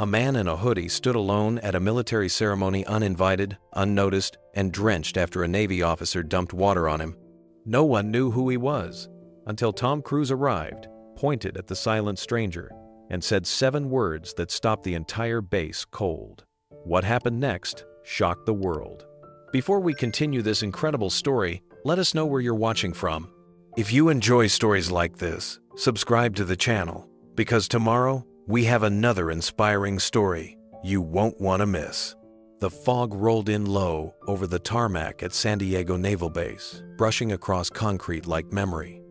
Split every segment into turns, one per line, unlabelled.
A man in a hoodie stood alone at a military ceremony, uninvited, unnoticed, and drenched after a Navy officer dumped water on him. No one knew who he was until Tom Cruise arrived, pointed at the silent stranger, and said 7 words that stopped the entire base cold. What happened next shocked the world. Before we continue this incredible story, let us know where you're watching from. If you enjoy stories like this, subscribe to the channel, because tomorrow we have another inspiring story you won't want to miss. The fog rolled in low over the tarmac at San Diego Naval Base, brushing across concrete like memory.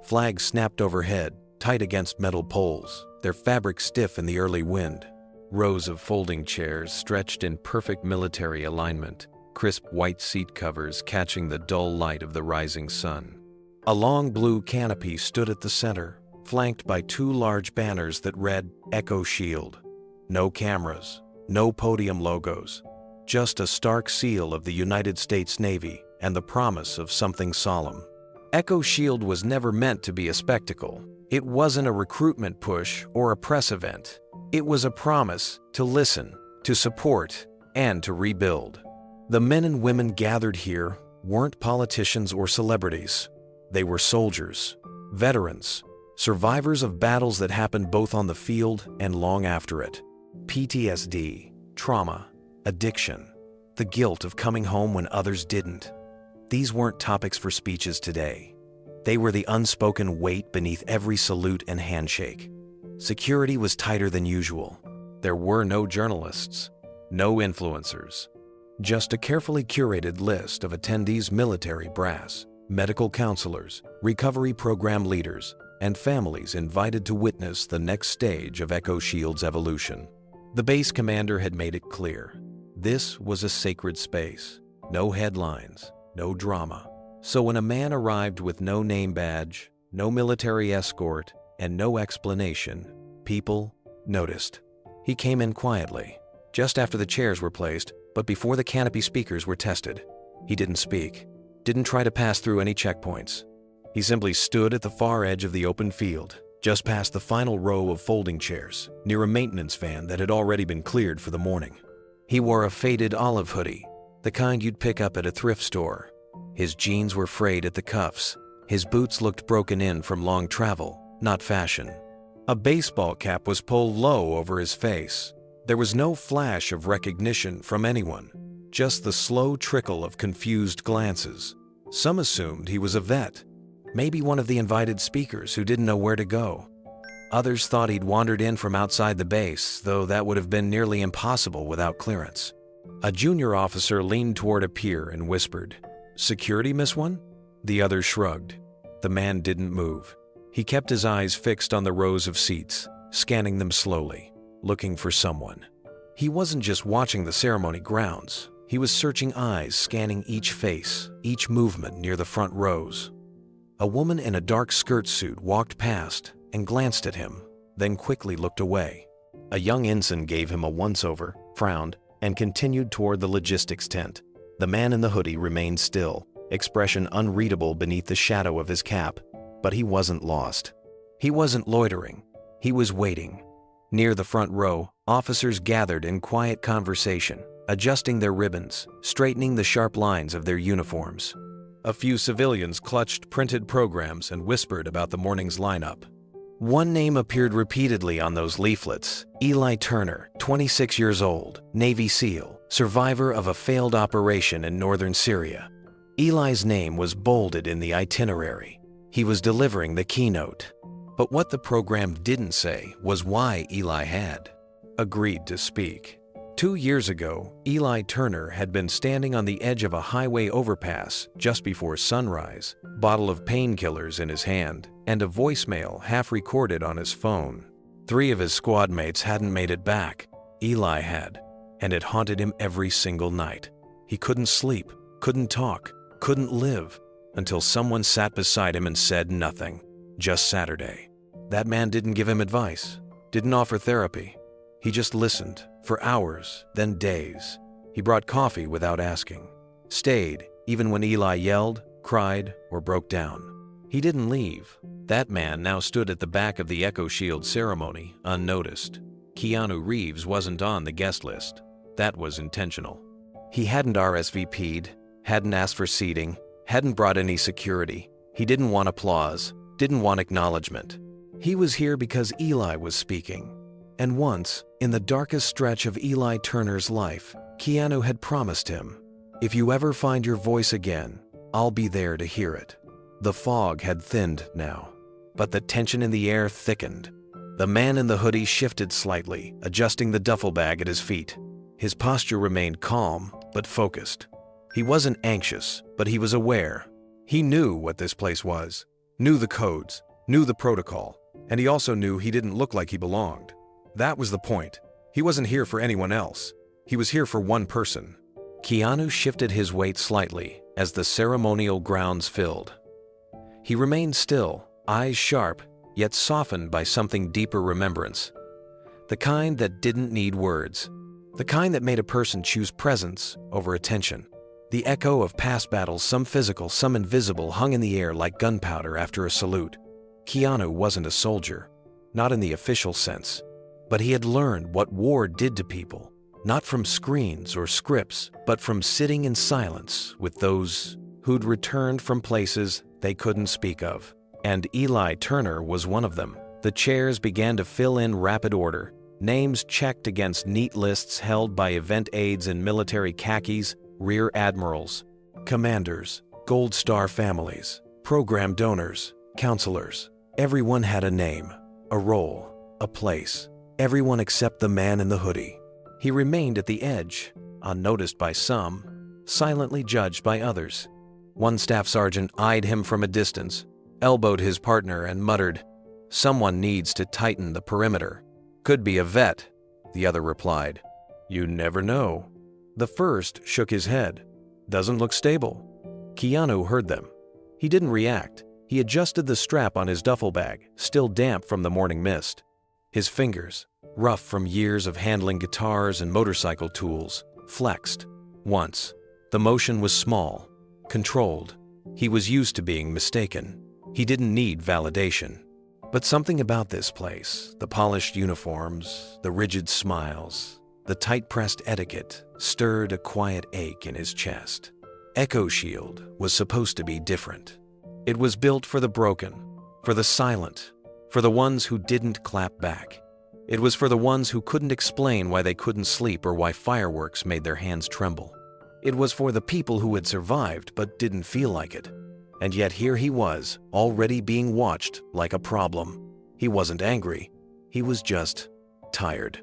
Flags snapped overhead, tight against metal poles, their fabric stiff in the early wind. Rows of folding chairs stretched in perfect military alignment, crisp white seat covers catching the dull light of the rising sun. A long blue canopy stood at the center, flanked by 2 large banners that read Echo Shield. No cameras, no podium logos, just a stark seal of the United States Navy and the promise of something solemn. Echo Shield was never meant to be a spectacle. It wasn't a recruitment push or a press event. It was a promise to listen, to support, and to rebuild. The men and women gathered here weren't politicians or celebrities. They were soldiers, veterans, survivors of battles that happened both on the field and long after it. PTSD, trauma, addiction, the guilt of coming home when others didn't. These weren't topics for speeches today. They were the unspoken weight beneath every salute and handshake. Security was tighter than usual. There were no journalists, no influencers, just a carefully curated list of attendees: military brass, medical counselors, recovery program leaders, and families invited to witness the next stage of Echo Shield's evolution. The base commander had made it clear. This was a sacred space. No headlines, no drama. So when a man arrived with no name badge, no military escort, and no explanation, people noticed. He came in quietly, just after the chairs were placed, but before the canopy speakers were tested. He didn't speak, didn't try to pass through any checkpoints. He simply stood at the far edge of the open field, just past the final row of folding chairs, near a maintenance van that had already been cleared for the morning. He wore a faded olive hoodie, the kind you'd pick up at a thrift store. His jeans were frayed at the cuffs. His boots looked broken in from long travel, not fashion. A baseball cap was pulled low over his face. There was no flash of recognition from anyone, just the slow trickle of confused glances. Some assumed he was a vet, maybe one of the invited speakers who didn't know where to go. Others thought he'd wandered in from outside the base, though that would have been nearly impossible without clearance. A junior officer leaned toward a peer and whispered, "Security, miss one?" The other shrugged. The man didn't move. He kept his eyes fixed on the rows of seats, scanning them slowly, looking for someone. He wasn't just watching the ceremony grounds. He was searching eyes, scanning each face, each movement near the front rows. A woman in a dark skirt suit walked past and glanced at him, then quickly looked away. A young ensign gave him a once-over, frowned, and continued toward the logistics tent. The man in the hoodie remained still, expression unreadable beneath the shadow of his cap, but he wasn't lost. He wasn't loitering. He was waiting. Near the front row, officers gathered in quiet conversation, adjusting their ribbons, straightening the sharp lines of their uniforms. A few civilians clutched printed programs and whispered about the morning's lineup. One name appeared repeatedly on those leaflets: Eli Turner, 26 years old, Navy SEAL, survivor of a failed operation in northern Syria. Eli's name was bolded in the itinerary. He was delivering the keynote. But what the program didn't say was why Eli had agreed to speak. 2 years ago, Eli Turner had been standing on the edge of a highway overpass just before sunrise, bottle of painkillers in his hand, and a voicemail half-recorded on his phone. 3 of his squad mates hadn't made it back. Eli had, and it haunted him every single night. He couldn't sleep, couldn't talk, couldn't live, until someone sat beside him and said nothing. Just Saturday. That man didn't give him advice, didn't offer therapy. He just listened, for hours, then days. He brought coffee without asking. Stayed, even when Eli yelled, cried, or broke down. He didn't leave. That man now stood at the back of the Echo Shield ceremony, unnoticed. Keanu Reeves wasn't on the guest list. That was intentional. He hadn't RSVP'd, hadn't asked for seating, hadn't brought any security. He didn't want applause, didn't want acknowledgement. He was here because Eli was speaking. And once, in the darkest stretch of Eli Turner's life, Keanu had promised him, "If you ever find your voice again, I'll be there to hear it." The fog had thinned now, but the tension in the air thickened. The man in the hoodie shifted slightly, adjusting the duffel bag at his feet. His posture remained calm, but focused. He wasn't anxious, but he was aware. He knew what this place was, knew the codes, knew the protocol, and he also knew he didn't look like he belonged. That was the point. He wasn't here for anyone else. He was here for one person. Keanu shifted his weight slightly as the ceremonial grounds filled. He remained still, eyes sharp, yet softened by something deeper remembrance. The kind that didn't need words. The kind that made a person choose presence over attention. The echo of past battles, some physical, some invisible, hung in the air like gunpowder after a salute. Keanu wasn't a soldier, not in the official sense, but he had learned what war did to people, not from screens or scripts, but from sitting in silence with those who'd returned from places they couldn't speak of. And Eli Turner was one of them. The chairs began to fill in rapid order, names checked against neat lists held by event aides in military khakis, rear admirals, commanders, Gold Star families, program donors, counselors. Everyone had a name, a role, a place. Everyone except the man in the hoodie. He remained at the edge, unnoticed by some, silently judged by others. One staff sergeant eyed him from a distance, elbowed his partner and muttered, "Someone needs to tighten the perimeter." "Could be a vet," the other replied. "You never know." The first shook his head. "Doesn't look stable." Keanu heard them. He didn't react. He adjusted the strap on his duffel bag, still damp from the morning mist. His fingers, rough from years of handling guitars and motorcycle tools, flexed. Once, the motion was small, controlled. He was used to being mistaken. He didn't need validation. But something about this place, the polished uniforms, the rigid smiles, the tight-pressed etiquette, stirred a quiet ache in his chest. Echo Shield was supposed to be different. It was built for the broken, for the silent, for the ones who didn't clap back. It was for the ones who couldn't explain why they couldn't sleep or why fireworks made their hands tremble. It was for the people who had survived but didn't feel like it. And yet here he was, already being watched like a problem. He wasn't angry. He was just tired.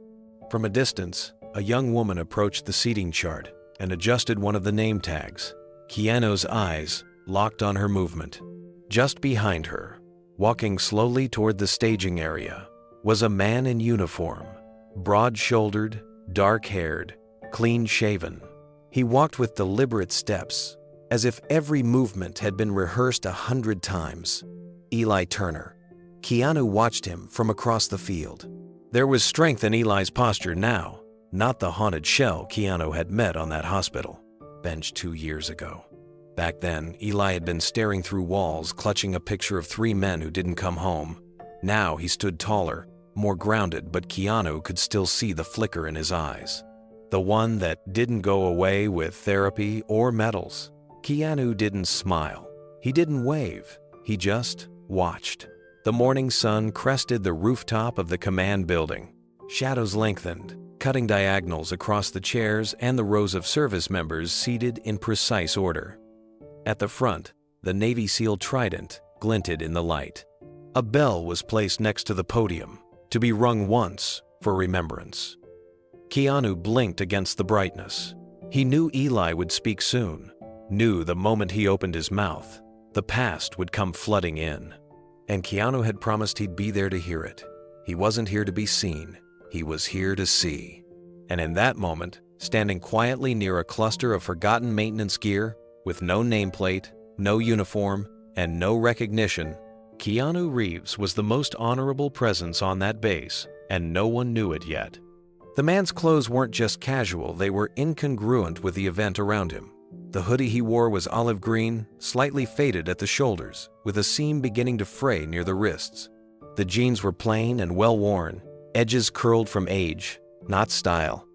From a distance, a young woman approached the seating chart and adjusted one of the name tags. Keanu's eyes locked on her movement. Just behind her, walking slowly toward the staging area, was a man in uniform, broad-shouldered, dark-haired, clean-shaven. He walked with deliberate steps, as if every movement had been rehearsed 100 times. Eli Turner. Keanu watched him from across the field. There was strength in Eli's posture now, not the haunted shell Keanu had met on that hospital bench 2 years ago. Back then, Eli had been staring through walls, clutching a picture of 3 men who didn't come home. Now he stood taller, more grounded, but Keanu could still see the flicker in his eyes. The one that didn't go away with therapy or medals. Keanu didn't smile. He didn't wave. He just watched. The morning sun crested the rooftop of the command building. Shadows lengthened, cutting diagonals across the chairs and the rows of service members seated in precise order. At the front, the Navy SEAL trident glinted in the light. A bell was placed next to the podium, to be rung once for remembrance. Keanu blinked against the brightness. He knew Eli would speak soon, knew the moment he opened his mouth, the past would come flooding in. And Keanu had promised he'd be there to hear it. He wasn't here to be seen, he was here to see. And in that moment, standing quietly near a cluster of forgotten maintenance gear, with no nameplate, no uniform, and no recognition, Keanu Reeves was the most honorable presence on that base, and no one knew it yet. The man's clothes weren't just casual, they were incongruent with the event around him. The hoodie he wore was olive green, slightly faded at the shoulders, with a seam beginning to fray near the wrists. The jeans were plain and well-worn, edges curled from age, not style.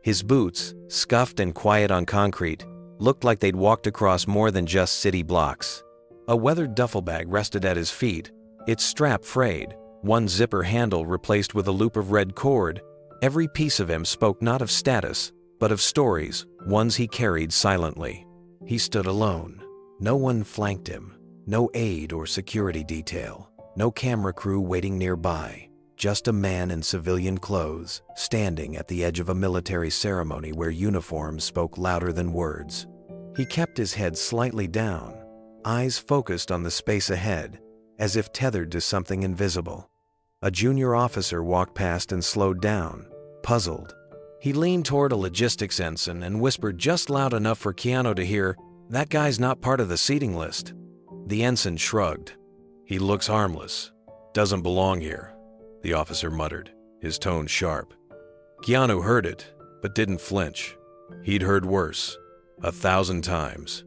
His boots, scuffed and quiet on concrete, looked like they'd walked across more than just city blocks. A weathered duffel bag rested at his feet, its strap frayed, one zipper handle replaced with a loop of red cord. Every piece of him spoke not of status, but of stories, ones he carried silently. He stood alone. No one flanked him, no aid or security detail, no camera crew waiting nearby. Just a man in civilian clothes, standing at the edge of a military ceremony where uniforms spoke louder than words. He kept his head slightly down, eyes focused on the space ahead, as if tethered to something invisible. A junior officer walked past and slowed down, puzzled. He leaned toward a logistics ensign and whispered just loud enough for Keanu to hear, "That guy's not part of the seating list." The ensign shrugged. "He looks harmless. Doesn't belong here," the officer muttered, his tone sharp. Keanu heard it, but didn't flinch. He'd heard worse, 1,000 times.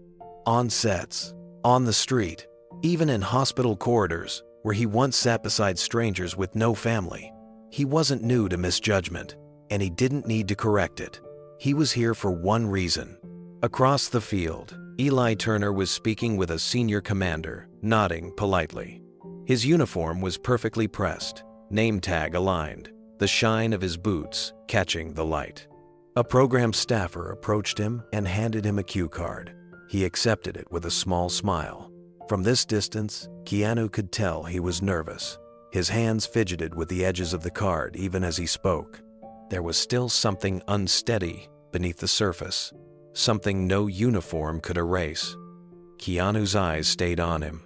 On sets, on the street, even in hospital corridors, where he once sat beside strangers with no family. He wasn't new to misjudgment, and he didn't need to correct it. He was here for one reason. Across the field, Eli Turner was speaking with a senior commander, nodding politely. His uniform was perfectly pressed, name tag aligned, the shine of his boots catching the light. A program staffer approached him and handed him a cue card. He accepted it with a small smile. From this distance, Keanu could tell he was nervous. His hands fidgeted with the edges of the card even as he spoke. There was still something unsteady beneath the surface, something no uniform could erase. Keanu's eyes stayed on him.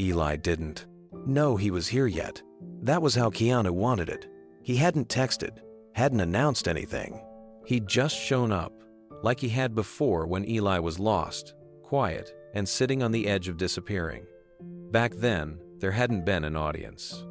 Eli didn't know he was here yet. That was how Keanu wanted it. He hadn't texted, hadn't announced anything. He'd just shown up, like he had before when Eli was lost, quiet, and sitting on the edge of disappearing. Back then, there hadn't been an audience.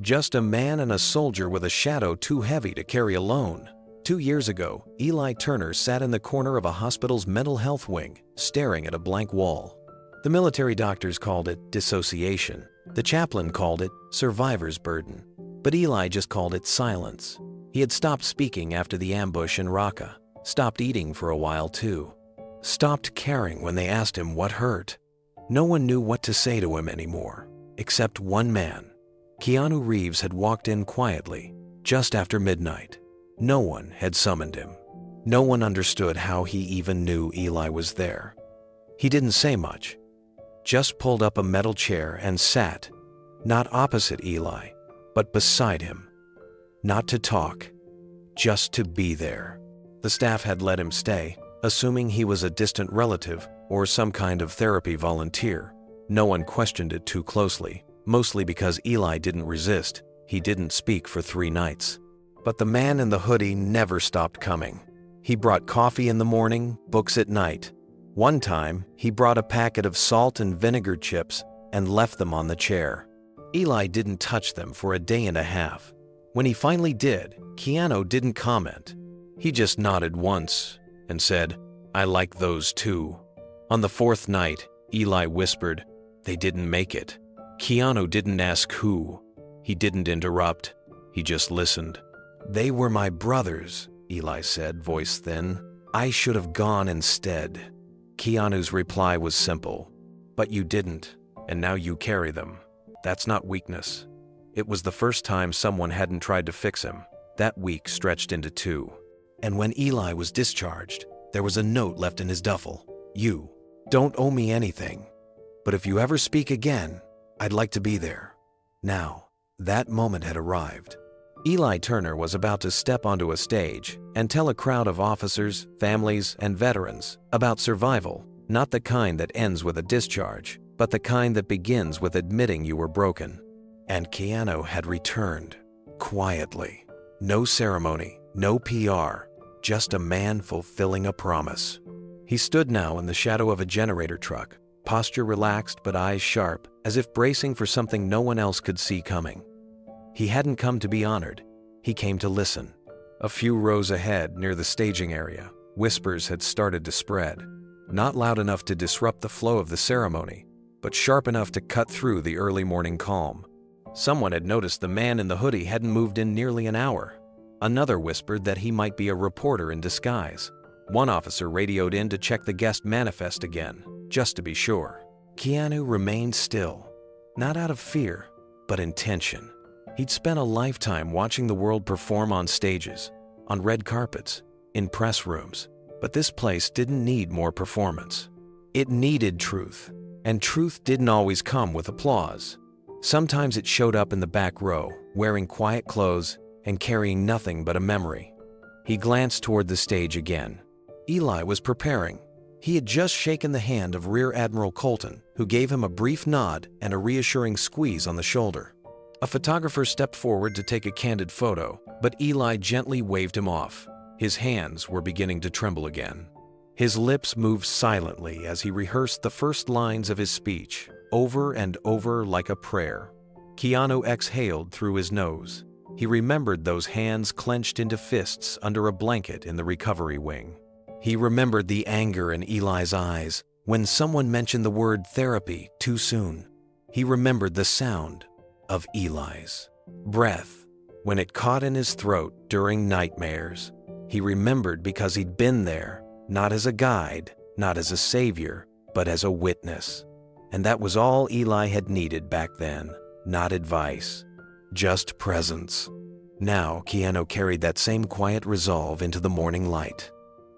Just a man and a soldier with a shadow too heavy to carry alone. 2 years ago, Eli Turner sat in the corner of a hospital's mental health wing, staring at a blank wall. The military doctors called it dissociation. The chaplain called it survivor's burden. But Eli just called it silence. He had stopped speaking after the ambush in Raqqa, stopped eating for a while too, stopped caring when they asked him what hurt. No one knew what to say to him anymore, except one man. Keanu Reeves had walked in quietly, just after midnight. No one had summoned him. No one understood how he even knew Eli was there. He didn't say much, just pulled up a metal chair and sat, not opposite Eli, but beside him. Not to talk, just to be there. The staff had let him stay, assuming he was a distant relative or some kind of therapy volunteer. No one questioned it too closely, mostly because Eli didn't resist. He didn't speak for 3 nights. But the man in the hoodie never stopped coming. He brought coffee in the morning, books at night. One time, he brought a packet of salt and vinegar chips and left them on the chair. Eli didn't touch them for a day and a half. When he finally did, Keanu didn't comment. He just nodded once and said, "I like those too." On the 4th night, Eli whispered, "They didn't make it." Keanu didn't ask who. He didn't interrupt. He just listened. "They were my brothers," Eli said, voice thin. "I should have gone instead." Keanu's reply was simple. "But you didn't, and now you carry them. That's not weakness." It was the first time someone hadn't tried to fix him. That week stretched into 2. And when Eli was discharged, there was a note left in his duffel. "You don't owe me anything, but if you ever speak again, I'd like to be there." Now, that moment had arrived. Eli Turner was about to step onto a stage and tell a crowd of officers, families, and veterans about survival, not the kind that ends with a discharge, but the kind that begins with admitting you were broken. And Keanu had returned, quietly. No ceremony, no PR, just a man fulfilling a promise. He stood now in the shadow of a generator truck, posture relaxed but eyes sharp, as if bracing for something no one else could see coming. He hadn't come to be honored. He came to listen. A few rows ahead, near the staging area, whispers had started to spread. Not loud enough to disrupt the flow of the ceremony, but sharp enough to cut through the early morning calm. Someone had noticed the man in the hoodie hadn't moved in nearly an hour. Another whispered that he might be a reporter in disguise. One officer radioed in to check the guest manifest again, just to be sure. Keanu remained still, not out of fear, but intention. He'd spent a lifetime watching the world perform on stages, on red carpets, in press rooms. But this place didn't need more performance. It needed truth, and truth didn't always come with applause. Sometimes it showed up in the back row, wearing quiet clothes and carrying nothing but a memory. He glanced toward the stage again. Eli was preparing. He had just shaken the hand of Rear Admiral Colton, who gave him a brief nod and a reassuring squeeze on the shoulder. A photographer stepped forward to take a candid photo, but Eli gently waved him off. His hands were beginning to tremble again. His lips moved silently as he rehearsed the first lines of his speech, over and over like a prayer. Keanu exhaled through his nose. He remembered those hands clenched into fists under a blanket in the recovery wing. He remembered the anger in Eli's eyes when someone mentioned the word therapy too soon. He remembered the sound of Eli's breath when it caught in his throat during nightmares. He remembered because he'd been there, not as a guide, not as a savior, but as a witness. And that was all Eli had needed back then, not advice, just presence. Now Keanu carried that same quiet resolve into the morning light.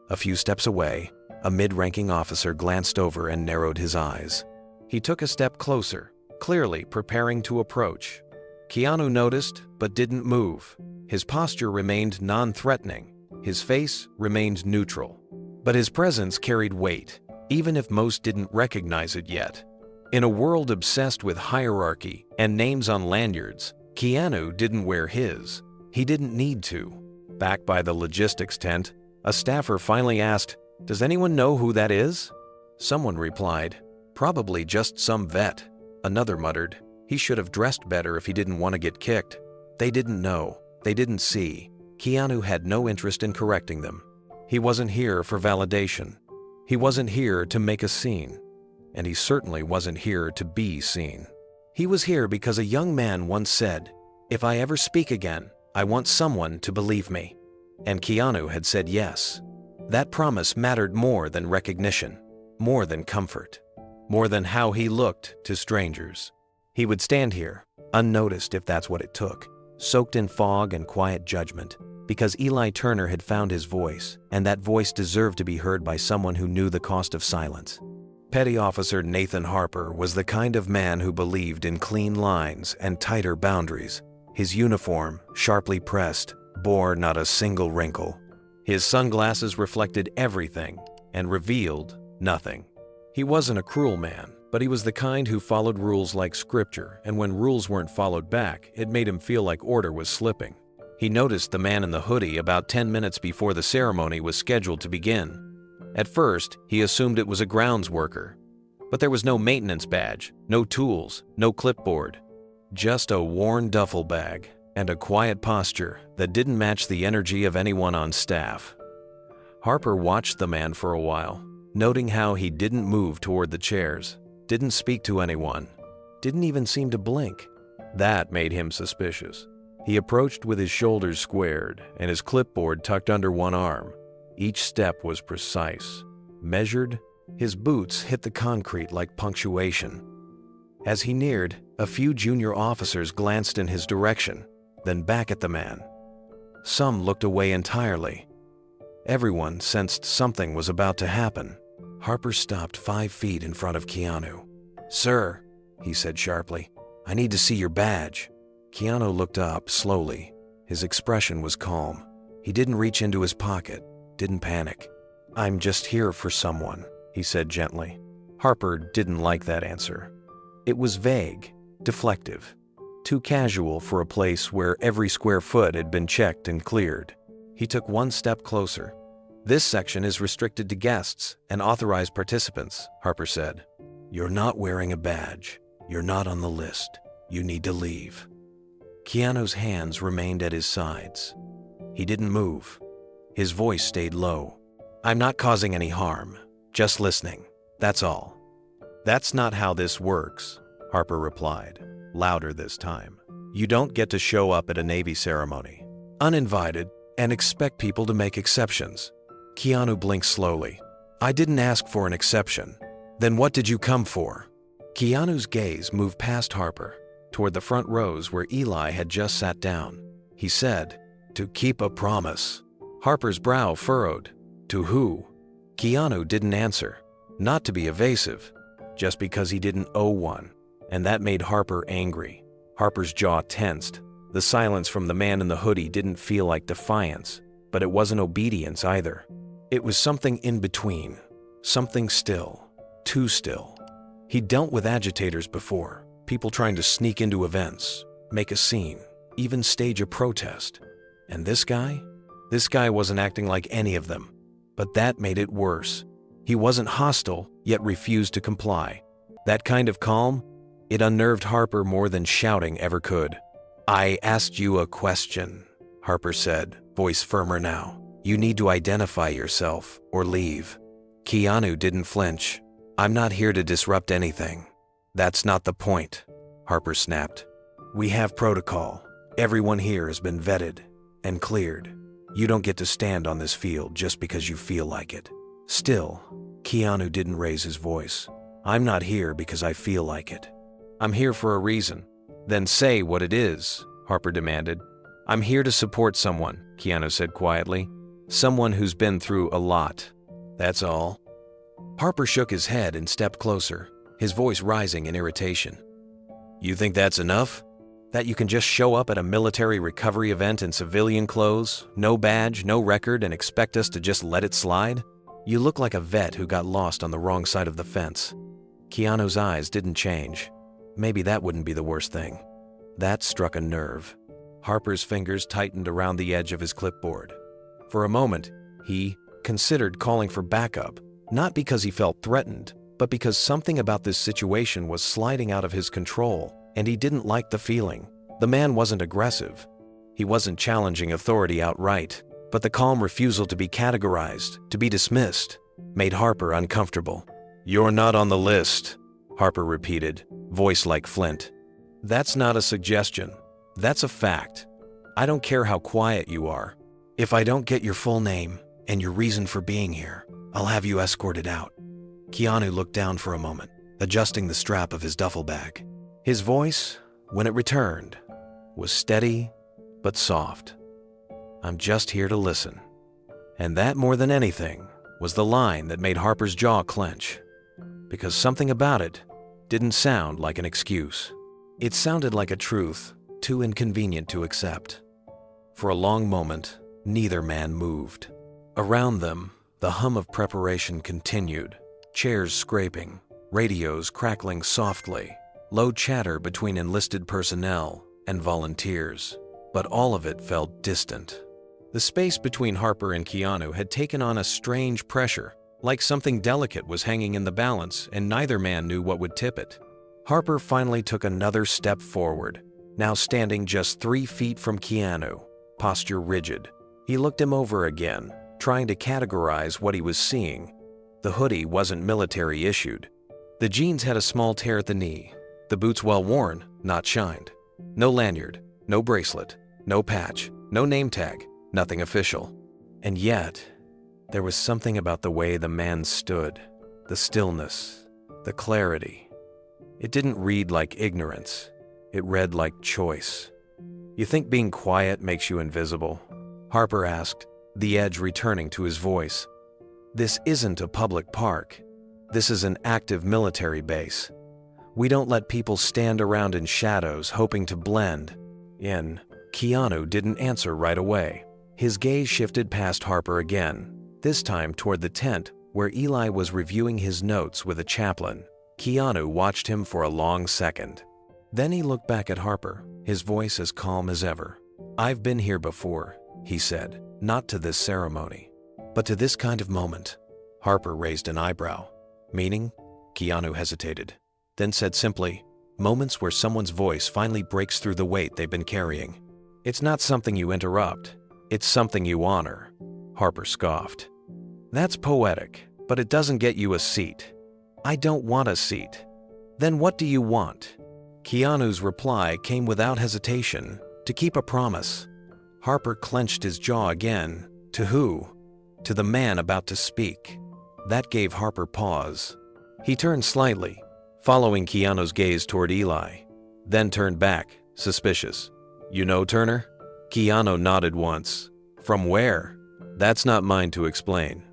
A few steps away, a mid-ranking officer glanced over and narrowed his eyes. He took a step closer, clearly preparing to approach. Keanu noticed, but didn't move. His posture remained non-threatening. His face remained neutral. But his presence carried weight, even if most didn't recognize it yet. In a world obsessed with hierarchy and names on lanyards, Keanu didn't wear his. He didn't need to. Back by the logistics tent, a staffer finally asked, "Does anyone know who that is?" Someone replied, "Probably just some vet." Another muttered, "He should have dressed better if he didn't want to get kicked." They didn't know. They didn't see. Keanu had no interest in correcting them. He wasn't here for validation. He wasn't here to make a scene. And he certainly wasn't here to be seen. He was here because a young man once said, "If I ever speak again, I want someone to believe me." And Keanu had said yes. That promise mattered more than recognition, more than comfort, more than how he looked to strangers. He would stand here, unnoticed if that's what it took, soaked in fog and quiet judgment, because Eli Turner had found his voice, and that voice deserved to be heard by someone who knew the cost of silence. Petty Officer Nathan Harper was the kind of man who believed in clean lines and tighter boundaries. His uniform, sharply pressed, bore not a single wrinkle. His sunglasses reflected everything and revealed nothing. He wasn't a cruel man, but he was the kind who followed rules like scripture, and when rules weren't followed back, it made him feel like order was slipping. He noticed the man in the hoodie about 10 minutes before the ceremony was scheduled to begin. At first, he assumed it was a grounds worker, but there was no maintenance badge, no tools, no clipboard, just a worn duffel bag and a quiet posture that didn't match the energy of anyone on staff. Harper watched the man for a while, noting how he didn't move toward the chairs, didn't speak to anyone, didn't even seem to blink. That made him suspicious. He approached with his shoulders squared and his clipboard tucked under one arm. Each step was precise, measured. His boots hit the concrete like punctuation. As he neared, a few junior officers glanced in his direction, then back at the man. Some looked away entirely. Everyone sensed something was about to happen. Harper stopped 5 feet in front of Keanu. "Sir," he said sharply, "I need to see your badge." Keanu looked up slowly. His expression was calm. He didn't reach into his pocket, didn't panic. "I'm just here for someone," he said gently. Harper didn't like that answer. It was vague, deflective, too casual for a place where every square foot had been checked and cleared. He took one step closer. "This section is restricted to guests and authorized participants," Harper said. "You're not wearing a badge. You're not on the list. You need to leave." Keanu's hands remained at his sides. He didn't move. His voice stayed low. "I'm not causing any harm, just listening, that's all." "That's not how this works," Harper replied, louder this time. You don't get to show up at a Navy ceremony, uninvited, and expect people to make exceptions. Keanu blinked slowly. I didn't ask for an exception. Then what did you come for? Keanu's gaze moved past Harper, toward the front rows where Eli had just sat down. He said, to keep a promise. Harper's brow furrowed. To who? Keanu didn't answer, not to be evasive, just because he didn't owe one, and that made Harper angry. Harper's jaw tensed. The silence from the man in the hoodie didn't feel like defiance, but it wasn't obedience either. It was something in between, something still, too still. He'd dealt with agitators before, people trying to sneak into events, make a scene, even stage a protest. And this guy? This guy wasn't acting like any of them, but that made it worse. He wasn't hostile, yet refused to comply. That kind of calm, it unnerved Harper more than shouting ever could. I asked you a question, Harper said, voice firmer now. You need to identify yourself or leave. Keanu didn't flinch. I'm not here to disrupt anything. That's not the point, Harper snapped. We have protocol. Everyone here has been vetted and cleared. You don't get to stand on this field just because you feel like it. Still, Keanu didn't raise his voice. I'm not here because I feel like it. I'm here for a reason. Then say what it is, Harper demanded. I'm here to support someone, Keanu said quietly. Someone who's been through a lot. That's all. Harper shook his head and stepped closer, his voice rising in irritation. You think that's enough? That you can just show up at a military recovery event in civilian clothes, no badge, no record, and expect us to just let it slide? You look like a vet who got lost on the wrong side of the fence. Keanu's eyes didn't change. Maybe that wouldn't be the worst thing. That struck a nerve. Harper's fingers tightened around the edge of his clipboard. For a moment, he considered calling for backup, not because he felt threatened, but because something about this situation was sliding out of his control, and he didn't like the feeling. The man wasn't aggressive. He wasn't challenging authority outright, but the calm refusal to be categorized, to be dismissed, made Harper uncomfortable. You're not on the list, Harper repeated, voice like flint. That's not a suggestion. That's a fact. I don't care how quiet you are. If I don't get your full name and your reason for being here, I'll have you escorted out. Keanu looked down for a moment, adjusting the strap of his duffel bag. His voice, when it returned, was steady but soft. I'm just here to listen. And that, more than anything, was the line that made Harper's jaw clench. Because something about it didn't sound like an excuse. It sounded like a truth, too inconvenient to accept. For a long moment, neither man moved. Around them, the hum of preparation continued, chairs scraping, radios crackling softly, low chatter between enlisted personnel and volunteers, but all of it felt distant. The space between Harper and Keanu had taken on a strange pressure, like something delicate was hanging in the balance and neither man knew what would tip it. Harper finally took another step forward, now standing just 3 feet from Keanu, posture rigid. He looked him over again, trying to categorize what he was seeing. The hoodie wasn't military issued. The jeans had a small tear at the knee, the boots well worn, not shined. No lanyard, no bracelet, no patch, no name tag, nothing official. And yet, there was something about the way the man stood, the stillness, the clarity. It didn't read like ignorance. It read like choice. You think being quiet makes you invisible? Harper asked, the edge returning to his voice. This isn't a public park. This is an active military base. We don't let people stand around in shadows hoping to blend in. Keanu didn't answer right away. His gaze shifted past Harper again, this time toward the tent where Eli was reviewing his notes with a chaplain. Keanu watched him for a long second. Then he looked back at Harper, his voice as calm as ever. I've been here before, he said, not to this ceremony, but to this kind of moment. Harper raised an eyebrow. Meaning? Keanu hesitated, then said simply, moments where someone's voice finally breaks through the weight they've been carrying. It's not something you interrupt. It's something you honor. Harper scoffed. That's poetic, but it doesn't get you a seat. I don't want a seat. Then what do you want? Keanu's reply came without hesitation, to keep a promise. Harper clenched his jaw again. To who? To the man about to speak. That gave Harper pause. He turned slightly, following Keanu's gaze toward Eli, then turned back, suspicious. You know Turner? Keanu nodded once. From where? That's not mine to explain.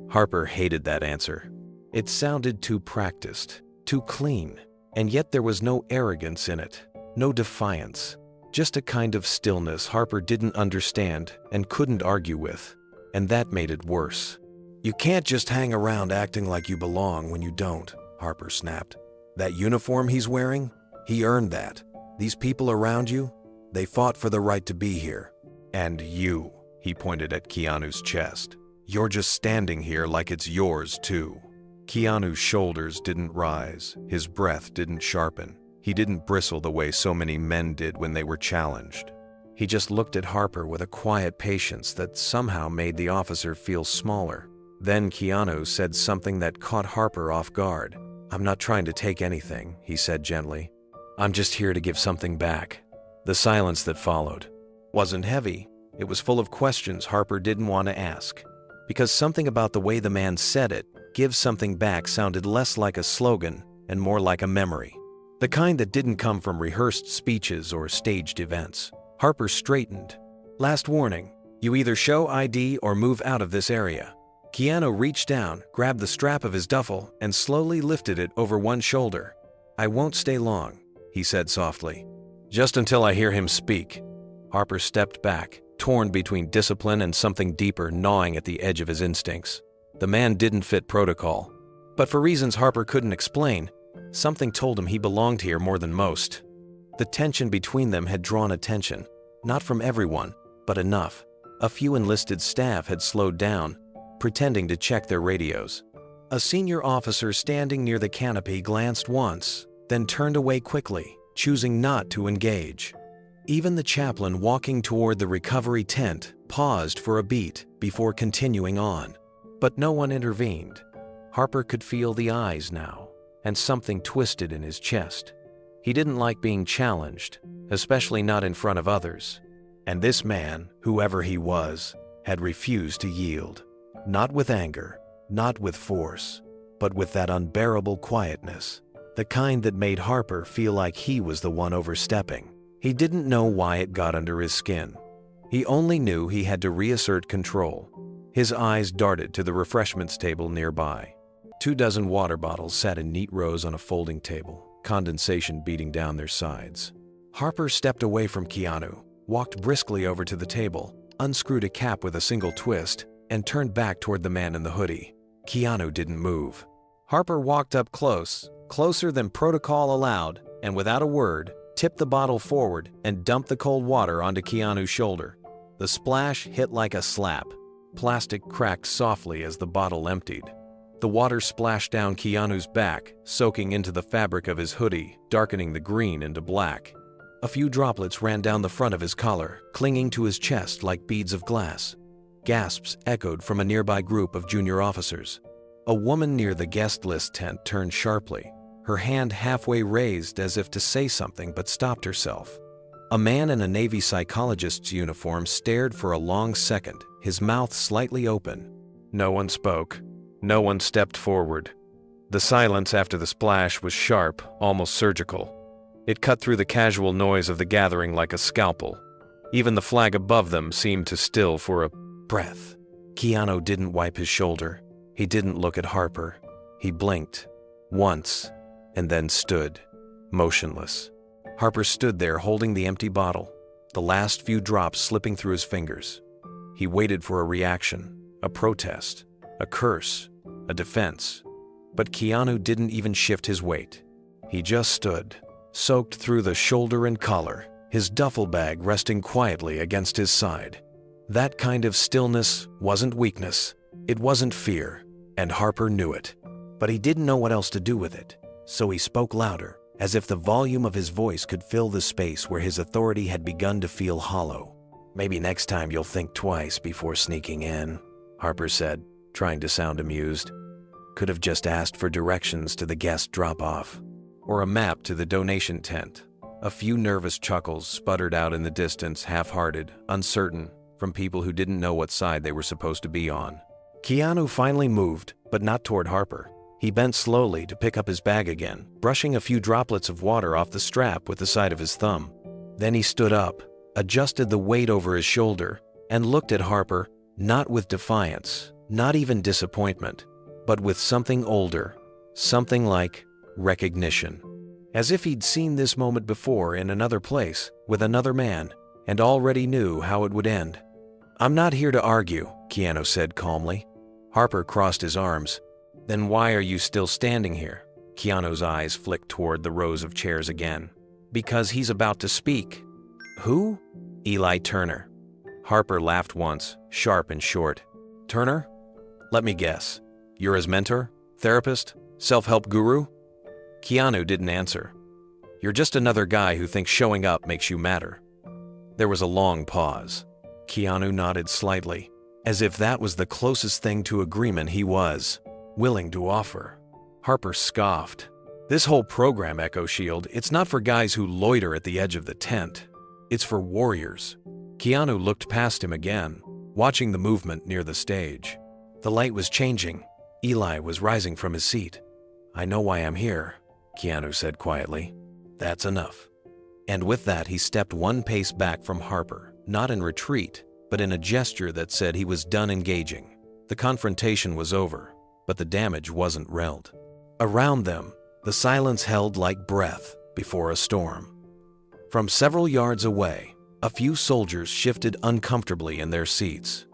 Harper hated that answer. It sounded too practiced, too clean, and yet there was no arrogance in it, no defiance. Just a kind of stillness Harper didn't understand and couldn't argue with, and that made it worse. You can't just hang around acting like you belong when you don't, Harper snapped. That uniform he's wearing? He earned that. These people around you? They fought for the right to be here. And you, he pointed at Keanu's chest. You're just standing here like it's yours too. Keanu's shoulders didn't rise, his breath didn't sharpen. He didn't bristle the way so many men did when they were challenged. He just looked at Harper with a quiet patience that somehow made the officer feel smaller. Then Keanu said something that caught Harper off guard. I'm not trying to take anything, he said gently. I'm just here to give something back. The silence that followed wasn't heavy. It was full of questions Harper didn't want to ask. Because something about the way the man said it, give something back, sounded less like a slogan and more like a memory. The kind that didn't come from rehearsed speeches or staged events. Harper straightened. Last warning, you either show ID or move out of this area. Keanu reached down, grabbed the strap of his duffel, and slowly lifted it over one shoulder. I won't stay long, he said softly. Just until I hear him speak. Harper stepped back, torn between discipline and something deeper gnawing at the edge of his instincts. The man didn't fit protocol. But for reasons Harper couldn't explain, something told him he belonged here more than most. The tension between them had drawn attention, not from everyone, but enough. A few enlisted staff had slowed down, pretending to check their radios. A senior officer standing near the canopy glanced once, then turned away quickly, choosing not to engage. Even the chaplain walking toward the recovery tent paused for a beat before continuing on. But no one intervened. Harper could feel the eyes now, and something twisted in his chest. He didn't like being challenged, especially not in front of others. And this man, whoever he was, had refused to yield. Not with anger, not with force, but with that unbearable quietness, the kind that made Harper feel like he was the one overstepping. He didn't know why it got under his skin. He only knew he had to reassert control. His eyes darted to the refreshments table nearby. 24 water bottles sat in neat rows on a folding table, condensation beating down their sides. Harper stepped away from Keanu, walked briskly over to the table, unscrewed a cap with a single twist, and turned back toward the man in the hoodie. Keanu didn't move. Harper walked up close, closer than protocol allowed, and without a word, tipped the bottle forward and dumped the cold water onto Keanu's shoulder. The splash hit like a slap. Plastic cracked softly as the bottle emptied. The water splashed down Keanu's back, soaking into the fabric of his hoodie, darkening the green into black. A few droplets ran down the front of his collar, clinging to his chest like beads of glass. Gasps echoed from a nearby group of junior officers. A woman near the guest list tent turned sharply, her hand halfway raised as if to say something but stopped herself. A man in a Navy psychologist's uniform stared for a long second, his mouth slightly open. No one spoke. No one stepped forward. The silence after the splash was sharp, almost surgical. It cut through the casual noise of the gathering like a scalpel. Even the flag above them seemed to still for a breath. Keanu didn't wipe his shoulder. He didn't look at Harper. He blinked. Once, and then stood, motionless. Harper stood there holding the empty bottle, the last few drops slipping through his fingers. He waited for a reaction, a protest, a curse, a defense. But Keanu didn't even shift his weight. He just stood, soaked through the shoulder and collar, his duffel bag resting quietly against his side. That kind of stillness wasn't weakness. It wasn't fear, and Harper knew it. But he didn't know what else to do with it, so he spoke louder, as if the volume of his voice could fill the space where his authority had begun to feel hollow. Maybe next time you'll think twice before sneaking in, Harper said, trying to sound amused. Could have just asked for directions to the guest drop-off, or a map to the donation tent, A few nervous chuckles sputtered out in the distance, half-hearted, uncertain, from people who didn't know what side they were supposed to be on. Keanu finally moved, but not toward Harper. He bent slowly to pick up his bag again, brushing a few droplets of water off the strap with the side of his thumb. Then he stood up, adjusted the weight over his shoulder, and looked at Harper, not with defiance, not even disappointment, but with something older, something like recognition. As if he'd seen this moment before in another place, with another man, and already knew how it would end. "I'm not here to argue," Keanu said calmly. Harper crossed his arms. "Then why are you still standing here?" Keanu's eyes flicked toward the rows of chairs again. "Because he's about to speak." "Who?" "Eli Turner." Harper laughed once, sharp and short. "Turner? Let me guess. You're his mentor? Therapist? Self-help guru?" Keanu didn't answer. "You're just another guy who thinks showing up makes you matter." There was a long pause. Keanu nodded slightly, as if that was the closest thing to agreement he was willing to offer. Harper scoffed. "This whole program, Echo Shield, it's not for guys who loiter at the edge of the tent. It's for warriors." Keanu looked past him again, watching the movement near the stage. The light was changing. Eli was rising from his seat. "I know why I'm here," Keanu said quietly. "That's enough." And with that, he stepped one pace back from Harper, not in retreat, but in a gesture that said he was done engaging. The confrontation was over, but the damage wasn't relled. Around them, the silence held like breath before a storm. From several yards away, a few soldiers shifted uncomfortably in their seats.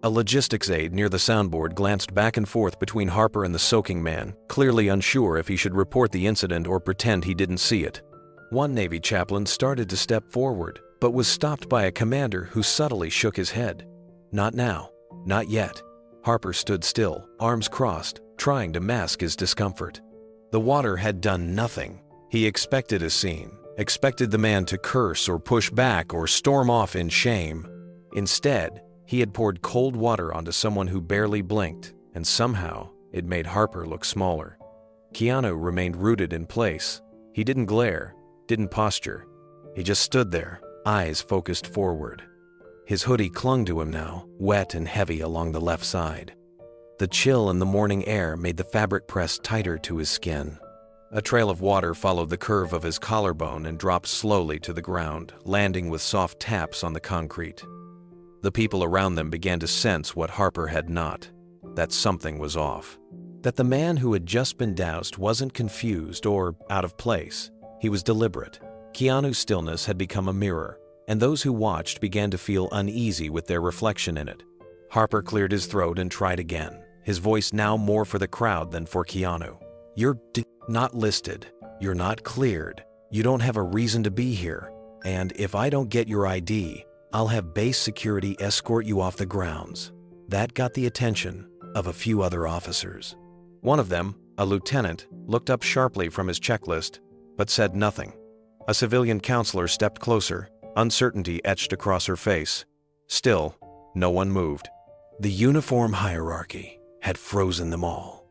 A logistics aide near the soundboard glanced back and forth between Harper and the soaking man, clearly unsure if he should report the incident or pretend he didn't see it. One Navy chaplain started to step forward, but was stopped by a commander who subtly shook his head. "Not now. Not yet." Harper stood still, arms crossed, trying to mask his discomfort. The water had done nothing. He expected a scene, expected the man to curse or push back or storm off in shame. Instead, he had poured cold water onto someone who barely blinked, and somehow it made Harper look smaller. Keanu remained rooted in place. He didn't glare, didn't posture. He just stood there, eyes focused forward. His hoodie clung to him now, wet and heavy along the left side. The chill in the morning air made the fabric press tighter to his skin. A trail of water followed the curve of his collarbone and dropped slowly to the ground, landing with soft taps on the concrete. The people around them began to sense what Harper had not, that something was off. That the man who had just been doused wasn't confused or out of place. He was deliberate. Keanu's stillness had become a mirror, and those who watched began to feel uneasy with their reflection in it. Harper cleared his throat and tried again, his voice now more for the crowd than for Keanu. "You're not listed. You're not cleared. You don't have a reason to be here. And if I don't get your ID, I'll have base security escort you off the grounds." That got the attention of a few other officers. One of them, a lieutenant, looked up sharply from his checklist, but said nothing. A civilian counselor stepped closer, uncertainty etched across her face. Still, no one moved. The uniform hierarchy had frozen them all.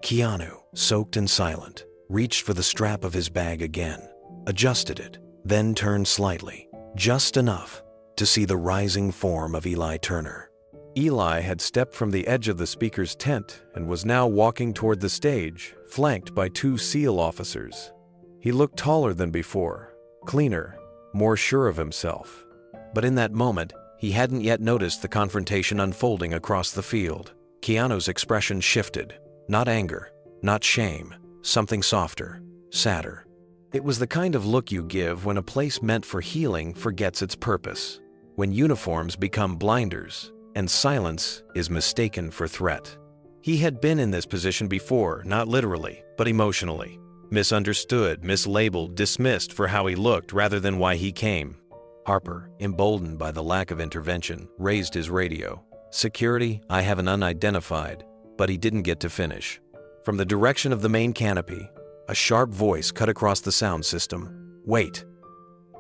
Keanu, soaked and silent, reached for the strap of his bag again, adjusted it, then turned slightly, just enough to see the rising form of Eli Turner. Eli had stepped from the edge of the speaker's tent and was now walking toward the stage, flanked by two SEAL officers. He looked taller than before, cleaner, more sure of himself. But in that moment, he hadn't yet noticed the confrontation unfolding across the field. Keanu's expression shifted. Not anger, not shame, something softer, sadder. It was the kind of look you give when a place meant for healing forgets its purpose, when uniforms become blinders, and silence is mistaken for threat. He had been in this position before, not literally, but emotionally. Misunderstood, mislabeled, dismissed for how he looked rather than why he came. Harper, emboldened by the lack of intervention, raised his radio. "Security, I have an unidentified," but he didn't get to finish. From the direction of the main canopy, a sharp voice cut across the sound system. "Wait."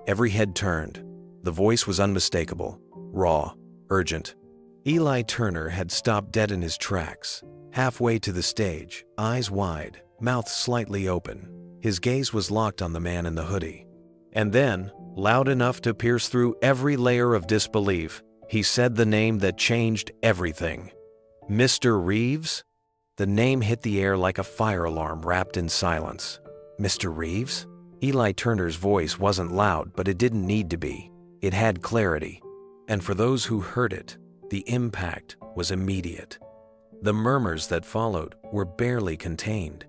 Every head turned. The voice was unmistakable, raw, urgent. Eli Turner had stopped dead in his tracks, halfway to the stage, eyes wide, mouth slightly open. His gaze was locked on the man in the hoodie. And then, loud enough to pierce through every layer of disbelief, he said the name that changed everything. Mr. Reeves? The name hit the air like a fire alarm wrapped in silence. Mr. Reeves? Eli Turner's voice wasn't loud, but it didn't need to be. It had clarity. And for those who heard it, the impact was immediate. The murmurs that followed were barely contained.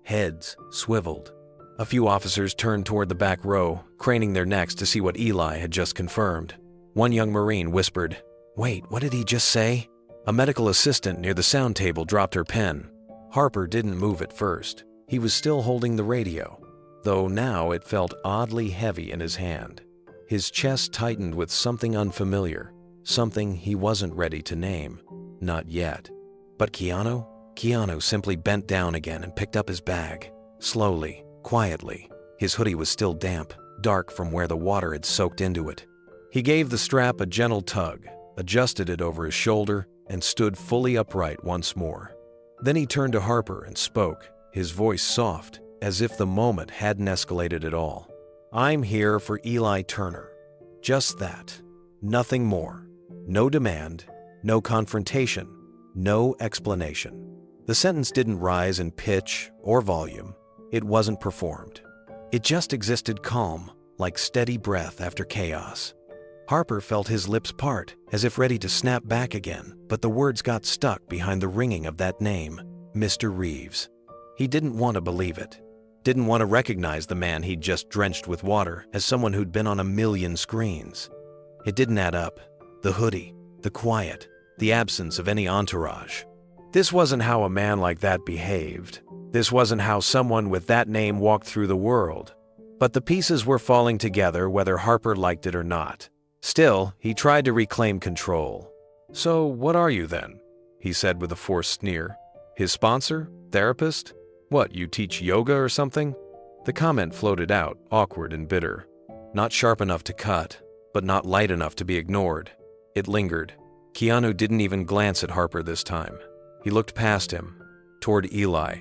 Heads swiveled. A few officers turned toward the back row, craning their necks to see what Eli had just confirmed. One young Marine whispered, "Wait, what did he just say?" A medical assistant near the sound table dropped her pen. Harper didn't move at first. He was still holding the radio, though now it felt oddly heavy in his hand. His chest tightened with something unfamiliar, something he wasn't ready to name. Not yet. But Keanu? Keanu simply bent down again and picked up his bag. Slowly, quietly. His hoodie was still damp, dark from where the water had soaked into it. He gave the strap a gentle tug, adjusted it over his shoulder, and stood fully upright once more. Then he turned to Harper and spoke, his voice soft, as if the moment hadn't escalated at all. "I'm here for Eli Turner. Just that. Nothing more. No demand, no confrontation, no explanation." The sentence didn't rise in pitch or volume. It wasn't performed. It just existed calm, like steady breath after chaos. Harper felt his lips part, as if ready to snap back again, but the words got stuck behind the ringing of that name, Mr. Reeves. He didn't want to believe it. Didn't want to recognize the man he'd just drenched with water as someone who'd been on a million screens. It didn't add up. The hoodie, the quiet, the absence of any entourage. This wasn't how a man like that behaved. This wasn't how someone with that name walked through the world. But the pieces were falling together whether Harper liked it or not. Still, he tried to reclaim control. "So what are you then?" he said with a forced sneer. "His sponsor? Therapist? What, you teach yoga or something?" The comment floated out, awkward and bitter. Not sharp enough to cut, but not light enough to be ignored. It lingered. Keanu didn't even glance at Harper this time. He looked past him, toward Eli,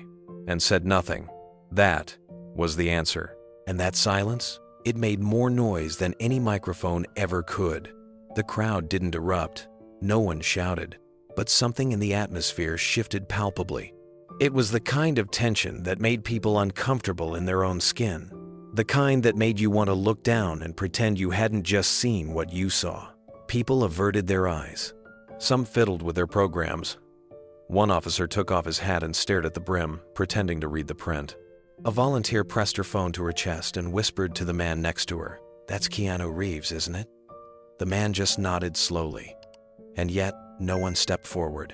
and said nothing. That was the answer. And that silence? It made more noise than any microphone ever could. The crowd didn't erupt. No one shouted. But something in the atmosphere shifted palpably. It was the kind of tension that made people uncomfortable in their own skin. The kind that made you want to look down and pretend you hadn't just seen what you saw. People averted their eyes. Some fiddled with their programs. One officer took off his hat and stared at the brim, pretending to read the print. A volunteer pressed her phone to her chest and whispered to the man next to her, "That's Keanu Reeves, isn't it?" The man just nodded slowly. And yet, no one stepped forward.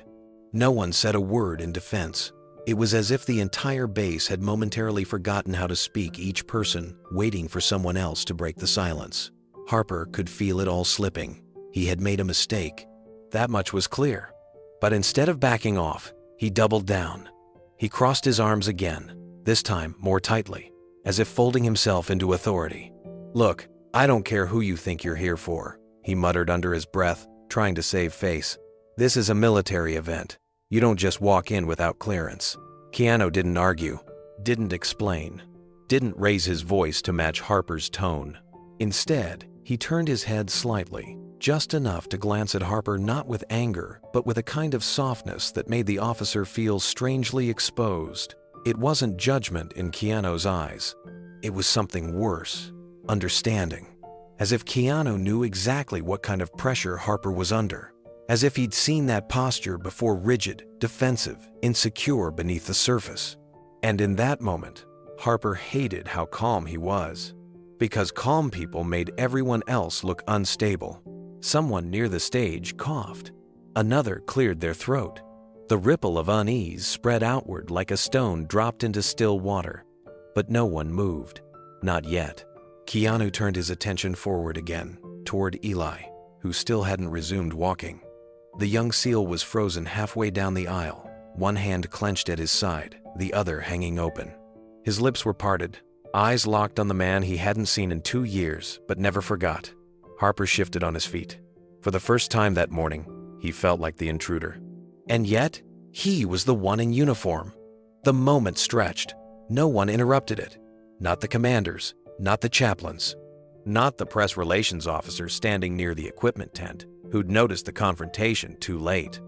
No one said a word in defense. It was as if the entire base had momentarily forgotten how to speak, each person waiting for someone else to break the silence. Harper could feel it all slipping. He had made a mistake. That much was clear. But instead of backing off, he doubled down. He crossed his arms again, this time more tightly, as if folding himself into authority. "Look, I don't care who you think you're here for," he muttered under his breath, trying to save face. "This is a military event. You don't just walk in without clearance." Keanu didn't argue, didn't explain, didn't raise his voice to match Harper's tone. Instead, he turned his head slightly, just enough to glance at Harper, not with anger, but with a kind of softness that made the officer feel strangely exposed. It wasn't judgment in Keanu's eyes. It was something worse, understanding. As if Keanu knew exactly what kind of pressure Harper was under. As if he'd seen that posture before, rigid, defensive, insecure beneath the surface. And in that moment, Harper hated how calm he was. Because calm people made everyone else look unstable. Someone near the stage coughed. Another cleared their throat. The ripple of unease spread outward like a stone dropped into still water. But no one moved. Not yet. Keanu turned his attention forward again, toward Eli, who still hadn't resumed walking. The young SEAL was frozen halfway down the aisle, one hand clenched at his side, the other hanging open. His lips were parted, eyes locked on the man he hadn't seen in 2 years, but never forgot. Harper shifted on his feet. For the first time that morning, he felt like the intruder. And yet, he was the one in uniform. The moment stretched. No one interrupted it. Not the commanders, not the chaplains. Not the press relations officer standing near the equipment tent, who'd noticed the confrontation too late.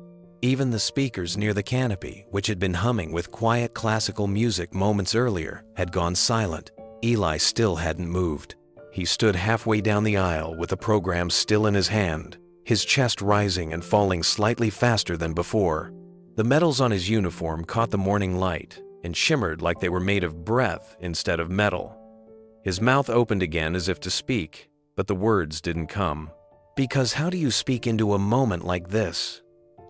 Even the speakers near the canopy, which had been humming with quiet classical music moments earlier, had gone silent. Eli still hadn't moved. He stood halfway down the aisle with the program still in his hand, his chest rising and falling slightly faster than before. The medals on his uniform caught the morning light and shimmered like they were made of breath instead of metal. His mouth opened again as if to speak, but the words didn't come. Because how do you speak into a moment like this?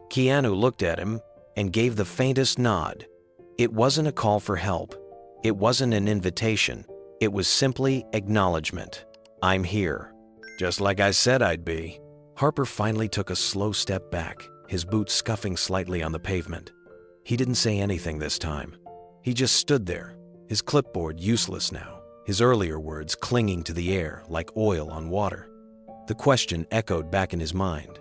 Keanu looked at him and gave the faintest nod. It wasn't a call for help. It wasn't an invitation. It was simply acknowledgement. I'm here. Just like I said I'd be. Harper finally took a slow step back, his boots scuffing slightly on the pavement. He didn't say anything this time. He just stood there, his clipboard useless now, his earlier words clinging to the air like oil on water. The question echoed back in his mind.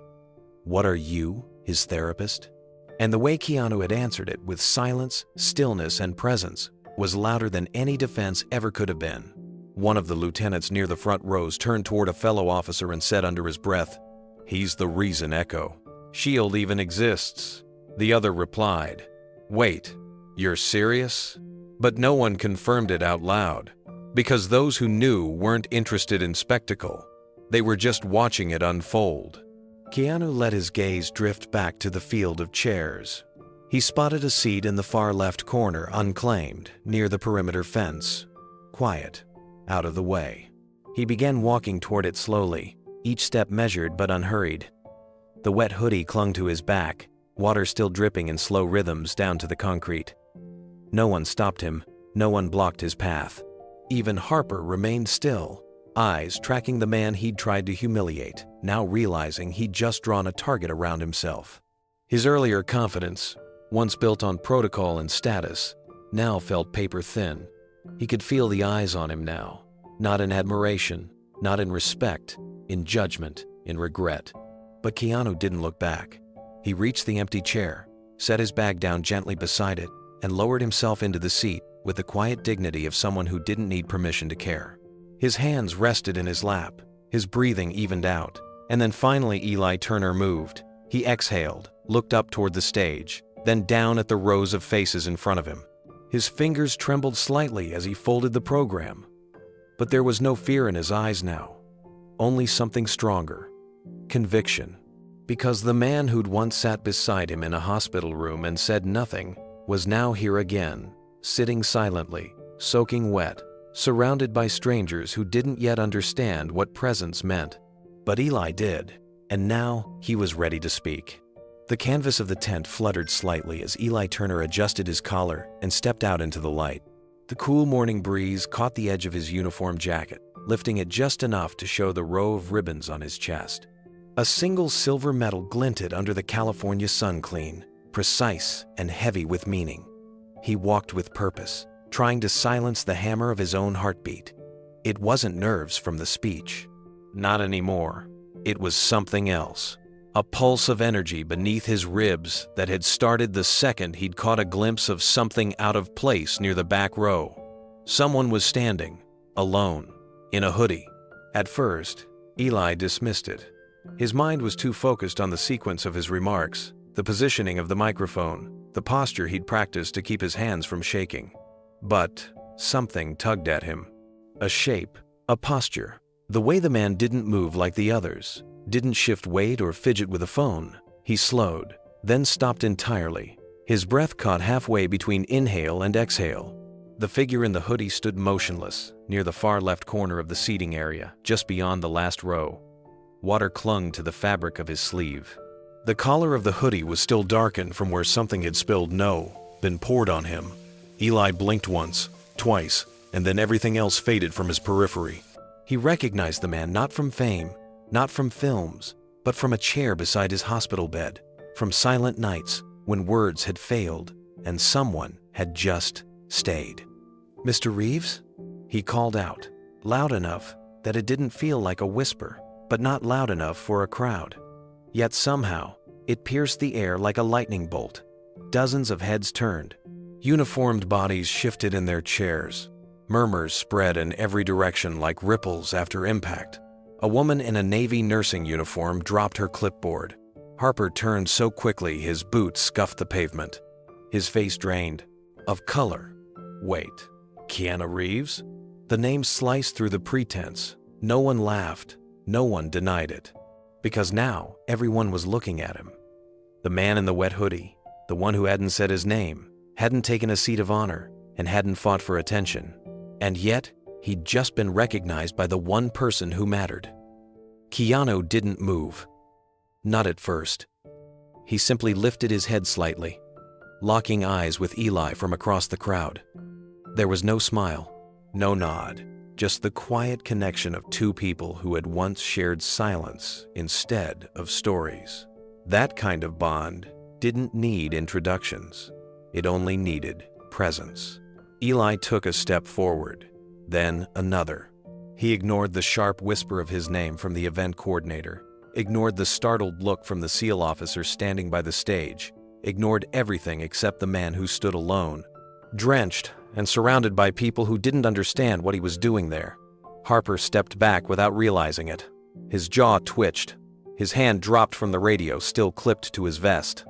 What are you, his therapist? And the way Keanu had answered it with silence, stillness, and presence was louder than any defense ever could have been. One of the lieutenants near the front rows turned toward a fellow officer and said under his breath, "He's the reason, Echo. SHIELD even exists." The other replied, "Wait, you're serious?" But no one confirmed it out loud, because those who knew weren't interested in spectacle. They were just watching it unfold. Keanu let his gaze drift back to the field of chairs. He spotted a seat in the far left corner, unclaimed, near the perimeter fence. Quiet, out of the way. He began walking toward it slowly, each step measured but unhurried. The wet hoodie clung to his back, water still dripping in slow rhythms down to the concrete. No one stopped him, no one blocked his path. Even Harper remained still, eyes tracking the man he'd tried to humiliate, now realizing he'd just drawn a target around himself. His earlier confidence, once built on protocol and status, now felt paper-thin. He could feel the eyes on him now, not in admiration, not in respect, in judgment, in regret. But Keanu didn't look back. He reached the empty chair, set his bag down gently beside it, and lowered himself into the seat with the quiet dignity of someone who didn't need permission to care. His hands rested in his lap, his breathing evened out, and then finally Eli Turner moved. He exhaled, looked up toward the stage, then down at the rows of faces in front of him. His fingers trembled slightly as he folded the program. But there was no fear in his eyes now, only something stronger. Conviction. Because the man who'd once sat beside him in a hospital room and said nothing was now here again, sitting silently, soaking wet, surrounded by strangers who didn't yet understand what presence meant. But Eli did, and now he was ready to speak. The canvas of the tent fluttered slightly as Eli Turner adjusted his collar and stepped out into the light. The cool morning breeze caught the edge of his uniform jacket, lifting it just enough to show the row of ribbons on his chest. A single silver medal glinted under the California sun, clean, precise, and heavy with meaning. He walked with purpose, trying to silence the hammer of his own heartbeat. It wasn't nerves from the speech. Not anymore. It was something else. A pulse of energy beneath his ribs that had started the second he'd caught a glimpse of something out of place near the back row. Someone was standing, alone, in a hoodie. At first, Eli dismissed it. His mind was too focused on the sequence of his remarks, the positioning of the microphone, the posture he'd practiced to keep his hands from shaking. But something tugged at him. A shape, a posture. The way the man didn't move like the others, didn't shift weight or fidget with a phone. He slowed, then stopped entirely. His breath caught halfway between inhale and exhale. The figure in the hoodie stood motionless, near the far left corner of the seating area, just beyond the last row. Water clung to the fabric of his sleeve. The collar of the hoodie was still darkened from where something had been poured on him. Eli blinked once, twice, and then everything else faded from his periphery. He recognized the man not from fame, not from films, but from a chair beside his hospital bed, from silent nights when words had failed and someone had just stayed. "Mr. Reeves?" He called out, loud enough that it didn't feel like a whisper, but not loud enough for a crowd. Yet somehow, it pierced the air like a lightning bolt. Dozens of heads turned. Uniformed bodies shifted in their chairs. Murmurs spread in every direction like ripples after impact. A woman in a Navy nursing uniform dropped her clipboard. Harper turned so quickly his boots scuffed the pavement. His face drained. Of color. Wait. Keanu Reeves? The name sliced through the pretense. No one laughed. No one denied it. Because now, everyone was looking at him. The man in the wet hoodie, the one who hadn't said his name, hadn't taken a seat of honor, and hadn't fought for attention. And yet, he'd just been recognized by the one person who mattered. Keanu didn't move. Not at first. He simply lifted his head slightly, locking eyes with Eli from across the crowd. There was no smile, no nod, just the quiet connection of two people who had once shared silence instead of stories. That kind of bond didn't need introductions. It only needed presence. Eli took a step forward, then another. He ignored the sharp whisper of his name from the event coordinator, ignored the startled look from the SEAL officer standing by the stage, ignored everything except the man who stood alone, drenched and surrounded by people who didn't understand what he was doing there. Harper stepped back without realizing it. His jaw twitched. His hand dropped from the radio, still clipped to his vest.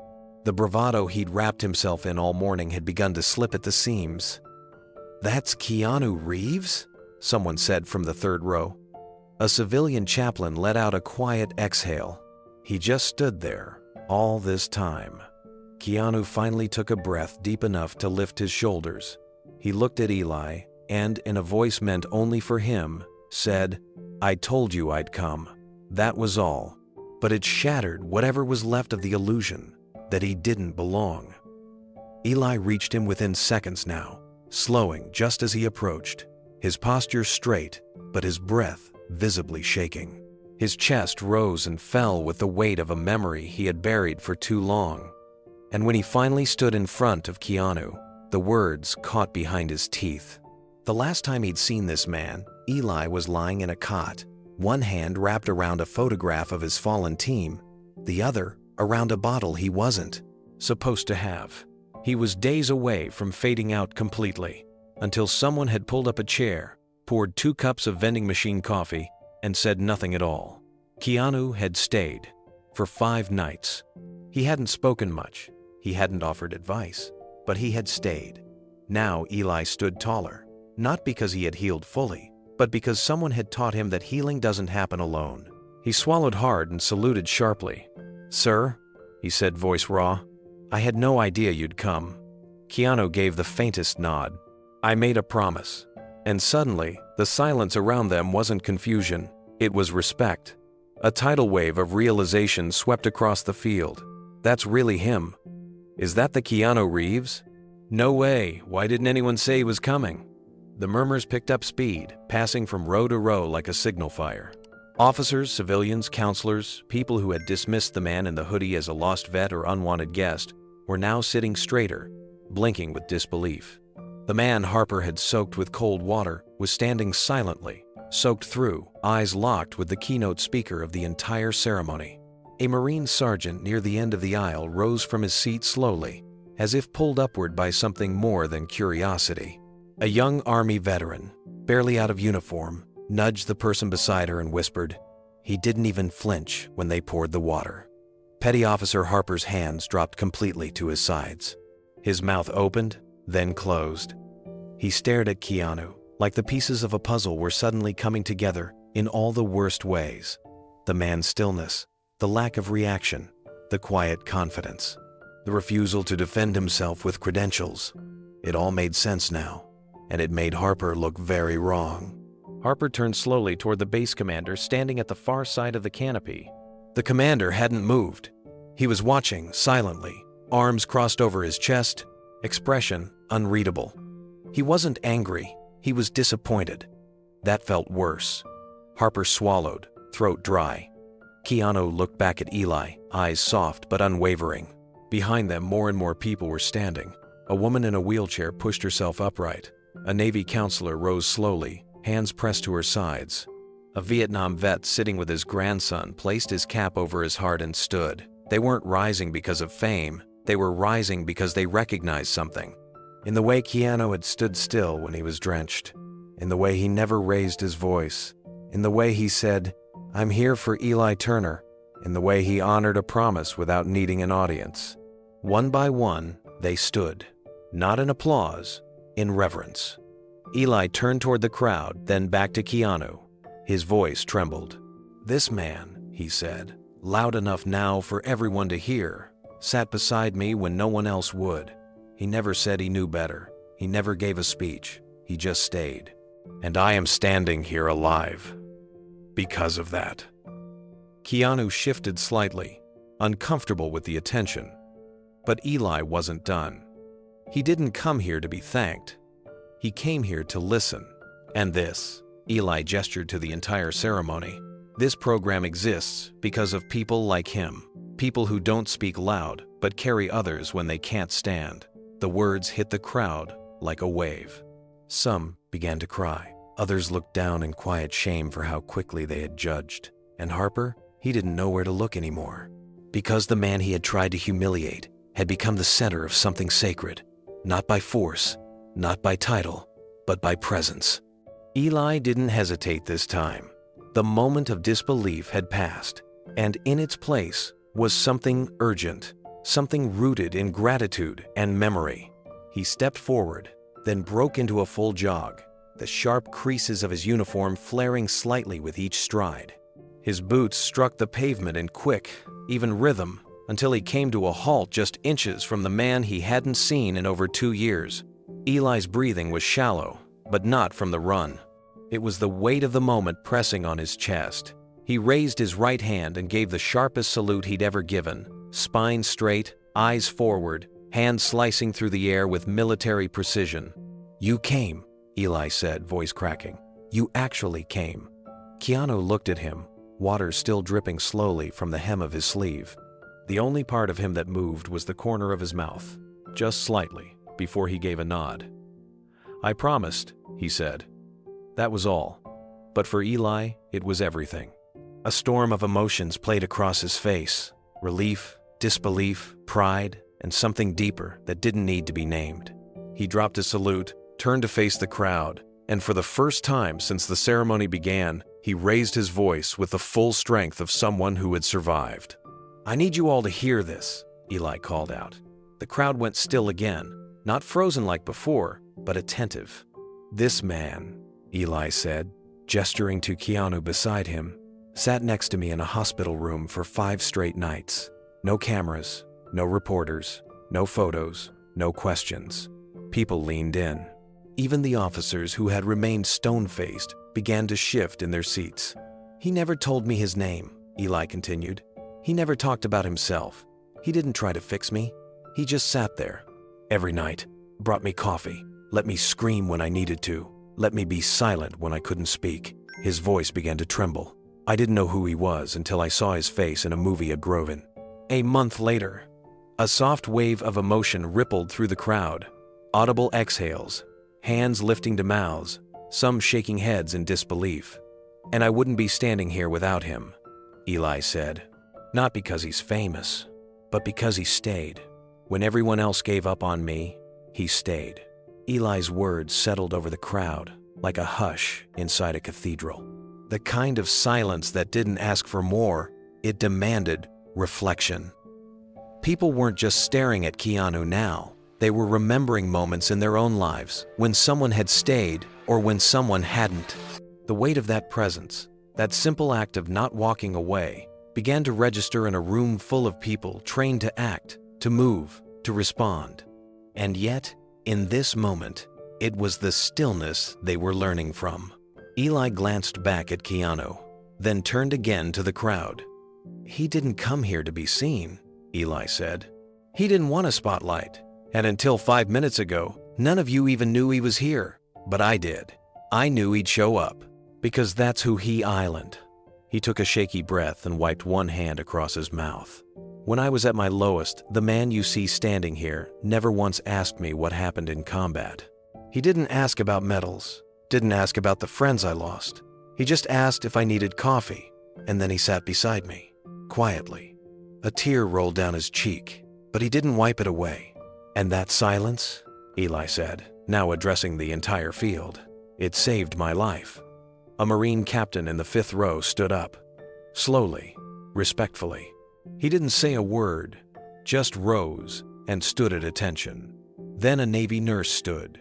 The bravado he'd wrapped himself in all morning had begun to slip at the seams. "That's Keanu Reeves?" someone said from the third row. A civilian chaplain let out a quiet exhale. He just stood there, all this time. Keanu finally took a breath deep enough to lift his shoulders. He looked at Eli and, in a voice meant only for him, said, "I told you I'd come." That was all. But it shattered whatever was left of the illusion that he didn't belong. Eli reached him within seconds now, slowing just as he approached, his posture straight, but his breath visibly shaking. His chest rose and fell with the weight of a memory he had buried for too long. And when he finally stood in front of Keanu, the words caught behind his teeth. The last time he'd seen this man, Eli was lying in a cot, one hand wrapped around a photograph of his fallen team, the other around a bottle he wasn't supposed to have. He was days away from fading out completely, until someone had pulled up a chair, poured 2 cups of vending machine coffee, and said nothing at all. Keanu had stayed for 5 nights. He hadn't spoken much. He hadn't offered advice. But he had stayed. Now Eli stood taller, not because he had healed fully, but because someone had taught him that healing doesn't happen alone. He swallowed hard and saluted sharply. "Sir," he said, voice raw, "I had no idea you'd come." Keanu gave the faintest nod. "I made a promise." And suddenly, the silence around them wasn't confusion, it was respect. A tidal wave of realization swept across the field. That's really him. Is that the Keanu Reeves? No way, why didn't anyone say he was coming? The murmurs picked up speed, passing from row to row like a signal fire. Officers, civilians, counselors, people who had dismissed the man in the hoodie as a lost vet or unwanted guest, were now sitting straighter, blinking with disbelief. The man Harper had soaked with cold water was standing silently, soaked through, eyes locked with the keynote speaker of the entire ceremony. A Marine sergeant near the end of the aisle rose from his seat slowly, as if pulled upward by something more than curiosity. A young Army veteran, barely out of uniform, nudged the person beside her and whispered. He didn't even flinch when they poured the water. Petty Officer Harper's hands dropped completely to his sides. His mouth opened, then closed. He stared at Keanu, like the pieces of a puzzle were suddenly coming together in all the worst ways. The man's stillness, the lack of reaction, the quiet confidence, the refusal to defend himself with credentials. It all made sense now, and it made Harper look very wrong. Harper turned slowly toward the base commander standing at the far side of the canopy. The commander hadn't moved. He was watching silently, arms crossed over his chest, expression unreadable. He wasn't angry, he was disappointed. That felt worse. Harper swallowed, throat dry. Keanu looked back at Eli, eyes soft but unwavering. Behind them, more and more people were standing. A woman in a wheelchair pushed herself upright. A Navy counselor rose slowly, hands pressed to her sides. A Vietnam vet sitting with his grandson placed his cap over his heart and stood. They weren't rising because of fame, they were rising because they recognized something. In the way Keanu had stood still when he was drenched. in the way he never raised his voice, in the way he said, "I'm here for Eli Turner," in the way he honored a promise without needing an audience. One by one, they stood, not in applause, in reverence. Eli turned toward the crowd, then back to Keanu. His voice trembled. "This man," he said, loud enough now for everyone to hear, "sat beside me when no one else would. He never said he knew better. He never gave a speech. He just stayed. And I am standing here alive because of that." Keanu shifted slightly, uncomfortable with the attention. But Eli wasn't done. He didn't come here to be thanked. He came here to listen. And this, Eli gestured to the entire ceremony, this program exists because of people like him, people who don't speak loud but carry others when they can't stand. The words hit the crowd like a wave. Some began to cry. Others looked down in quiet shame for how quickly they had judged. And Harper, he didn't know where to look anymore. Because the man he had tried to humiliate had become the center of something sacred, not by force, not by title, but by presence. Eli didn't hesitate this time. The moment of disbelief had passed, and in its place was something urgent, something rooted in gratitude and memory. He stepped forward, then broke into a full jog, the sharp creases of his uniform flaring slightly with each stride. His boots struck the pavement in quick, even rhythm, until he came to a halt just inches from the man he hadn't seen in over 2 years. Eli's breathing was shallow, but not from the run. It was the weight of the moment pressing on his chest. He raised his right hand and gave the sharpest salute he'd ever given, spine straight, eyes forward, hands slicing through the air with military precision. "You came," Eli said, voice cracking. "You actually came." Keanu looked at him, water still dripping slowly from the hem of his sleeve. The only part of him that moved was the corner of his mouth, just slightly, before he gave a nod. "I promised," he said. That was all. But for Eli, it was everything. A storm of emotions played across his face: relief, disbelief, pride, and something deeper that didn't need to be named. He dropped a salute, turned to face the crowd, and for the first time since the ceremony began, he raised his voice with the full strength of someone who had survived. "I need you all to hear this," Eli called out. The crowd went still again, not frozen like before, but attentive. "This man," Eli said, gesturing to Keanu beside him, "sat next to me in a hospital room for 5 straight nights. No cameras, no reporters, no photos, no questions. People leaned in. Even the officers who had remained stone-faced began to shift in their seats. He never told me his name," Eli continued. "He never talked about himself. He didn't try to fix me. He just sat there. Every night, brought me coffee, let me scream when I needed to, let me be silent when I couldn't speak." His voice began to tremble. "I didn't know who he was until I saw his face in a movie at Groven." A month later, a soft wave of emotion rippled through the crowd. Audible exhales, hands lifting to mouths, some shaking heads in disbelief. "And I wouldn't be standing here without him," Eli said. "Not because he's famous, but because he stayed. When everyone else gave up on me, he stayed." Eli's words settled over the crowd like a hush inside a cathedral. The kind of silence that didn't ask for more, it demanded reflection. People weren't just staring at Keanu now. They were remembering moments in their own lives when someone had stayed or when someone hadn't. The weight of that presence, that simple act of not walking away, began to register in a room full of people trained to act, to move, to respond. And yet, in this moment, it was the stillness they were learning from. Eli glanced back at Keanu, then turned again to the crowd. "He didn't come here to be seen," Eli said. "He didn't want a spotlight. And until 5 minutes ago, none of you even knew he was here. But I did. I knew he'd show up, because that's who he island." He took a shaky breath and wiped one hand across his mouth. "When I was at my lowest, the man you see standing here never once asked me what happened in combat. He didn't ask about medals, didn't ask about the friends I lost. He just asked if I needed coffee, and then he sat beside me, quietly. A tear rolled down his cheek, but he didn't wipe it away. And that silence," Eli said, now addressing the entire field, It saved my life." A Marine captain in the 5th row stood up. Slowly, respectfully. He didn't say a word, just rose and stood at attention. Then a Navy nurse stood.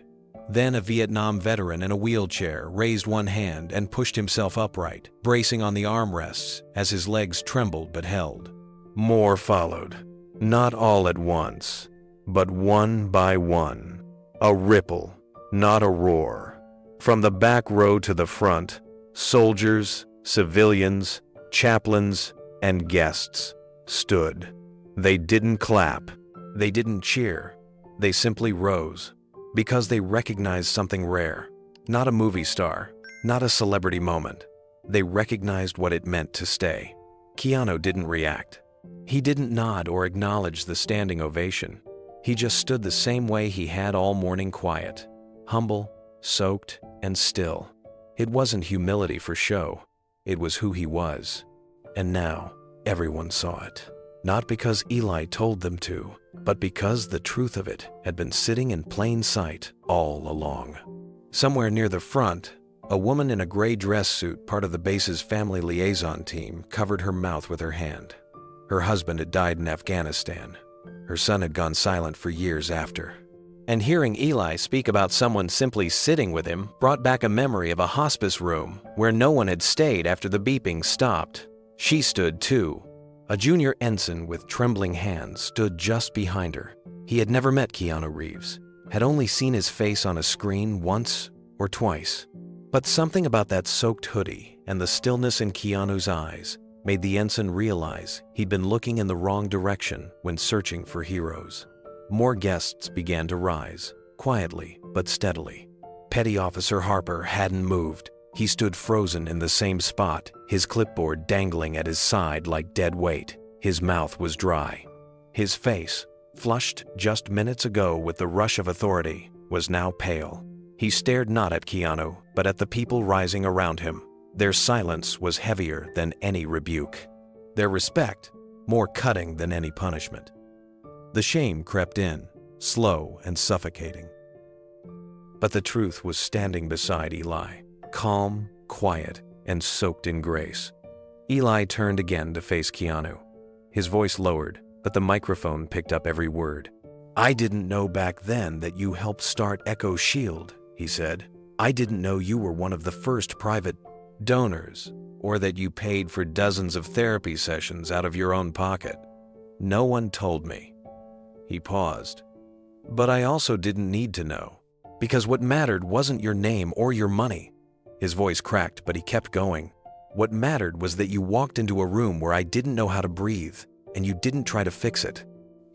Then a Vietnam veteran in a wheelchair raised one hand and pushed himself upright, bracing on the armrests as his legs trembled but held. More followed. Not all at once, but one by one. A ripple, not a roar. From the back row to the front, soldiers, civilians, chaplains, and guests stood. They didn't clap. They didn't cheer. They simply rose, because they recognized something rare. Not a movie star, not a celebrity moment. They recognized what it meant to stay. Keanu didn't react. He didn't nod or acknowledge the standing ovation. He just stood the same way he had all morning, quiet, humble, soaked, and still. It wasn't humility for show. It was who he was. And now, everyone saw it. Not because Eli told them to, but because the truth of it had been sitting in plain sight all along. Somewhere near the front, a woman in a gray dress suit, part of the base's family liaison team, covered her mouth with her hand. Her husband had died in Afghanistan. Her son had gone silent for years after. And hearing Eli speak about someone simply sitting with him brought back a memory of a hospice room where no one had stayed after the beeping stopped. She stood too. A junior ensign with trembling hands stood just behind her. He had never met Keanu Reeves, had only seen his face on a screen once or twice. But something about that soaked hoodie and the stillness in Keanu's eyes made the ensign realize he'd been looking in the wrong direction when searching for heroes. More guests began to rise, quietly but steadily. Petty Officer Harper hadn't moved. He stood frozen in the same spot, his clipboard dangling at his side like dead weight. His mouth was dry. His face, flushed just minutes ago with the rush of authority, was now pale. He stared not at Keanu, but at the people rising around him. Their silence was heavier than any rebuke. Their respect, more cutting than any punishment. The shame crept in, slow and suffocating. But the truth was standing beside Eli, calm, quiet, and soaked in grace. Eli turned again to face Keanu. His voice lowered, but the microphone picked up every word. "I didn't know back then that you helped start Echo Shield," he said. "I didn't know you were one of the first private donors, or that you paid for dozens of therapy sessions out of your own pocket. No one told me." He paused. "But I also didn't need to know, because what mattered wasn't your name or your money." His voice cracked, but he kept going. "What mattered was that you walked into a room where I didn't know how to breathe, and you didn't try to fix it.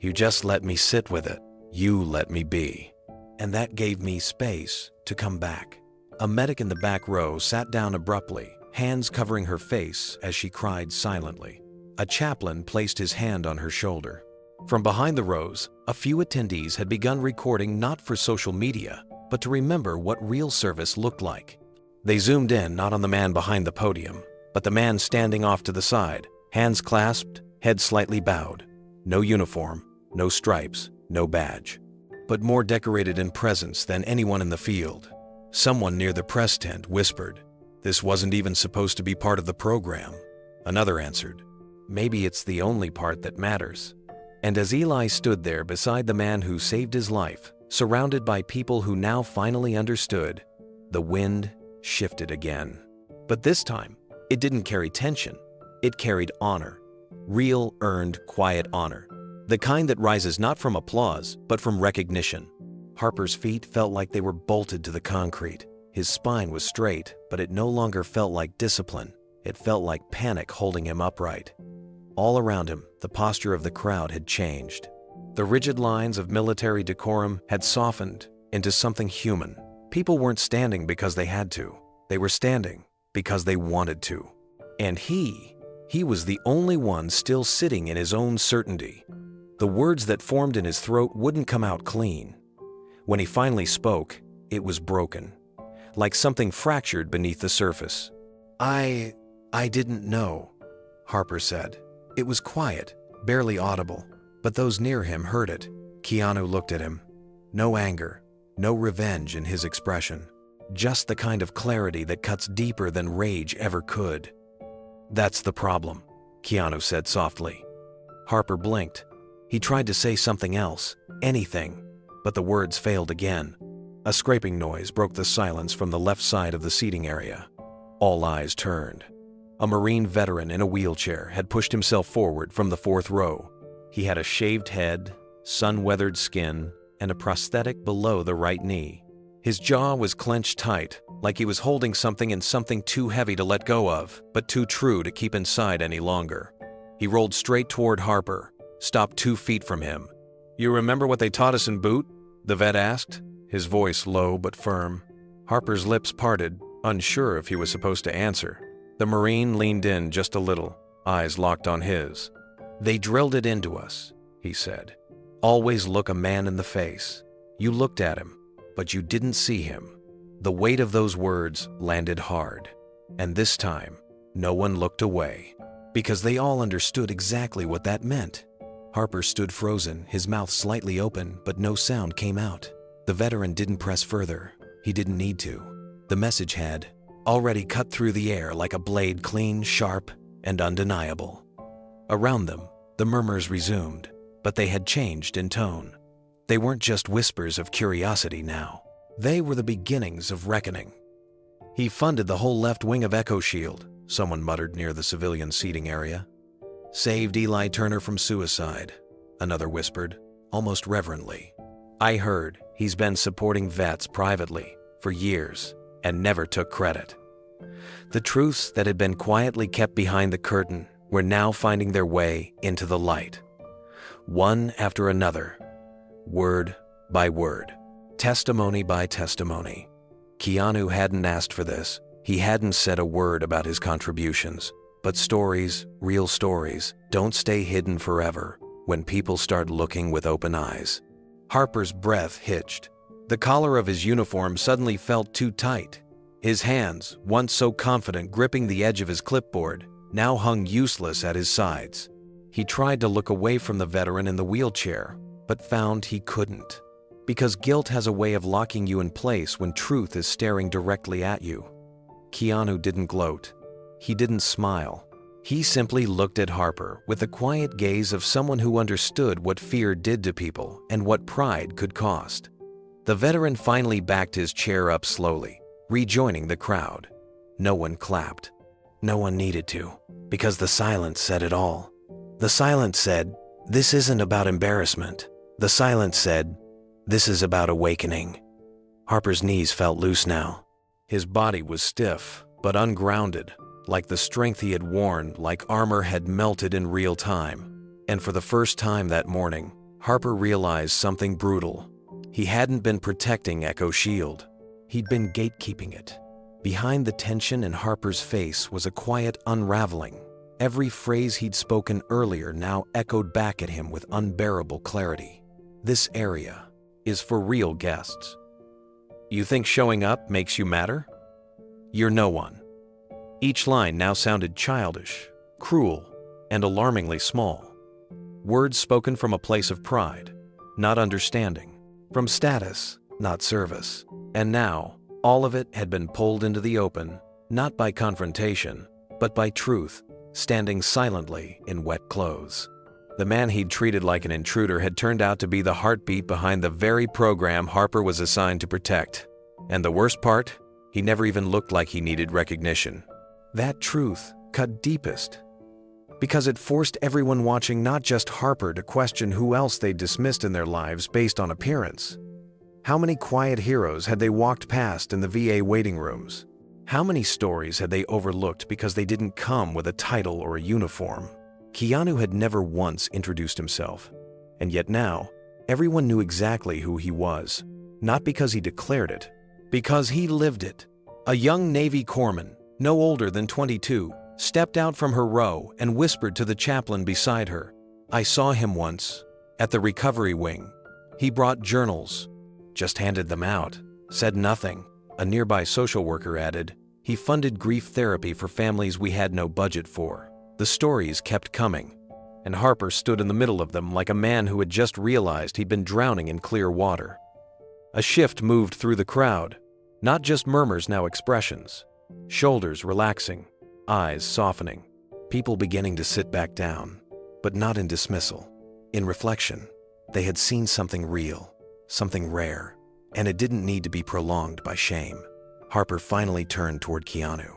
You just let me sit with it. You let me be. And that gave me space to come back." A medic in the back row sat down abruptly, hands covering her face as she cried silently. A chaplain placed his hand on her shoulder. From behind the rows, a few attendees had begun recording not for social media, but to remember what real service looked like. They zoomed in not on the man behind the podium, but the man standing off to the side, hands clasped, head slightly bowed. No uniform, no stripes, no badge, but more decorated in presence than anyone in the field. Someone near the press tent whispered, "This wasn't even supposed to be part of the program." Another answered, "Maybe it's the only part that matters." And as Eli stood there beside the man who saved his life, surrounded by people who now finally understood, the wind shifted again. But this time, it didn't carry tension. It carried honor. Real, earned, quiet honor. The kind that rises not from applause, but from recognition. Harper's feet felt like they were bolted to the concrete. His spine was straight, but it no longer felt like discipline. It felt like panic holding him upright. All around him, the posture of the crowd had changed. The rigid lines of military decorum had softened into something human. People weren't standing because they had to. They were standing because they wanted to. And he was the only one still sitting in his own certainty. The words that formed in his throat wouldn't come out clean. When he finally spoke, it was broken, like something fractured beneath the surface. I didn't know," Harper said. It was quiet, barely audible, but those near him heard it. Keanu looked at him. No anger, no revenge in his expression. just the kind of clarity that cuts deeper than rage ever could. "That's the problem," Keanu said softly. Harper blinked. He tried to say something else, anything, but the words failed again. A scraping noise broke the silence from the left side of the seating area. All eyes turned. A Marine veteran in a wheelchair had pushed himself forward from the fourth row. He had a shaved head, sun-weathered skin, and a prosthetic below the right knee. His jaw was clenched tight, like he was holding something and something too heavy to let go of, but too true to keep inside any longer. He rolled straight toward Harper, stopped 2 feet from him. "You remember what they taught us in boot?" the vet asked, his voice low but firm. Harper's lips parted, unsure if he was supposed to answer. The Marine leaned in just a little, eyes locked on his. "They drilled it into us," he said. "Always look a man in the face. You looked at him, but you didn't see him." The weight of those words landed hard. And this time, no one looked away, because they all understood exactly what that meant. Harper stood frozen, his mouth slightly open, but no sound came out. The veteran didn't press further. He didn't need to. The message had already cut through the air like a blade, clean, sharp, and undeniable. Around them, the murmurs resumed, but they had changed in tone. They weren't just whispers of curiosity now. They were the beginnings of reckoning. "He funded the whole left wing of Echo Shield," someone muttered near the civilian seating area. "Saved Eli Turner from suicide," another whispered, almost reverently. "I heard he's been supporting vets privately for years and never took credit." The truths that had been quietly kept behind the curtain were now finding their way into the light. One after another, word by word, testimony by testimony. Keanu hadn't asked for this. He hadn't said a word about his contributions. But stories, real stories, don't stay hidden forever when people start looking with open eyes. Harper's breath hitched. The collar of his uniform suddenly felt too tight. His hands, once so confident gripping the edge of his clipboard, now hung useless at his sides. He tried to look away from the veteran in the wheelchair, but found he couldn't. Because guilt has a way of locking you in place when truth is staring directly at you. Keanu didn't gloat. He didn't smile. He simply looked at Harper with the quiet gaze of someone who understood what fear did to people and what pride could cost. The veteran finally backed his chair up slowly, rejoining the crowd. No one clapped. No one needed to, because the silence said it all. The silence said, "This isn't about embarrassment." The silence said, "This is about awakening." Harper's knees felt loose now. His body was stiff, but ungrounded, like the strength he had worn, like armor had melted in real time. And for the first time that morning, Harper realized something brutal. He hadn't been protecting Echo Shield. He'd been gatekeeping it. Behind the tension in Harper's face was a quiet unraveling. Every phrase he'd spoken earlier now echoed back at him with unbearable clarity. "This area is for real guests. You think showing up makes you matter? You're no one." Each line now sounded childish, cruel, and alarmingly small. Words spoken from a place of pride, not understanding, from status, not service. And now, all of it had been pulled into the open, not by confrontation, but by truth, standing silently in wet clothes. The man he'd treated like an intruder had turned out to be the heartbeat behind the very program Harper was assigned to protect. And the worst part? He never even looked like he needed recognition. That truth cut deepest, because it forced everyone watching, not just Harper, to question who else they'd dismissed in their lives based on appearance. How many quiet heroes had they walked past in the VA waiting rooms? How many stories had they overlooked because they didn't come with a title or a uniform? Keanu had never once introduced himself, and yet now, everyone knew exactly who he was, not because he declared it, because he lived it. A young Navy corpsman, no older than 22, stepped out from her row and whispered to the chaplain beside her. "I saw him once, at the recovery wing. He brought journals, just handed them out, said nothing." A nearby social worker added, "He funded grief therapy for families we had no budget for." The stories kept coming, and Harper stood in the middle of them like a man who had just realized he'd been drowning in clear water. A shift moved through the crowd. Not just murmurs, now expressions. Shoulders relaxing, eyes softening, people beginning to sit back down, but not in dismissal. In reflection, they had seen something real, something rare, and it didn't need to be prolonged by shame. Harper finally turned toward Keanu.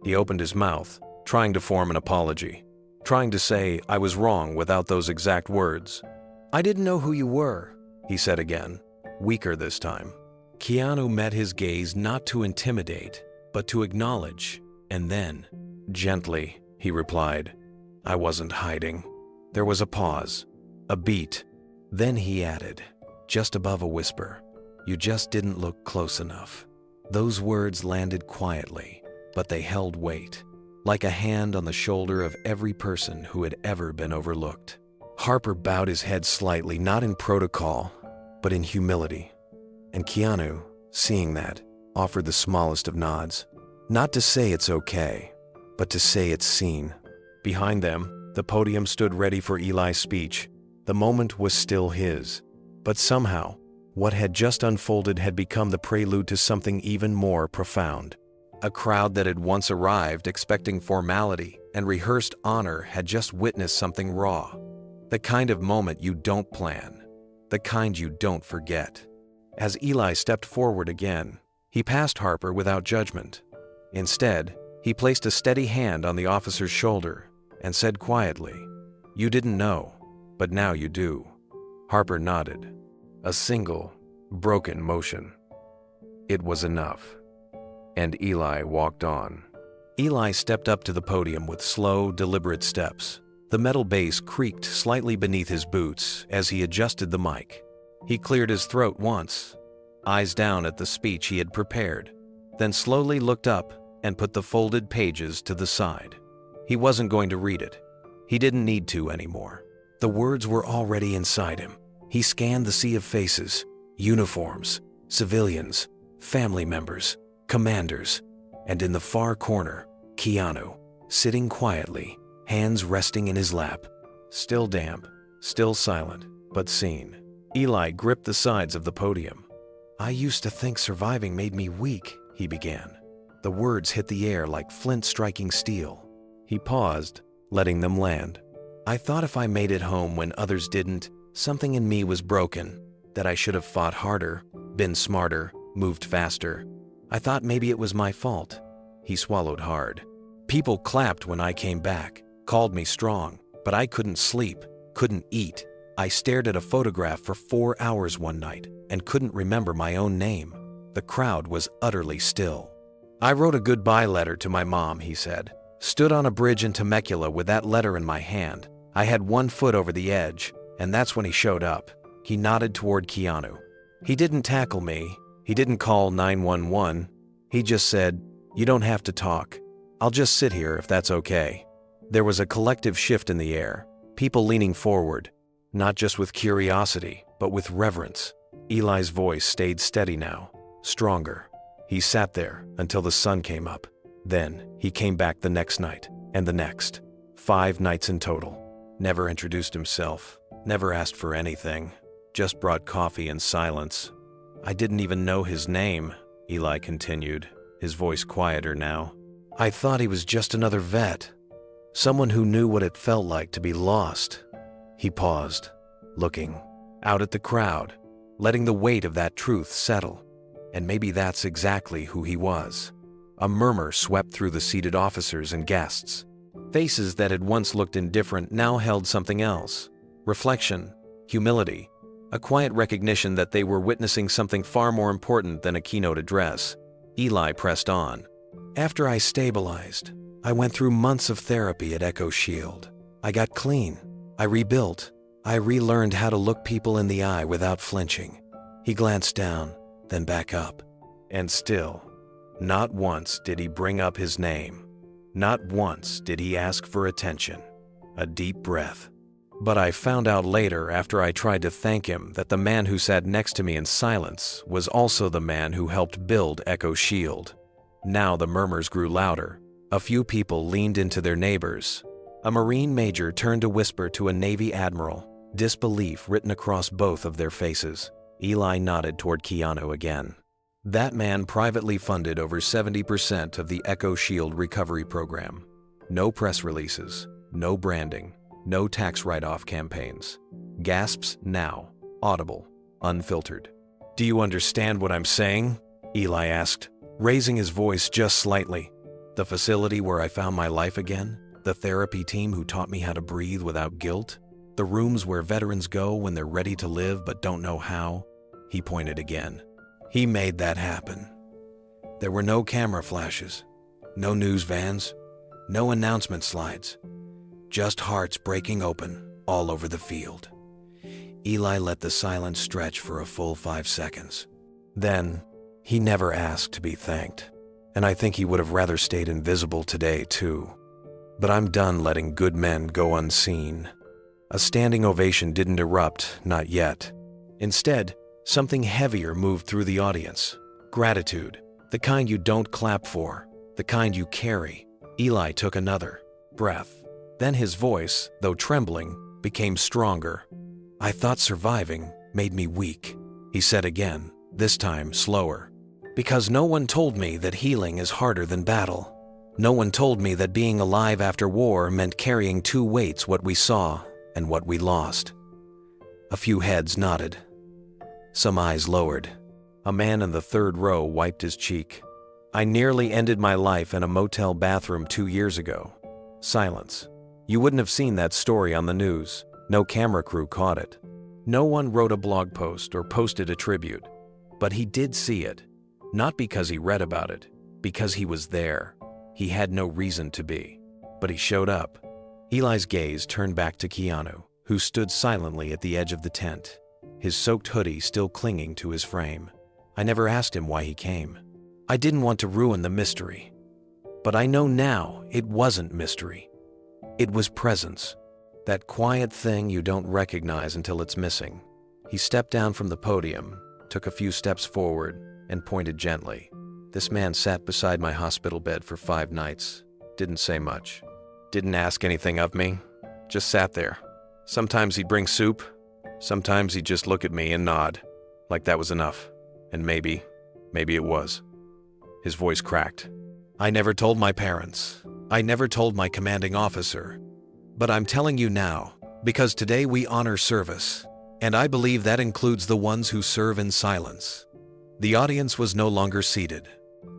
He opened his mouth, trying to form an apology, trying to say, "I was wrong," without those exact words. "I didn't know who you were," he said again, weaker this time. Keanu met his gaze not to intimidate, but to acknowledge, and then, gently, he replied, "I wasn't hiding." There was a pause, a beat. Then he added, just above a whisper, "You just didn't look close enough." Those words landed quietly, but they held weight, like a hand on the shoulder of every person who had ever been overlooked. Harper bowed his head slightly, not in protocol, but in humility. And Keanu, seeing that, offered the smallest of nods. Not to say it's okay, but to say it's seen. Behind them, the podium stood ready for Eli's speech. The moment was still his. But somehow, what had just unfolded had become the prelude to something even more profound. A crowd that had once arrived expecting formality and rehearsed honor had just witnessed something raw. The kind of moment you don't plan, the kind you don't forget. As Eli stepped forward again, he passed Harper without judgment. Instead, he placed a steady hand on the officer's shoulder and said quietly, "You didn't know, but now you do." Harper nodded. A single, broken motion. It was enough. And Eli walked on. Eli stepped up to the podium with slow, deliberate steps. The metal base creaked slightly beneath his boots as he adjusted the mic. He cleared his throat once, eyes down at the speech he had prepared, then slowly looked up and put the folded pages to the side. He wasn't going to read it. He didn't need to anymore. The words were already inside him. He scanned the sea of faces, uniforms, civilians, family members, commanders, and in the far corner, Keanu, sitting quietly, hands resting in his lap. Still damp, still silent, but seen. Eli gripped the sides of the podium. "I used to think surviving made me weak," he began. The words hit the air like flint striking steel. He paused, letting them land. "I thought if I made it home when others didn't, something in me was broken, that I should have fought harder, been smarter, moved faster. I thought maybe it was my fault." He swallowed hard. "People clapped when I came back, called me strong, but I couldn't sleep, couldn't eat. I stared at a photograph for 4 hours one night and couldn't remember my own name. The crowd was utterly still. I wrote a goodbye letter to my mom," he said. "Stood on a bridge in Temecula with that letter in my hand. I had one foot over the edge, and that's when he showed up." He nodded toward Keanu. "He didn't tackle me. He didn't call 911. He just said, 'You don't have to talk. I'll just sit here if that's okay.'" There was a collective shift in the air, people leaning forward, not just with curiosity, but with reverence. Eli's voice stayed steady now, stronger. He sat there until the sun came up. Then he came back the next night, and the next. 5 nights in total. Never introduced himself, never asked for anything, just brought coffee and silence. "I didn't even know his name," Eli continued, his voice quieter now. "I thought he was just another vet, someone who knew what it felt like to be lost." He paused, looking out at the crowd, letting the weight of that truth settle. And maybe that's exactly who he was. A murmur swept through the seated officers and guests. Faces that had once looked indifferent now held something else. Reflection, humility, a quiet recognition that they were witnessing something far more important than a keynote address. Eli pressed on. "After I stabilized, I went through months of therapy at Echo Shield. I got clean. I rebuilt. I relearned how to look people in the eye without flinching." He glanced down, then back up. And still, not once did he bring up his name. Not once did he ask for attention. A deep breath. But I found out later, after I tried to thank him, that the man who sat next to me in silence was also the man who helped build Echo Shield. Now the murmurs grew louder. A few people leaned into their neighbors. A Marine major turned to whisper to a Navy admiral, disbelief written across both of their faces. Eli nodded toward Keanu again. That man privately funded over 70% of the Echo Shield recovery program. No press releases, no branding, no tax write-off campaigns. Gasps now, audible, unfiltered. "Do you understand what I'm saying?" Eli asked, raising his voice just slightly. "The facility where I found my life again? The therapy team who taught me how to breathe without guilt? The rooms where veterans go when they're ready to live but don't know how?" He pointed again. "He made that happen. There were no camera flashes, no news vans, no announcement slides, just hearts breaking open all over the field." Eli let the silence stretch for a full 5 seconds. Then, "He never asked to be thanked, and I think he would have rather stayed invisible today, too. But I'm done letting good men go unseen." A standing ovation didn't erupt, not yet. Instead, something heavier moved through the audience. Gratitude, the kind you don't clap for, the kind you carry. Eli took another breath. Then his voice, though trembling, became stronger. "I thought surviving made me weak," he said again, this time slower. "Because no one told me that healing is harder than battle. No one told me that being alive after war meant carrying two weights, what we saw and what we lost." A few heads nodded. Some eyes lowered. A man in the third row wiped his cheek. "I nearly ended my life in a motel bathroom 2 years ago." Silence. You wouldn't have seen that story on the news. No camera crew caught it. No one wrote a blog post or posted a tribute. But he did see it. Not because he read about it, because he was there. He had no reason to be. But he showed up. Eli's gaze turned back to Keanu, who stood silently at the edge of the tent, his soaked hoodie still clinging to his frame. I never asked him why he came. I didn't want to ruin the mystery. But I know now it wasn't mystery. It was presence. That quiet thing you don't recognize until it's missing. He stepped down from the podium, took a few steps forward, and pointed gently. "This man sat beside my hospital bed for 5 nights. Didn't say much. Didn't ask anything of me. Just sat there. Sometimes he'd bring soup. Sometimes he'd just look at me and nod, like that was enough. And maybe it was." His voice cracked. "I never told my parents. I never told my commanding officer. But I'm telling you now, because today we honor service, and I believe that includes the ones who serve in silence." The audience was no longer seated.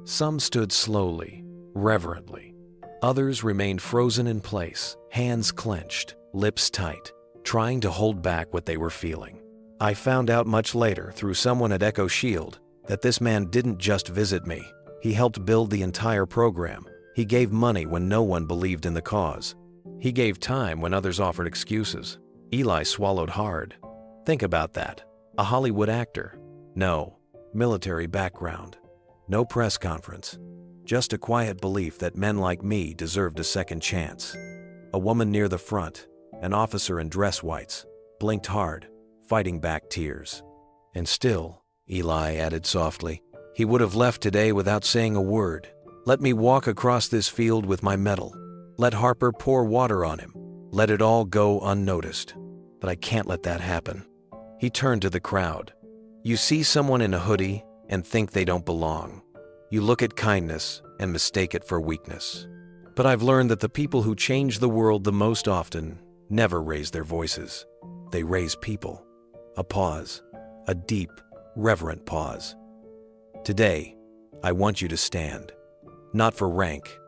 Some stood slowly, reverently. Others remained frozen in place, hands clenched, lips tight, trying to hold back what they were feeling. I found out much later through someone at Echo Shield that this man didn't just visit me. He helped build the entire program. He gave money when no one believed in the cause. He gave time when others offered excuses. Eli swallowed hard. Think about that. A Hollywood actor. No. Military background. No press conference. Just a quiet belief that men like me deserved a second chance. A woman near the front, an officer in dress whites, blinked hard, fighting back tears. And still, Eli added softly, he would have left today without saying a word. Let me walk across this field with my medal. Let Harper pour water on him. Let it all go unnoticed. But I can't let that happen. He turned to the crowd. You see someone in a hoodie and think they don't belong. You look at kindness and mistake it for weakness. But I've learned that the people who change the world the most often never raise their voices. They raise people. A pause. A deep, reverent pause. Today, I want you to stand. Not for rank.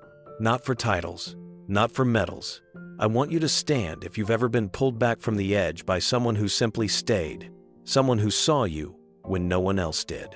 Not for titles. Not for medals. I want you to stand if you've ever been pulled back from the edge by someone who simply stayed. Someone who saw you when no one else did.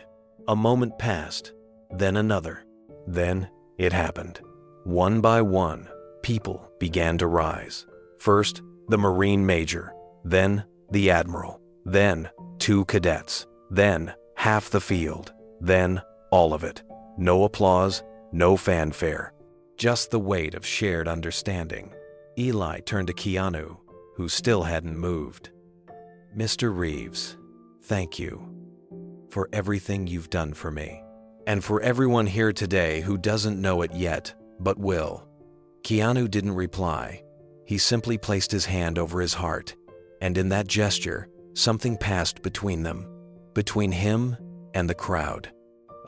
A moment passed, then another. Then it happened. One by one, people began to rise. First, the Marine Major, then the Admiral, then 2 cadets, then half the field, then all of it. No applause, no fanfare, just the weight of shared understanding. Eli turned to Keanu, who still hadn't moved. "Mr. Reeves, thank you for everything you've done for me, and for everyone here today who doesn't know it yet, but will." Keanu didn't reply. He simply placed his hand over his heart, and in that gesture, something passed between them, between him and the crowd.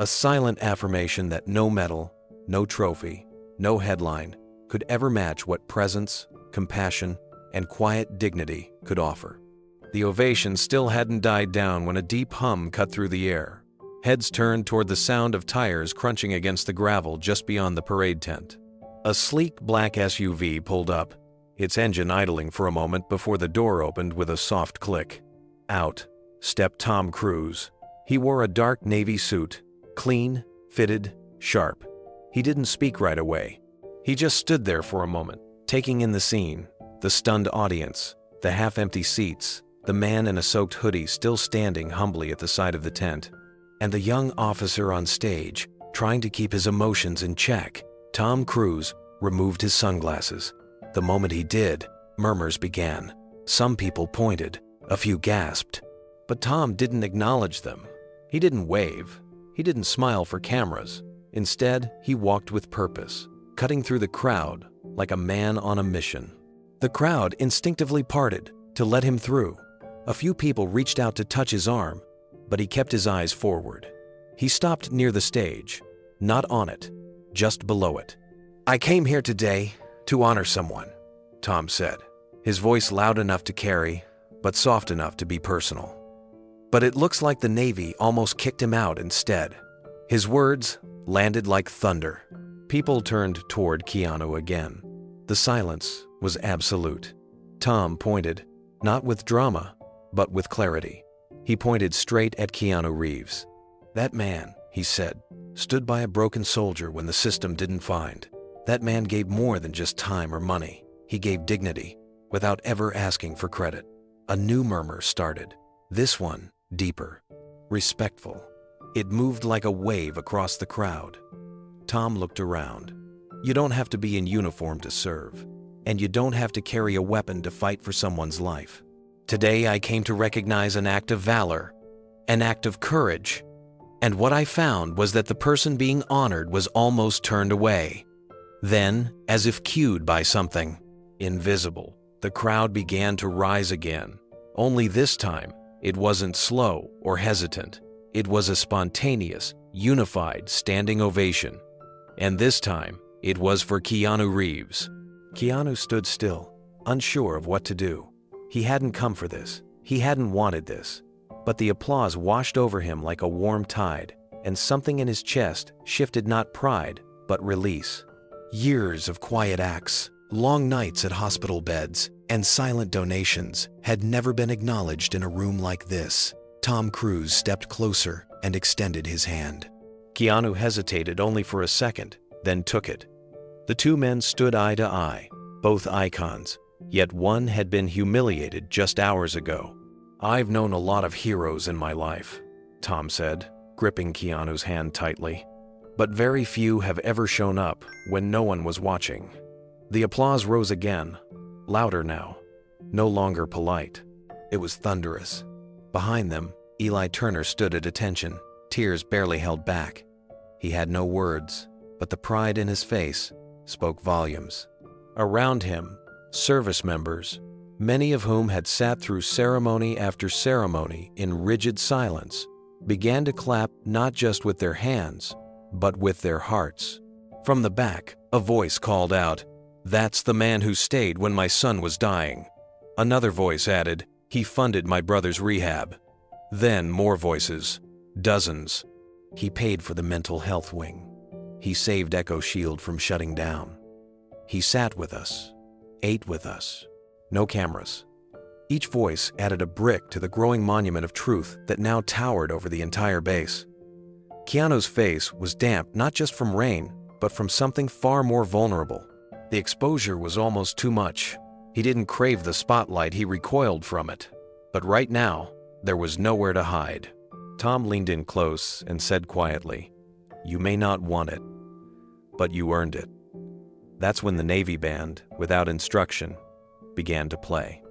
A silent affirmation that no medal, no trophy, no headline could ever match what presence, compassion, and quiet dignity could offer. The ovation still hadn't died down when a deep hum cut through the air. Heads turned toward the sound of tires crunching against the gravel just beyond the parade tent. A sleek black SUV pulled up, its engine idling for a moment before the door opened with a soft click. Out stepped Tom Cruise. He wore a dark navy suit, clean, fitted, sharp. He didn't speak right away. He just stood there for a moment, taking in the scene, the stunned audience, the half-empty seats, the man in a soaked hoodie still standing humbly at the side of the tent, and the young officer on stage, trying to keep his emotions in check. Tom Cruise removed his sunglasses. The moment he did, murmurs began. Some people pointed, a few gasped. But Tom didn't acknowledge them. He didn't wave. He didn't smile for cameras. Instead, he walked with purpose, cutting through the crowd like a man on a mission. The crowd instinctively parted to let him through. A few people reached out to touch his arm, but he kept his eyes forward. He stopped near the stage, not on it, just below it. "I came here today to honor someone," Tom said, his voice loud enough to carry, but soft enough to be personal. But it looks like the Navy almost kicked him out instead. His words landed like thunder. People turned toward Keanu again. The silence was absolute. Tom pointed, not with drama, but with clarity. He pointed straight at Keanu Reeves. "That man," he said, "stood by a broken soldier when the system didn't find. That man gave more than just time or money. He gave dignity, without ever asking for credit." A new murmur started. This one, deeper, respectful. It moved like a wave across the crowd. Tom looked around. You don't have to be in uniform to serve, and you don't have to carry a weapon to fight for someone's life. Today I came to recognize an act of valor, an act of courage, and what I found was that the person being honored was almost turned away. Then, as if cued by something invisible, the crowd began to rise again. Only this time, it wasn't slow or hesitant. It was a spontaneous, unified standing ovation. And this time, it was for Keanu Reeves. Keanu stood still, unsure of what to do. He hadn't come for this. He hadn't wanted this. But the applause washed over him like a warm tide, and something in his chest shifted not pride, but release. Years of quiet acts, long nights at hospital beds, and silent donations had never been acknowledged in a room like this. Tom Cruise stepped closer and extended his hand. Keanu hesitated only for a second, then took it. The two men stood eye to eye, both icons, yet one had been humiliated just hours ago. "I've known a lot of heroes in my life," Tom said, gripping Keanu's hand tightly. "But very few have ever shown up when no one was watching." The applause rose again, louder now, no longer polite. It was thunderous. Behind them, Eli Turner stood at attention, tears barely held back. He had no words, but the pride in his face spoke volumes. Around him, service members, many of whom had sat through ceremony after ceremony in rigid silence, began to clap not just with their hands, but with their hearts. From the back, a voice called out, "That's the man who stayed when my son was dying." Another voice added, "He funded my brother's rehab." Then more voices, dozens. "He paid for the mental health wing. He saved Echo Shield from shutting down. He sat with us, ate with us." No cameras. Each voice added a brick to the growing monument of truth that now towered over the entire base. Keanu's face was damp not just from rain, but from something far more vulnerable. The exposure was almost too much. He didn't crave the spotlight, he recoiled from it. But right now, there was nowhere to hide. Tom leaned in close and said quietly, "You may not want it, but you earned it." That's when the Navy band, without instruction, began to play.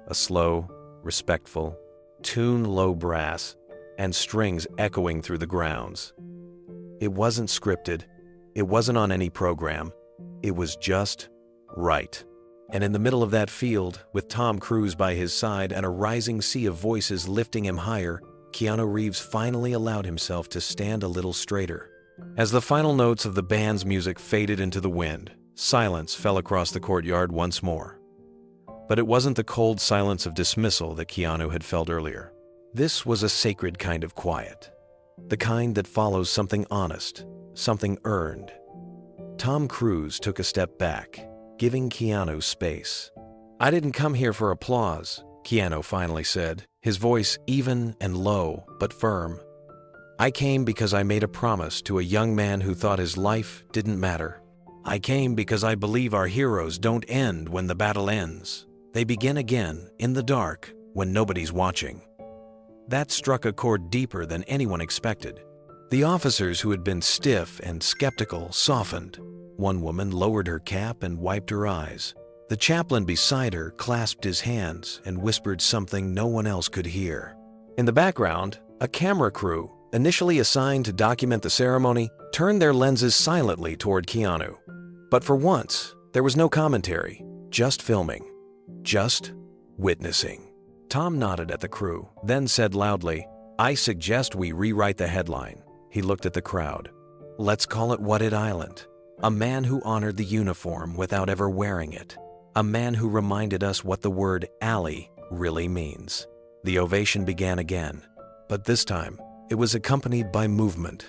A slow, respectful, tune-low brass and strings echoing through the grounds. It wasn't scripted. It wasn't on any program. It was just right. And in the middle of that field, with Tom Cruise by his side and a rising sea of voices lifting him higher, Keanu Reeves finally allowed himself to stand a little straighter. As the final notes of the band's music faded into the wind, silence fell across the courtyard once more. But it wasn't the cold silence of dismissal that Keanu had felt earlier. This was a sacred kind of quiet. The kind that follows something honest, something earned. Tom Cruise took a step back, giving Keanu space. "I didn't come here for applause," Keanu finally said, his voice even and low but firm. "I came because I made a promise to a young man who thought his life didn't matter. I came because I believe our heroes don't end when the battle ends. They begin again, in the dark, when nobody's watching." That struck a chord deeper than anyone expected. The officers who had been stiff and skeptical softened. One woman lowered her cap and wiped her eyes. The chaplain beside her clasped his hands and whispered something no one else could hear. In the background, a camera crew, initially assigned to document the ceremony, turned their lenses silently toward Keanu. But for once, there was no commentary, just filming, just witnessing. Tom nodded at the crew, then said loudly, "I suggest we rewrite the headline." He looked at the crowd. "Let's call it What It Island. A man who honored the uniform without ever wearing it. A man who reminded us what the word alley really means." The ovation began again, but this time it was accompanied by movement.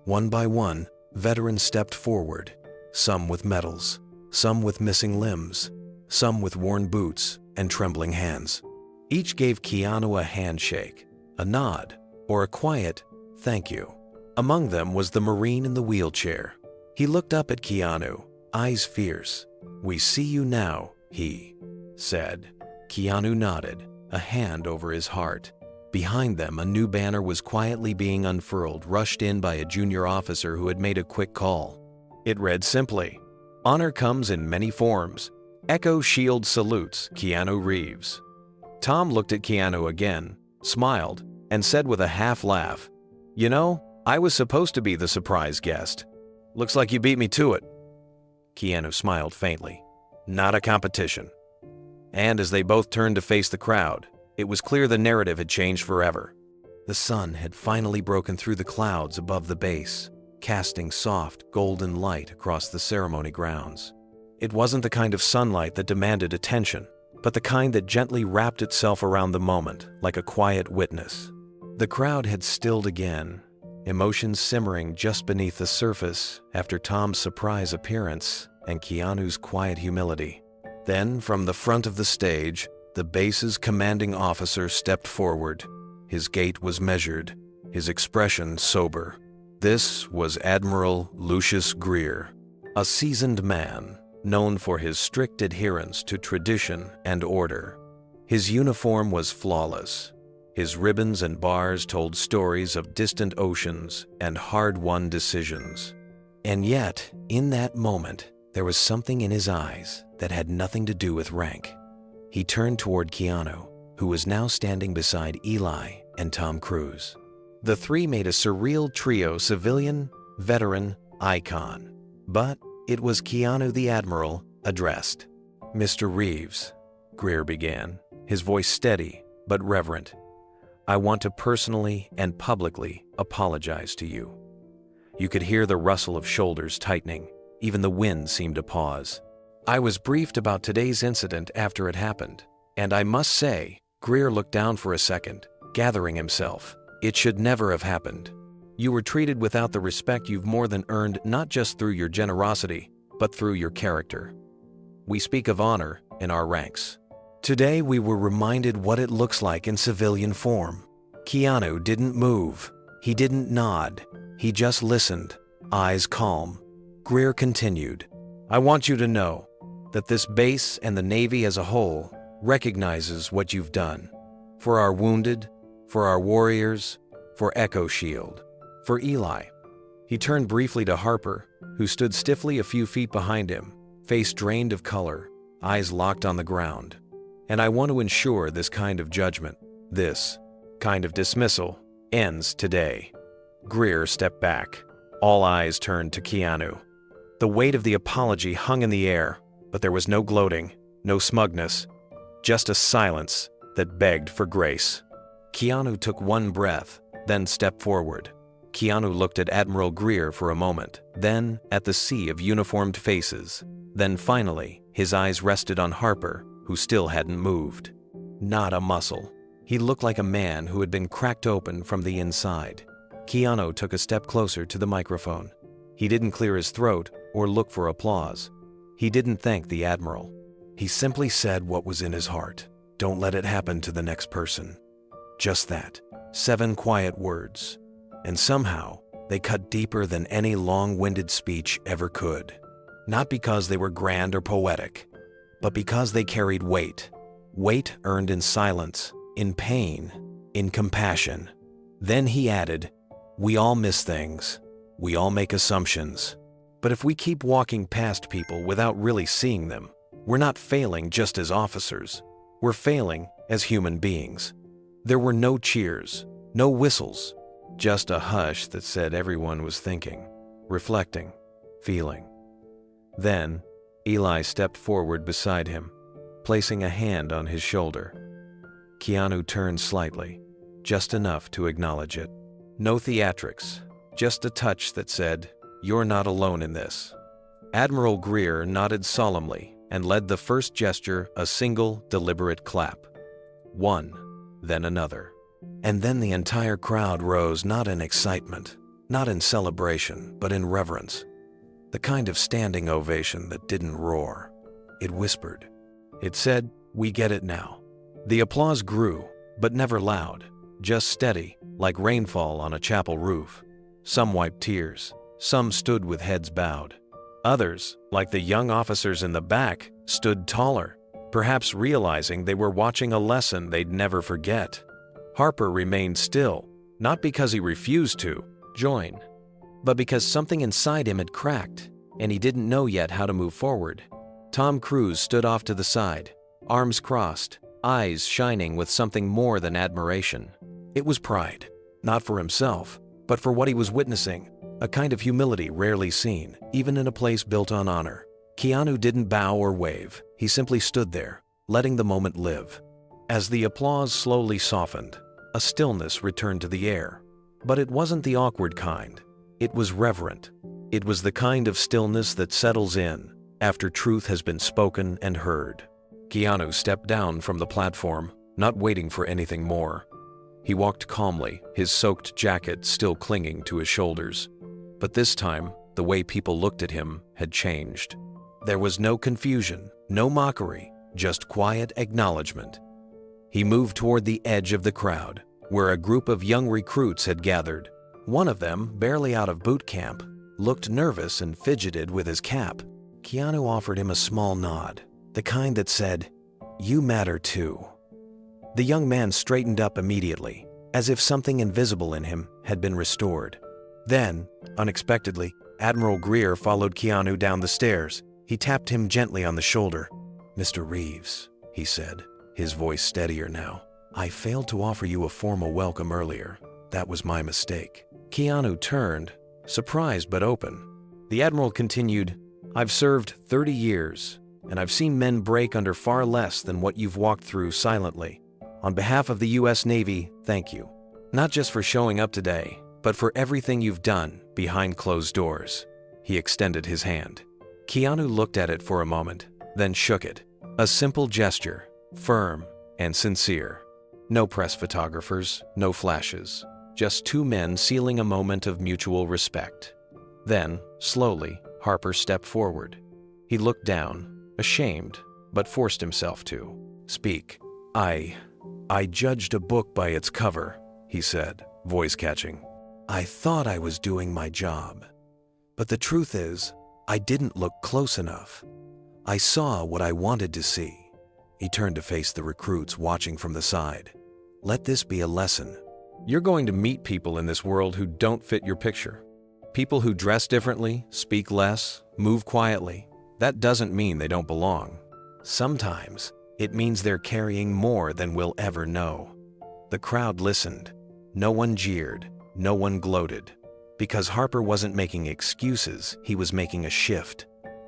One by one, veterans stepped forward, some with medals, some with missing limbs, some with worn boots and trembling hands. Each gave Keanu a handshake, a nod, or a quiet thank you. Among them was the Marine in the wheelchair. He looked up at Keanu, eyes fierce. "We see you now," he said. Keanu nodded, a hand over his heart. Behind them, a new banner was quietly being unfurled, rushed in by a junior officer who had made a quick call. It read simply, "Honor comes in many forms. Echo Shield salutes Keanu Reeves." Tom looked at Keanu again, smiled, and said with a half laugh, "You know, I was supposed to be the surprise guest. Looks like you beat me to it." Keanu smiled faintly. "Not a competition." And as they both turned to face the crowd, it was clear the narrative had changed forever. The sun had finally broken through the clouds above the base, casting soft, golden light across the ceremony grounds. It wasn't the kind of sunlight that demanded attention, but the kind that gently wrapped itself around the moment like a quiet witness. The crowd had stilled again, emotions simmering just beneath the surface after Tom's surprise appearance and Keanu's quiet humility. Then, from the front of the stage, the base's commanding officer stepped forward. His gait was measured, his expression sober. This was Admiral Lucius Greer, a seasoned man known for his strict adherence to tradition and order. His uniform was flawless. His ribbons and bars told stories of distant oceans and hard-won decisions. And yet, in that moment, there was something in his eyes that had nothing to do with rank. He turned toward Keanu, who was now standing beside Eli and Tom Cruise. The three made a surreal trio: civilian, veteran, icon. But it was Keanu the Admiral addressed. "Mr. Reeves," Greer began, his voice steady but reverent, "I want to personally and publicly apologize to you." You could hear the rustle of shoulders tightening. Even the wind seemed to pause. "I was briefed about today's incident after it happened, and I must say," Greer looked down for a second, gathering himself, "it should never have happened. You were treated without the respect you've more than earned, not just through your generosity, but through your character. We speak of honor in our ranks. Today we were reminded what it looks like in civilian form." Keanu didn't move. He didn't nod. He just listened, eyes calm. Greer continued, "I want you to know that this base and the Navy as a whole recognizes what you've done. For our wounded, for our warriors, for Echo Shield, for Eli." He turned briefly to Harper, who stood stiffly a few feet behind him, face drained of color, eyes locked on the ground. "And I want to ensure this kind of judgment, this kind of dismissal, ends today." Greer stepped back. All eyes turned to Keanu. The weight of the apology hung in the air, but there was no gloating, no smugness, just a silence that begged for grace. Keanu took one breath, then stepped forward. Keanu looked at Admiral Greer for a moment, then at the sea of uniformed faces. Then finally, his eyes rested on Harper, who still hadn't moved. Not a muscle. He looked like a man who had been cracked open from the inside. Keanu took a step closer to the microphone. He didn't clear his throat or look for applause. He didn't thank the Admiral. He simply said what was in his heart. Don't let it happen to the next person. Just that. 7 quiet words. And somehow, they cut deeper than any long-winded speech ever could. Not because they were grand or poetic, but because they carried weight. Weight earned in silence, in pain, in compassion. Then he added, "We all miss things. We all make assumptions. But if we keep walking past people without really seeing them, we're not failing just as officers. We're failing as human beings." There were no cheers, no whistles, just a hush that said everyone was thinking, reflecting, feeling. Then, Eli stepped forward beside him, placing a hand on his shoulder. Keanu turned slightly, just enough to acknowledge it. No theatrics, just a touch that said, "You're not alone in this." Admiral Greer nodded solemnly and led the first gesture, a single, deliberate clap. One, then another. And then the entire crowd rose, not in excitement, not in celebration, but in reverence. The kind of standing ovation that didn't roar. It whispered. It said, "We get it now." The applause grew, but never loud, just steady, like rainfall on a chapel roof. Some wiped tears, some stood with heads bowed. Others, like the young officers in the back, stood taller, perhaps realizing they were watching a lesson they'd never forget. Harper remained still, not because he refused to join, but because something inside him had cracked, and he didn't know yet how to move forward. Tom Cruise stood off to the side, arms crossed, eyes shining with something more than admiration. It was pride, not for himself, but for what he was witnessing, a kind of humility rarely seen, even in a place built on honor. Keanu didn't bow or wave, he simply stood there, letting the moment live. As the applause slowly softened, a stillness returned to the air. But it wasn't the awkward kind. It was reverent. It was the kind of stillness that settles in after truth has been spoken and heard. Keanu stepped down from the platform, not waiting for anything more. He walked calmly, his soaked jacket still clinging to his shoulders. But this time, the way people looked at him had changed. There was no confusion, no mockery, just quiet acknowledgement. He moved toward the edge of the crowd, where a group of young recruits had gathered. One of them, barely out of boot camp, looked nervous and fidgeted with his cap. Keanu offered him a small nod, the kind that said, "You matter too." The young man straightened up immediately, as if something invisible in him had been restored. Then, unexpectedly, Admiral Greer followed Keanu down the stairs. He tapped him gently on the shoulder. "Mr. Reeves," he said, his voice steadier now, "I failed to offer you a formal welcome earlier. That was my mistake." Keanu turned, surprised but open. The Admiral continued, "I've served 30 years, and I've seen men break under far less than what you've walked through silently. On behalf of the U.S. Navy, thank you. Not just for showing up today, but for everything you've done behind closed doors." He extended his hand. Keanu looked at it for a moment, then shook it. A simple gesture, firm and sincere. No press photographers, no flashes. Just two men sealing a moment of mutual respect. Then, slowly, Harper stepped forward. He looked down, ashamed, but forced himself to speak. I judged a book by its cover," he said, voice catching. "I thought I was doing my job. But the truth is, I didn't look close enough. I saw what I wanted to see." He turned to face the recruits watching from the side. "Let this be a lesson. You're going to meet people in this world who don't fit your picture. People who dress differently, speak less, move quietly. That doesn't mean they don't belong. Sometimes, it means they're carrying more than we'll ever know." The crowd listened. No one jeered, no one gloated. Because Harper wasn't making excuses, he was making a shift.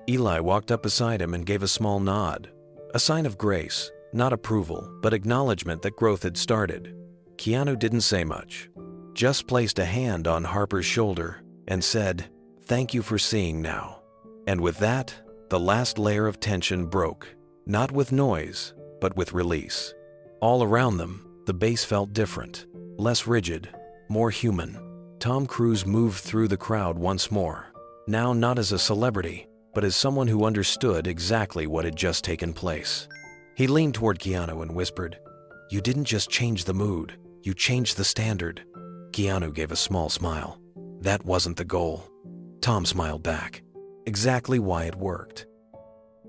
Eli walked up beside him and gave a small nod. A sign of grace, not approval, but acknowledgement that growth had started. Keanu didn't say much, just placed a hand on Harper's shoulder and said, "Thank you for seeing now." And with that, the last layer of tension broke, not with noise, but with release. All around them, the base felt different, less rigid, more human. Tom Cruise moved through the crowd once more, now not as a celebrity, but as someone who understood exactly what had just taken place. He leaned toward Keanu and whispered, "You didn't just change the mood, you changed the standard." Keanu gave a small smile. That wasn't the goal. Tom smiled back. Exactly why it worked.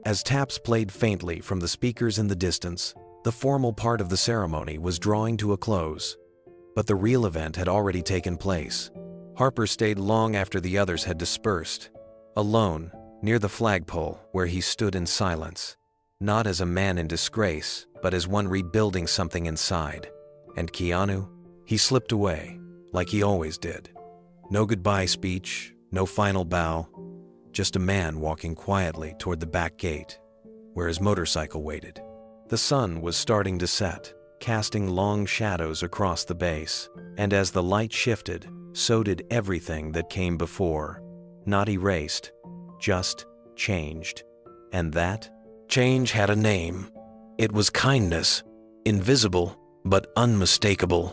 As taps played faintly from the speakers in the distance, the formal part of the ceremony was drawing to a close. But the real event had already taken place. Harper stayed long after the others had dispersed, alone, near the flagpole where he stood in silence, not as a man in disgrace, but as one rebuilding something inside. And Keanu? He slipped away, like he always did. No goodbye speech, no final bow, just a man walking quietly toward the back gate, where his motorcycle waited. The sun was starting to set, casting long shadows across the base, and as the light shifted, so did everything that came before. Not erased, just changed. And that change had a name. It was kindness, invisible but unmistakable.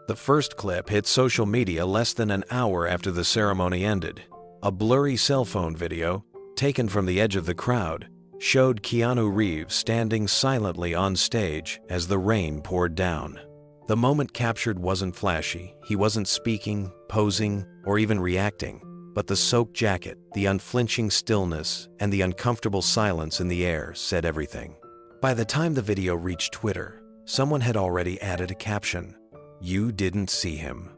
The first clip hit social media less than an hour after the ceremony ended. A blurry cell phone video, taken from the edge of the crowd, showed Keanu Reeves standing silently on stage as the rain poured down. The moment captured wasn't flashy. He wasn't speaking, posing, or even reacting. But the soaked jacket, the unflinching stillness, and the uncomfortable silence in the air said everything. By the time the video reached Twitter, someone had already added a caption. "You didn't see him."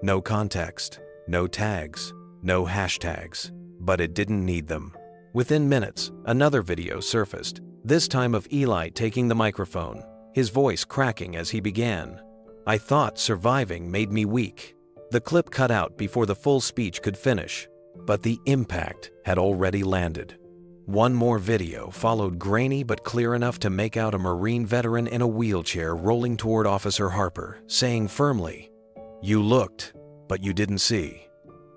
No context, no tags, no hashtags, but it didn't need them. Within minutes, another video surfaced, this time of Eli taking the microphone, his voice cracking as he began. "I thought surviving made me weak." The clip cut out before the full speech could finish, but the impact had already landed. One more video followed, grainy but clear enough to make out a Marine veteran in a wheelchair rolling toward Officer Harper, saying firmly, "You looked, but you didn't see."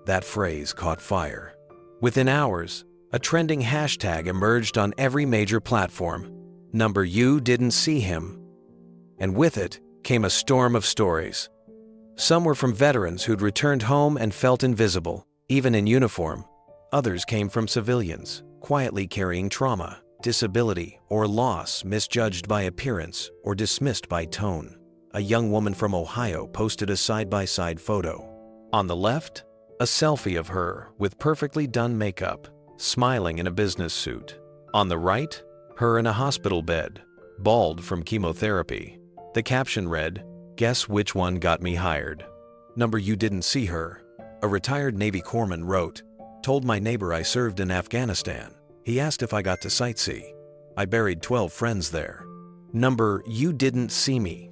That phrase caught fire. Within hours, a trending hashtag emerged on every major platform. "You didn't see him." And with it came a storm of stories. Some were from veterans who'd returned home and felt invisible, even in uniform. Others came from civilians, quietly carrying trauma, disability, or loss misjudged by appearance or dismissed by tone. A young woman from Ohio posted a side-by-side photo. On the left, a selfie of her with perfectly done makeup, smiling in a business suit. On the right, her in a hospital bed, bald from chemotherapy. The caption read, "Guess which one got me hired?" You didn't see her. A retired Navy corpsman wrote, "Told my neighbor I served in Afghanistan. He asked if I got to sightsee. I buried 12 friends there." You didn't see me.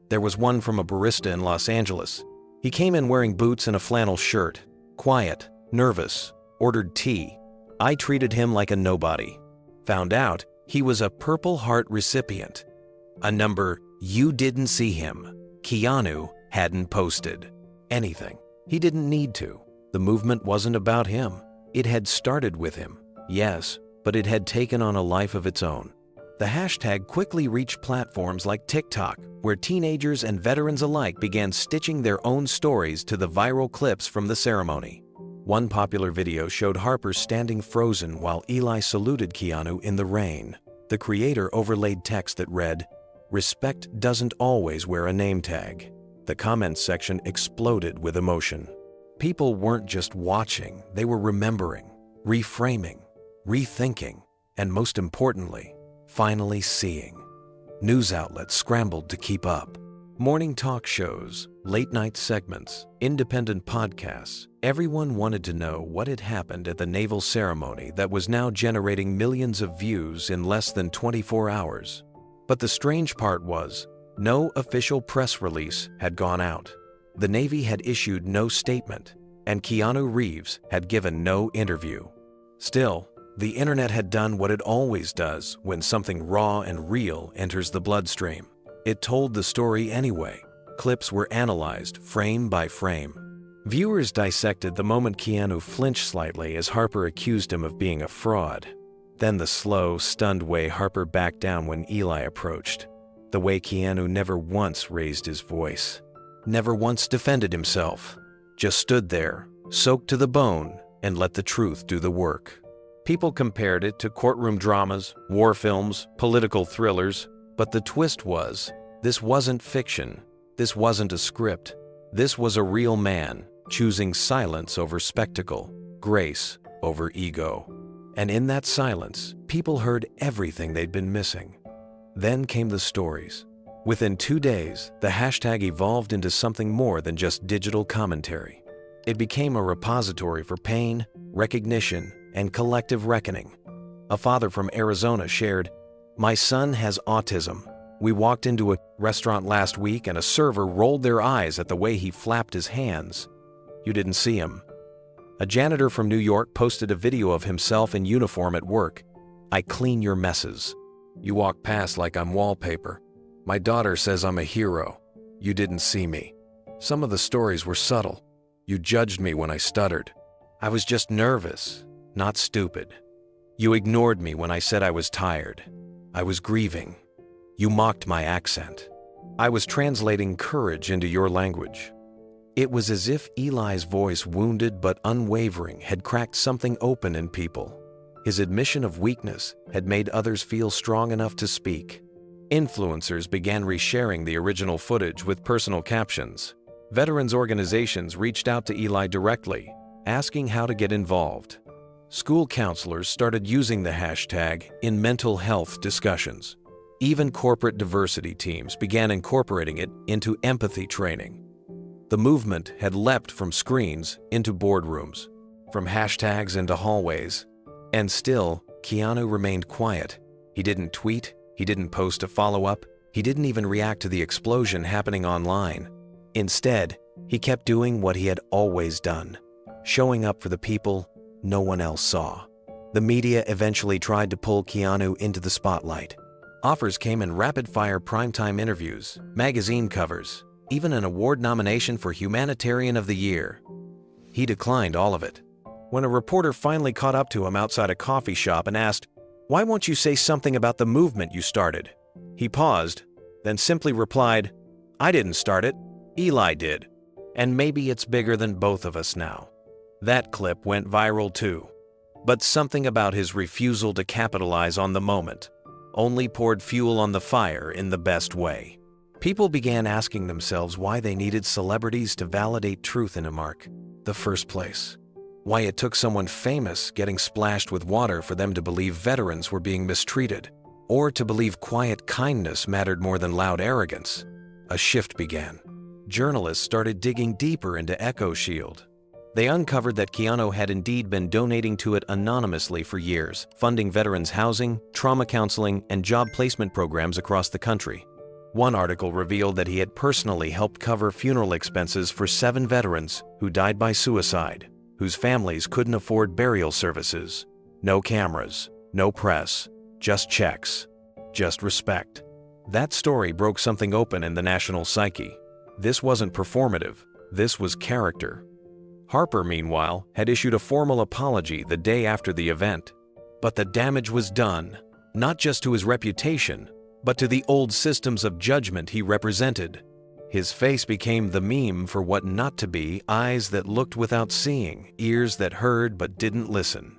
There was one from a barista in Los Angeles. He came in wearing boots and a flannel shirt, quiet, nervous, ordered tea. I treated him like a nobody. Found out he was a Purple Heart recipient. You didn't see him. Keanu hadn't posted anything. He didn't need to. The movement wasn't about him. It had started with him, yes, but it had taken on a life of its own. The hashtag quickly reached platforms like TikTok, where teenagers and veterans alike began stitching their own stories to the viral clips from the ceremony. One popular video showed Harper standing frozen while Eli saluted Keanu in the rain. The creator overlaid text that read, "Respect doesn't always wear a name tag." The comments section exploded with emotion. People weren't just watching, they were remembering, reframing, rethinking, and most importantly, finally seeing. News outlets scrambled to keep up. Morning talk shows, late-night segments, independent podcasts, everyone wanted to know what had happened at the naval ceremony that was now generating millions of views in less than 24 hours. But the strange part was, no official press release had gone out. The Navy had issued no statement, and Keanu Reeves had given no interview. Still, the internet had done what it always does when something raw and real enters the bloodstream. It told the story anyway. Clips were analyzed frame by frame. Viewers dissected the moment Keanu flinched slightly as Harper accused him of being a fraud. Then the slow, stunned way Harper backed down when Eli approached. The way Keanu never once raised his voice. Never once defended himself. Just stood there, soaked to the bone, and let the truth do the work. People compared it to courtroom dramas, war films, political thrillers, but the twist was, this wasn't fiction. This wasn't a script. This was a real man, choosing silence over spectacle, grace over ego. And in that silence, people heard everything they'd been missing. Then came the stories. Within 2 days, the hashtag evolved into something more than just digital commentary. It became a repository for pain, recognition, and collective reckoning. A father from Arizona shared, "My son has autism. We walked into a restaurant last week and a server rolled their eyes at the way he flapped his hands. You didn't see him." A janitor from New York posted a video of himself in uniform at work. "I clean your messes. You walk past like I'm wallpaper. My daughter says I'm a hero. You didn't see me." Some of the stories were subtle. "You judged me when I stuttered. I was just nervous, not stupid. You ignored me when I said I was tired. I was grieving. You mocked my accent. I was translating courage into your language." It was as if Eli's voice, wounded but unwavering, had cracked something open in people. His admission of weakness had made others feel strong enough to speak. Influencers began resharing the original footage with personal captions. Veterans organizations reached out to Eli directly, asking how to get involved. School counselors started using the hashtag in mental health discussions. Even corporate diversity teams began incorporating it into empathy training. The movement had leapt from screens into boardrooms, from hashtags into hallways. And still, Keanu remained quiet. He didn't tweet, he didn't post a follow-up, he didn't even react to the explosion happening online. Instead, he kept doing what he had always done, showing up for the people no one else saw. The media eventually tried to pull Keanu into the spotlight. Offers came in rapid-fire primetime interviews, magazine covers, even an award nomination for Humanitarian of the Year. He declined all of it. When a reporter finally caught up to him outside a coffee shop and asked, "Why won't you say something about the movement you started?" he paused, then simply replied, "I didn't start it, Eli did. And maybe it's bigger than both of us now." That clip went viral too. But something about his refusal to capitalize on the moment only poured fuel on the fire in the best way. People began asking themselves why they needed celebrities to validate truth in the first place. Why it took someone famous getting splashed with water for them to believe veterans were being mistreated, or to believe quiet kindness mattered more than loud arrogance. A shift began. Journalists started digging deeper into Echo Shield. They uncovered that Keanu had indeed been donating to it anonymously for years, funding veterans' housing, trauma counseling, and job placement programs across the country. One article revealed that he had personally helped cover funeral expenses for 7 veterans who died by suicide, whose families couldn't afford burial services. No cameras, no press, just checks, just respect. That story broke something open in the national psyche. This wasn't performative, this was character. Harper, meanwhile, had issued a formal apology the day after the event. But the damage was done, not just to his reputation, but to the old systems of judgment he represented. His face became the meme for what not to be: eyes that looked without seeing, ears that heard but didn't listen.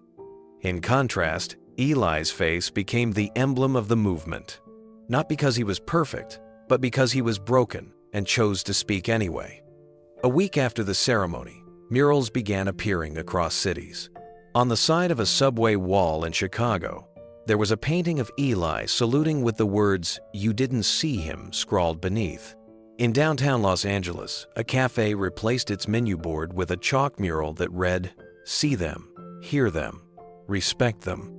In contrast, Eli's face became the emblem of the movement. Not because he was perfect, but because he was broken and chose to speak anyway. A week after the ceremony, murals began appearing across cities. On the side of a subway wall in Chicago, there was a painting of Eli saluting with the words, "You didn't see him," scrawled beneath. In downtown Los Angeles, a cafe replaced its menu board with a chalk mural that read, "See them, hear them, respect them."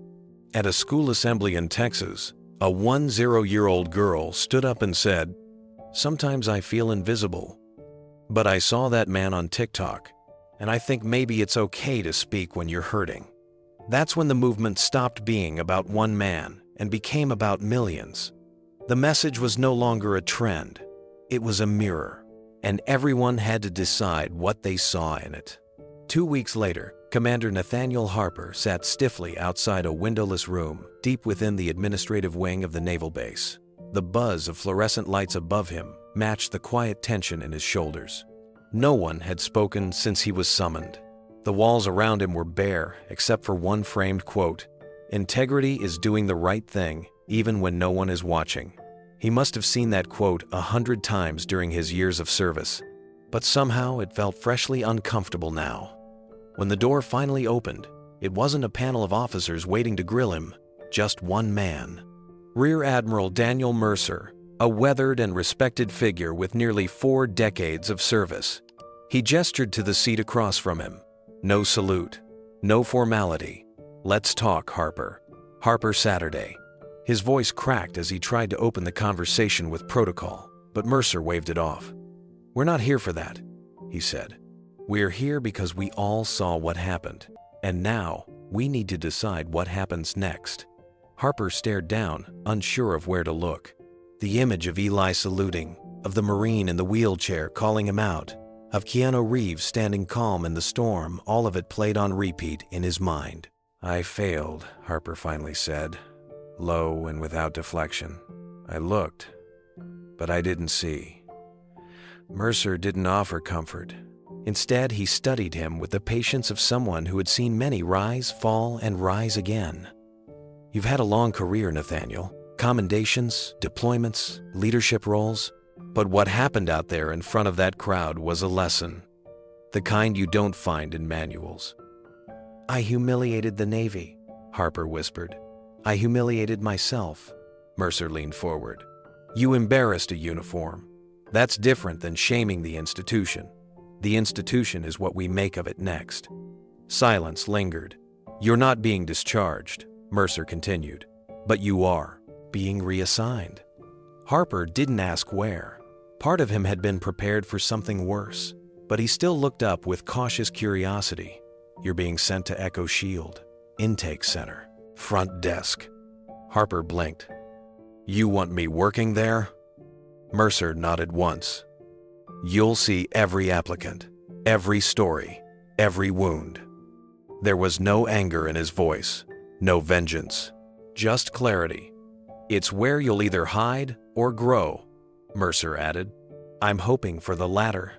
At a school assembly in Texas, a 10-year-old girl stood up and said, "Sometimes I feel invisible, but I saw that man on TikTok, and I think maybe it's okay to speak when you're hurting." That's when the movement stopped being about one man and became about millions. The message was no longer a trend, it was a mirror. and everyone had to decide what they saw in it. 2 weeks later, Commander Nathaniel Harper sat stiffly outside a windowless room deep within the administrative wing of the naval base. The buzz of fluorescent lights above him matched the quiet tension in his shoulders. No one had spoken since he was summoned. The walls around him were bare, except for one framed quote, "Integrity is doing the right thing, even when no one is watching." He must have seen that quote 100 times during his years of service, but somehow it felt freshly uncomfortable now. When the door finally opened, it wasn't a panel of officers waiting to grill him, just one man. Rear Admiral Daniel Mercer, a weathered and respected figure with nearly 4 decades of service. He gestured to the seat across from him. No salute, no formality. "Let's talk, Harper." Harper Saturday. His voice cracked as he tried to open the conversation with protocol, but Mercer waved it off. "We're not here for that," he said. "We're here because we all saw what happened, and now we need to decide what happens next." Harper stared down, unsure of where to look. The image of Eli saluting, of the Marine in the wheelchair calling him out, of Keanu Reeves standing calm in the storm, all of it played on repeat in his mind. "I failed," Harper finally said, low and without deflection. "I looked, but I didn't see." Mercer didn't offer comfort. Instead, he studied him with the patience of someone who had seen many rise, fall, and rise again. "You've had a long career, Nathaniel. Commendations, deployments, leadership roles. But what happened out there in front of that crowd was a lesson. The kind you don't find in manuals." "I humiliated the Navy," Harper whispered. "I humiliated myself." Mercer leaned forward. "You embarrassed a uniform. That's different than shaming the institution. The institution is what we make of it next." Silence lingered. "You're not being discharged," Mercer continued, "but you are being reassigned." Harper didn't ask where. Part of him had been prepared for something worse, but he still looked up with cautious curiosity. "You're being sent to Echo Shield, Intake Center, Front Desk." Harper blinked. "You want me working there?" Mercer nodded once. "You'll see every applicant, every story, every wound." There was no anger in his voice, no vengeance, just clarity. "It's where you'll either hide or grow," Mercer added. "I'm hoping for the latter."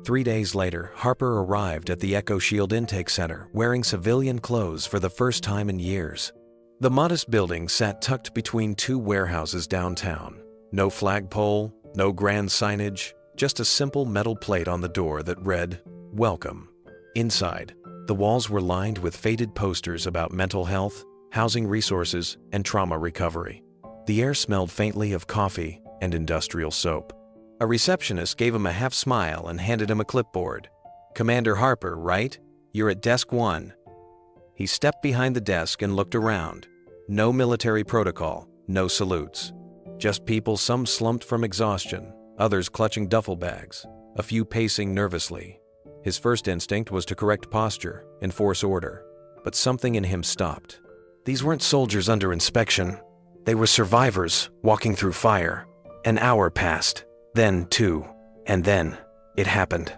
3 days later, Harper arrived at the Echo Shield Intake Center wearing civilian clothes for the first time in years. The modest building sat tucked between 2 warehouses downtown. No flagpole, no grand signage, just a simple metal plate on the door that read, "Welcome." Inside, the walls were lined with faded posters about mental health, housing resources, and trauma recovery. The air smelled faintly of coffee and industrial soap. A receptionist gave him a half smile and handed him a clipboard. "Commander Harper, right? You're at Desk 1. He stepped behind the desk and looked around. No military protocol, no salutes. Just people, some slumped from exhaustion, others clutching duffel bags, a few pacing nervously. His first instinct was to correct posture, enforce order, but something in him stopped. These weren't soldiers under inspection. They were survivors walking through fire. An hour passed, then 2, and then it happened.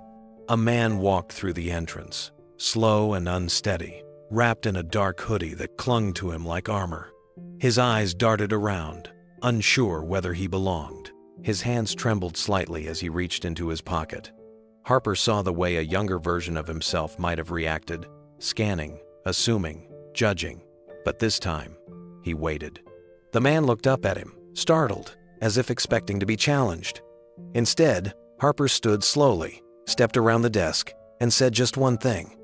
A man walked through the entrance, slow and unsteady, wrapped in a dark hoodie that clung to him like armor. His eyes darted around, unsure whether he belonged. His hands trembled slightly as he reached into his pocket. Harper saw the way a younger version of himself might have reacted, scanning, assuming, judging. But this time, he waited. The man looked up at him, startled, as if expecting to be challenged. Instead, Harper stood slowly, stepped around the desk, and said just one thing.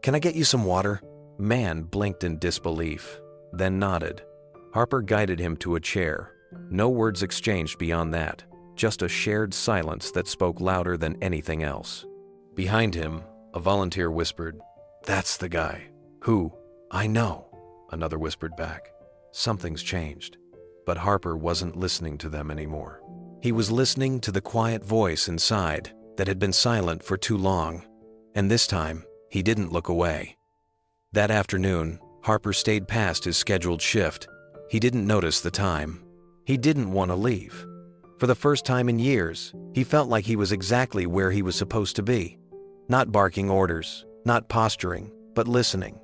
"Can I get you some water?" Man blinked in disbelief, then nodded. Harper guided him to a chair. No words exchanged beyond that, just a shared silence that spoke louder than anything else. Behind him, a volunteer whispered, "That's the guy." "Who?" "I know," another whispered back. Something's changed. But Harper wasn't listening to them anymore. He was listening to the quiet voice inside that had been silent for too long. And this time, he didn't look away. That afternoon, Harper stayed past his scheduled shift. He didn't notice the time. He didn't want to leave. For the first time in years, he felt like he was exactly where he was supposed to be. Not barking orders, not posturing, but listening,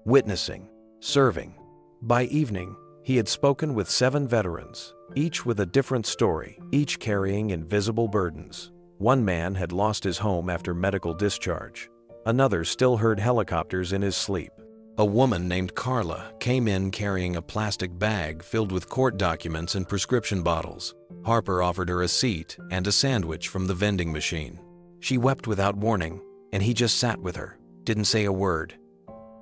witnessing, serving. By evening, he had spoken with 7 veterans, each with a different story, each carrying invisible burdens. One man had lost his home after medical discharge. Another still heard helicopters in his sleep. A woman named Carla came in carrying a plastic bag filled with court documents and prescription bottles. Harper offered her a seat and a sandwich from the vending machine. She wept without warning, and he just sat with her, didn't say a word.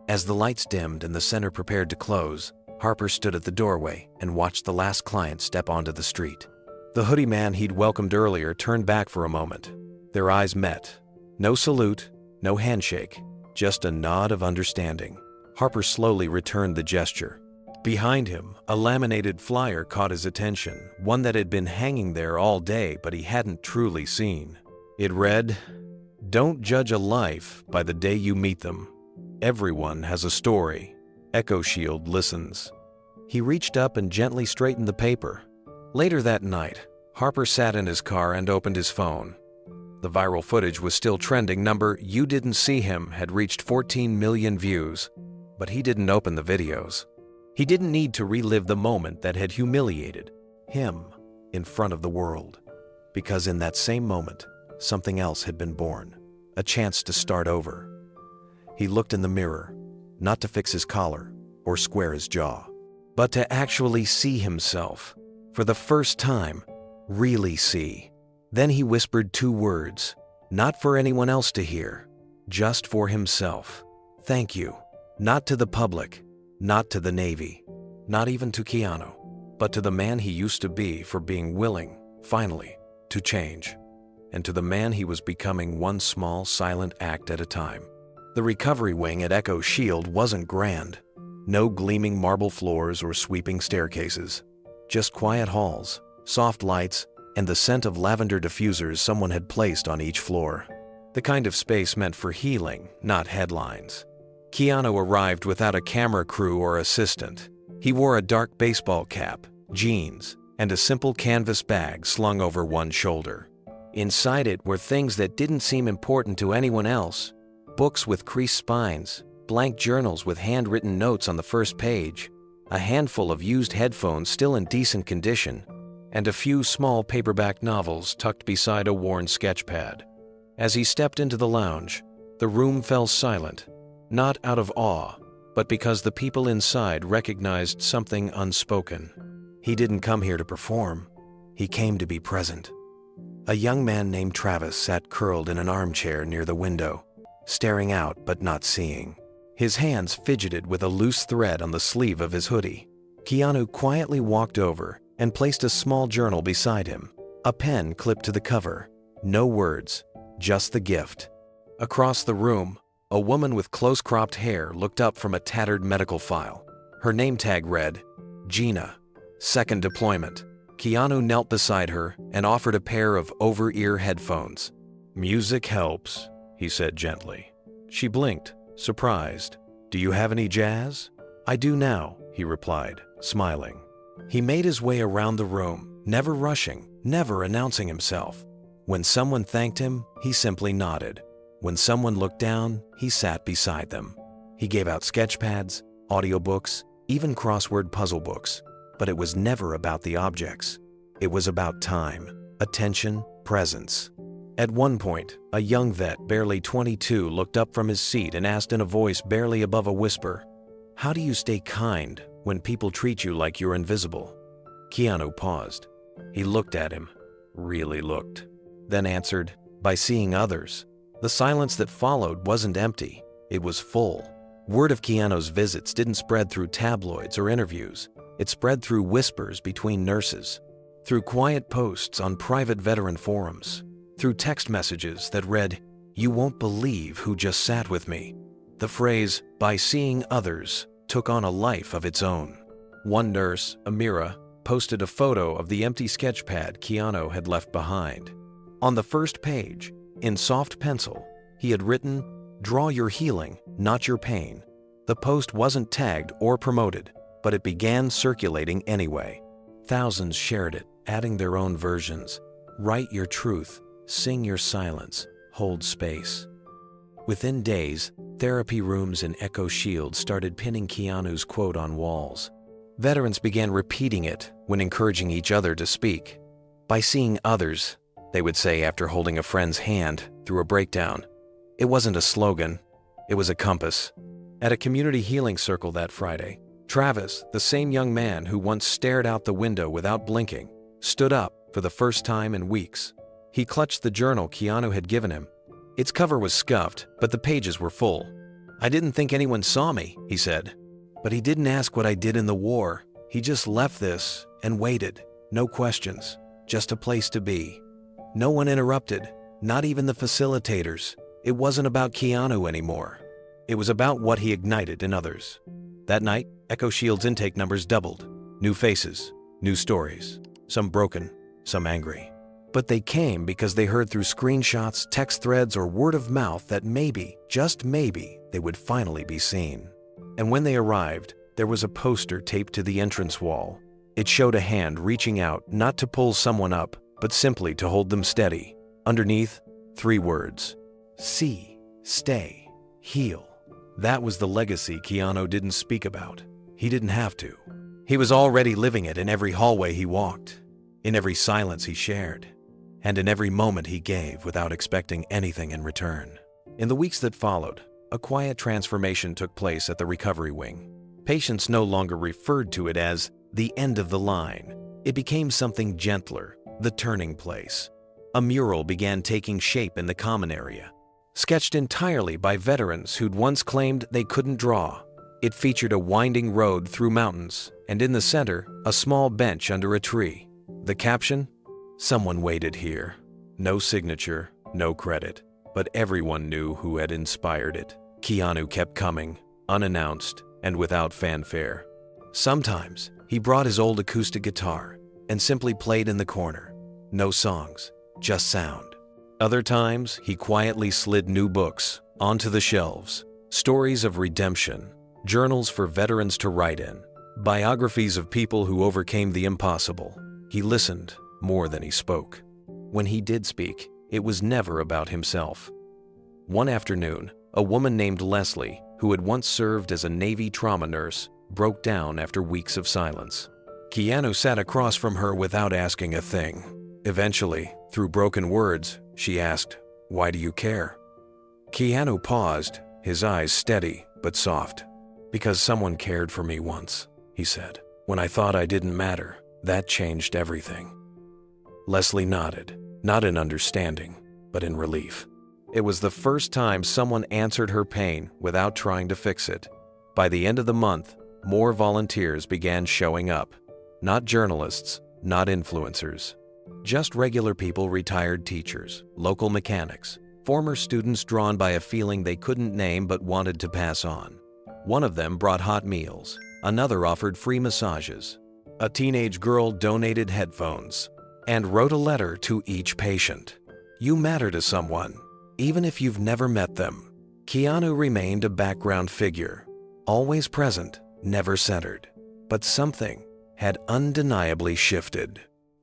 As the lights dimmed and the center prepared to close, Harper stood at the doorway and watched the last client step onto the street. The hoodie man he'd welcomed earlier turned back for a moment. Their eyes met. No salute, no handshake, just a nod of understanding. Harper slowly returned the gesture. Behind him, a laminated flyer caught his attention, one that had been hanging there all day but he hadn't truly seen. It read, "Don't judge a life by the day you meet them. Everyone has a story. Echo Shield listens." He reached up and gently straightened the paper. Later that night, Harper sat in his car and opened his phone. The viral footage was still trending. Number "You Didn't See Him" had reached 14 million views. But he didn't open the videos. He didn't need to relive the moment that had humiliated him in front of the world. Because in that same moment, something else had been born. A chance to start over. He looked in the mirror, not to fix his collar or square his jaw, but to actually see himself. For the first time, really see. Then he whispered 2 words, not for anyone else to hear, just for himself. "Thank you." Not to the public, not to the Navy, not even to Keanu, but to the man he used to be for being willing, finally, to change. And to the man he was becoming, one small, silent act at a time. The recovery wing at Echo Shield wasn't grand. No gleaming marble floors or sweeping staircases. Just quiet halls, soft lights, and the scent of lavender diffusers someone had placed on each floor. The kind of space meant for healing, not headlines. Keanu arrived without a camera crew or assistant. He wore a dark baseball cap, jeans, and a simple canvas bag slung over one shoulder. Inside it were things that didn't seem important to anyone else. Books with creased spines, blank journals with handwritten notes on the first page, a handful of used headphones still in decent condition, and a few small paperback novels tucked beside a worn sketchpad. As he stepped into the lounge, the room fell silent. Not out of awe, but because the people inside recognized something unspoken. He didn't come here to perform. He came to be present. A young man named Travis sat curled in an armchair near the window, staring out but not seeing. His hands fidgeted with a loose thread on the sleeve of his hoodie. Keanu quietly walked over and placed a small journal beside him, a pen clipped to the cover. No words, just the gift. Across the room, a woman with close-cropped hair looked up from a tattered medical file. Her name tag read, Gina, second deployment. Keanu knelt beside her and offered a pair of over-ear headphones. "Music helps," he said gently. She blinked, surprised. "Do you have any jazz?" "I do now," he replied, smiling. He made his way around the room, never rushing, never announcing himself. When someone thanked him, he simply nodded. When someone looked down, he sat beside them. He gave out sketchpads, audiobooks, even crossword puzzle books. But it was never about the objects. It was about time, attention, presence. At one point, a young vet, barely 22, looked up from his seat and asked in a voice barely above a whisper, "How do you stay kind when people treat you like you're invisible?" Keanu paused. He looked at him, really looked, then answered, "By seeing others." The silence that followed wasn't empty, it was full. Word of Keanu's visits didn't spread through tabloids or interviews. It spread through whispers between nurses, through quiet posts on private veteran forums, through text messages that read, "You won't believe who just sat with me." The phrase, "by seeing others," took on a life of its own. One nurse, Amira, posted a photo of the empty sketchpad Keanu had left behind. On the first page, in soft pencil, he had written, "Draw your healing, not your pain." The post wasn't tagged or promoted, but it began circulating anyway. Thousands shared it, adding their own versions. Write your truth, sing your silence, hold space. Within days, therapy rooms and Echo Shield started pinning Keanu's quote on walls. Veterans began repeating it when encouraging each other to speak. By seeing others, they would say after holding a friend's hand through a breakdown. It wasn't a slogan, it was a compass. At a community healing circle that Friday, Travis, the same young man who once stared out the window without blinking, stood up for the first time in weeks. He clutched the journal Keanu had given him. Its cover was scuffed, but the pages were full. "I didn't think anyone saw me," he said. "But he didn't ask what I did in the war. He just left this and waited. No questions, just a place to be. No one interrupted, not even the facilitators. It wasn't about Keanu anymore. It was about what he ignited in others." That night, Echo Shield's intake numbers doubled. New faces, new stories, some broken, some angry. But they came because they heard through screenshots, text threads, or word of mouth that maybe, just maybe, they would finally be seen. And when they arrived, there was a poster taped to the entrance wall. It showed a hand reaching out not to pull someone up, but simply to hold them steady. Underneath, 3 words: see, stay, heal. That was the legacy Keanu didn't speak about. He didn't have to. He was already living it in every hallway he walked, in every silence he shared, and in every moment he gave without expecting anything in return. In the weeks that followed, a quiet transformation took place at the recovery wing. Patients no longer referred to it as the end of the line. It became something gentler, the turning place. A mural began taking shape in the common area, sketched entirely by veterans who'd once claimed they couldn't draw. It featured a winding road through mountains, and in the center, a small bench under a tree. The caption: "Someone waited here." No signature, no credit, but everyone knew who had inspired it. Keanu kept coming, unannounced and without fanfare. Sometimes, he brought his old acoustic guitar and simply played in the corner. No songs, just sound. Other times, he quietly slid new books onto the shelves. Stories of redemption, journals for veterans to write in, biographies of people who overcame the impossible. He listened more than he spoke. When he did speak, it was never about himself. One afternoon, a woman named Leslie, who had once served as a Navy trauma nurse, broke down after weeks of silence. Keanu sat across from her without asking a thing. Eventually, through broken words, she asked, "Why do you care?" Keanu paused, his eyes steady but soft. "Because someone cared for me once," he said. "When I thought I didn't matter, that changed everything." Leslie nodded, not in understanding, but in relief. It was the first time someone answered her pain without trying to fix it. By the end of the month, more volunteers began showing up. Not journalists, not influencers. Just regular people, retired teachers, local mechanics, former students drawn by a feeling they couldn't name but wanted to pass on. One of them brought hot meals, another offered free massages. A teenage girl donated headphones and wrote a letter to each patient. You matter to someone, even if you've never met them. Keanu remained a background figure, always present, never centered. But something had undeniably shifted.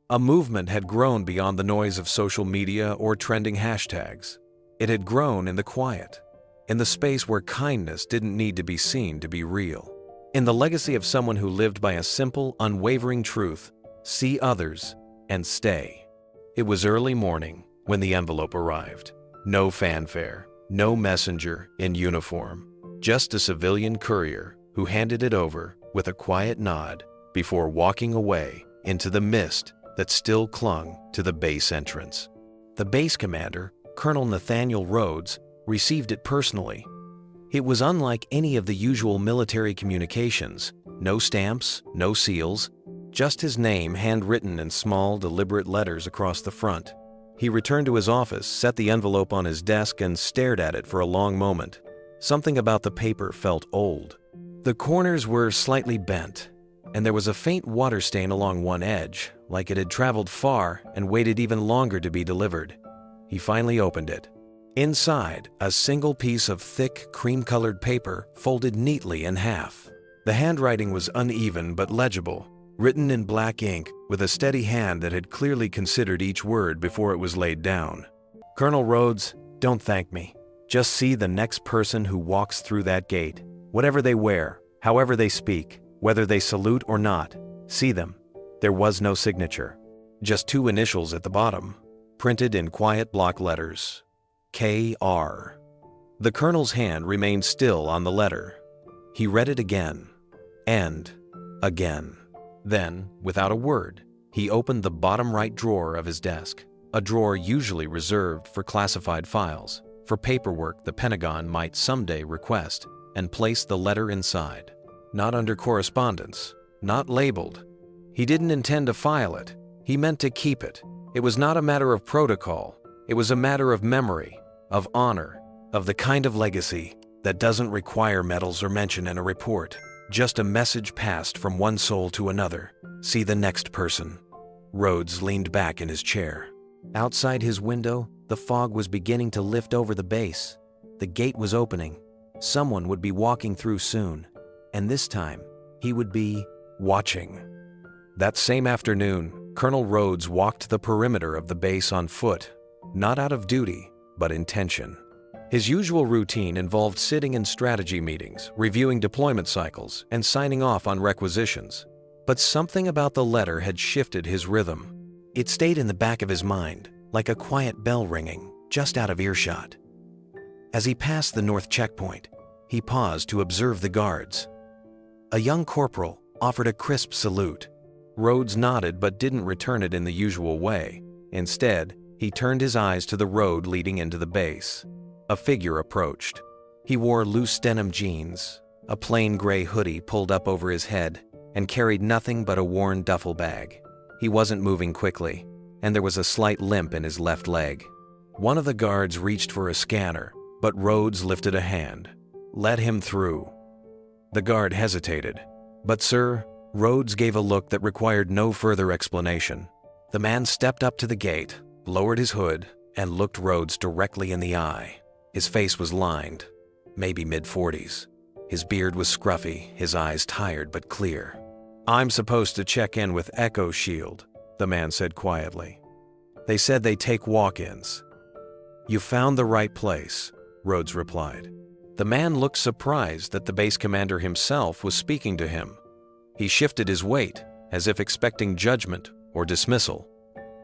A movement had grown beyond the noise of social media or trending hashtags. It had grown in the quiet, in the space where kindness didn't need to be seen to be real. In the legacy of someone who lived by a simple, unwavering truth: see others and stay. It was early morning when the envelope arrived. No fanfare, no messenger in uniform, just a civilian courier who handed it over with a quiet nod before walking away into the mist that still clung to the base entrance. The base commander, Colonel Nathaniel Rhodes, received it personally. It was unlike any of the usual military communications. No stamps, no seals, just his name handwritten in small, deliberate letters across the front. He returned to his office, set the envelope on his desk, and stared at it for a long moment. Something about the paper felt old. The corners were slightly bent, and there was a faint water stain along one edge, like it had traveled far and waited even longer to be delivered. He finally opened it. Inside, a single piece of thick, cream-colored paper folded neatly in half. The handwriting was uneven but legible, written in black ink with a steady hand that had clearly considered each word before it was laid down. "Colonel Rhodes, don't thank me. Just see the next person who walks through that gate. Whatever they wear, however they speak, whether they salute or not, see them." There was no signature. Just 2 initials at the bottom, printed in quiet block letters. K.R. The colonel's hand remained still on the letter. He read it again, and again. Then, without a word, he opened the bottom right drawer of his desk, a drawer usually reserved for classified files, for paperwork the Pentagon might someday request, and placed the letter inside. Not under correspondence, not labeled. He didn't intend to file it. He meant to keep it. It was not a matter of protocol. It was a matter of memory, of honor, of the kind of legacy that doesn't require medals or mention in a report. Just a message passed from one soul to another. See the next person. Rhodes leaned back in his chair. Outside his window, the fog was beginning to lift over the base. The gate was opening. Someone would be walking through soon. And this time, he would be watching. That same afternoon, Colonel Rhodes walked the perimeter of the base on foot, not out of duty, but intention. His usual routine involved sitting in strategy meetings, reviewing deployment cycles, and signing off on requisitions. But something about the letter had shifted his rhythm. It stayed in the back of his mind, like a quiet bell ringing, just out of earshot. As he passed the north checkpoint, he paused to observe the guards. A young corporal offered a crisp salute. Rhodes nodded but didn't return it in the usual way. Instead, he turned his eyes to the road leading into the base. A figure approached. He wore loose denim jeans, a plain gray hoodie pulled up over his head, and carried nothing but a worn duffel bag. He wasn't moving quickly, and there was a slight limp in his left leg. One of the guards reached for a scanner, but Rhodes lifted a hand. "Let him through." The guard hesitated. "But sir," Rhodes gave a look that required no further explanation. The man stepped up to the gate, lowered his hood, and looked Rhodes directly in the eye. His face was lined, maybe mid-40s. His beard was scruffy, his eyes tired but clear. "I'm supposed to check in with Echo Shield," the man said quietly. "They said they take walk-ins." "You found the right place," Rhodes replied. The man looked surprised that the base commander himself was speaking to him. He shifted his weight, as if expecting judgment or dismissal.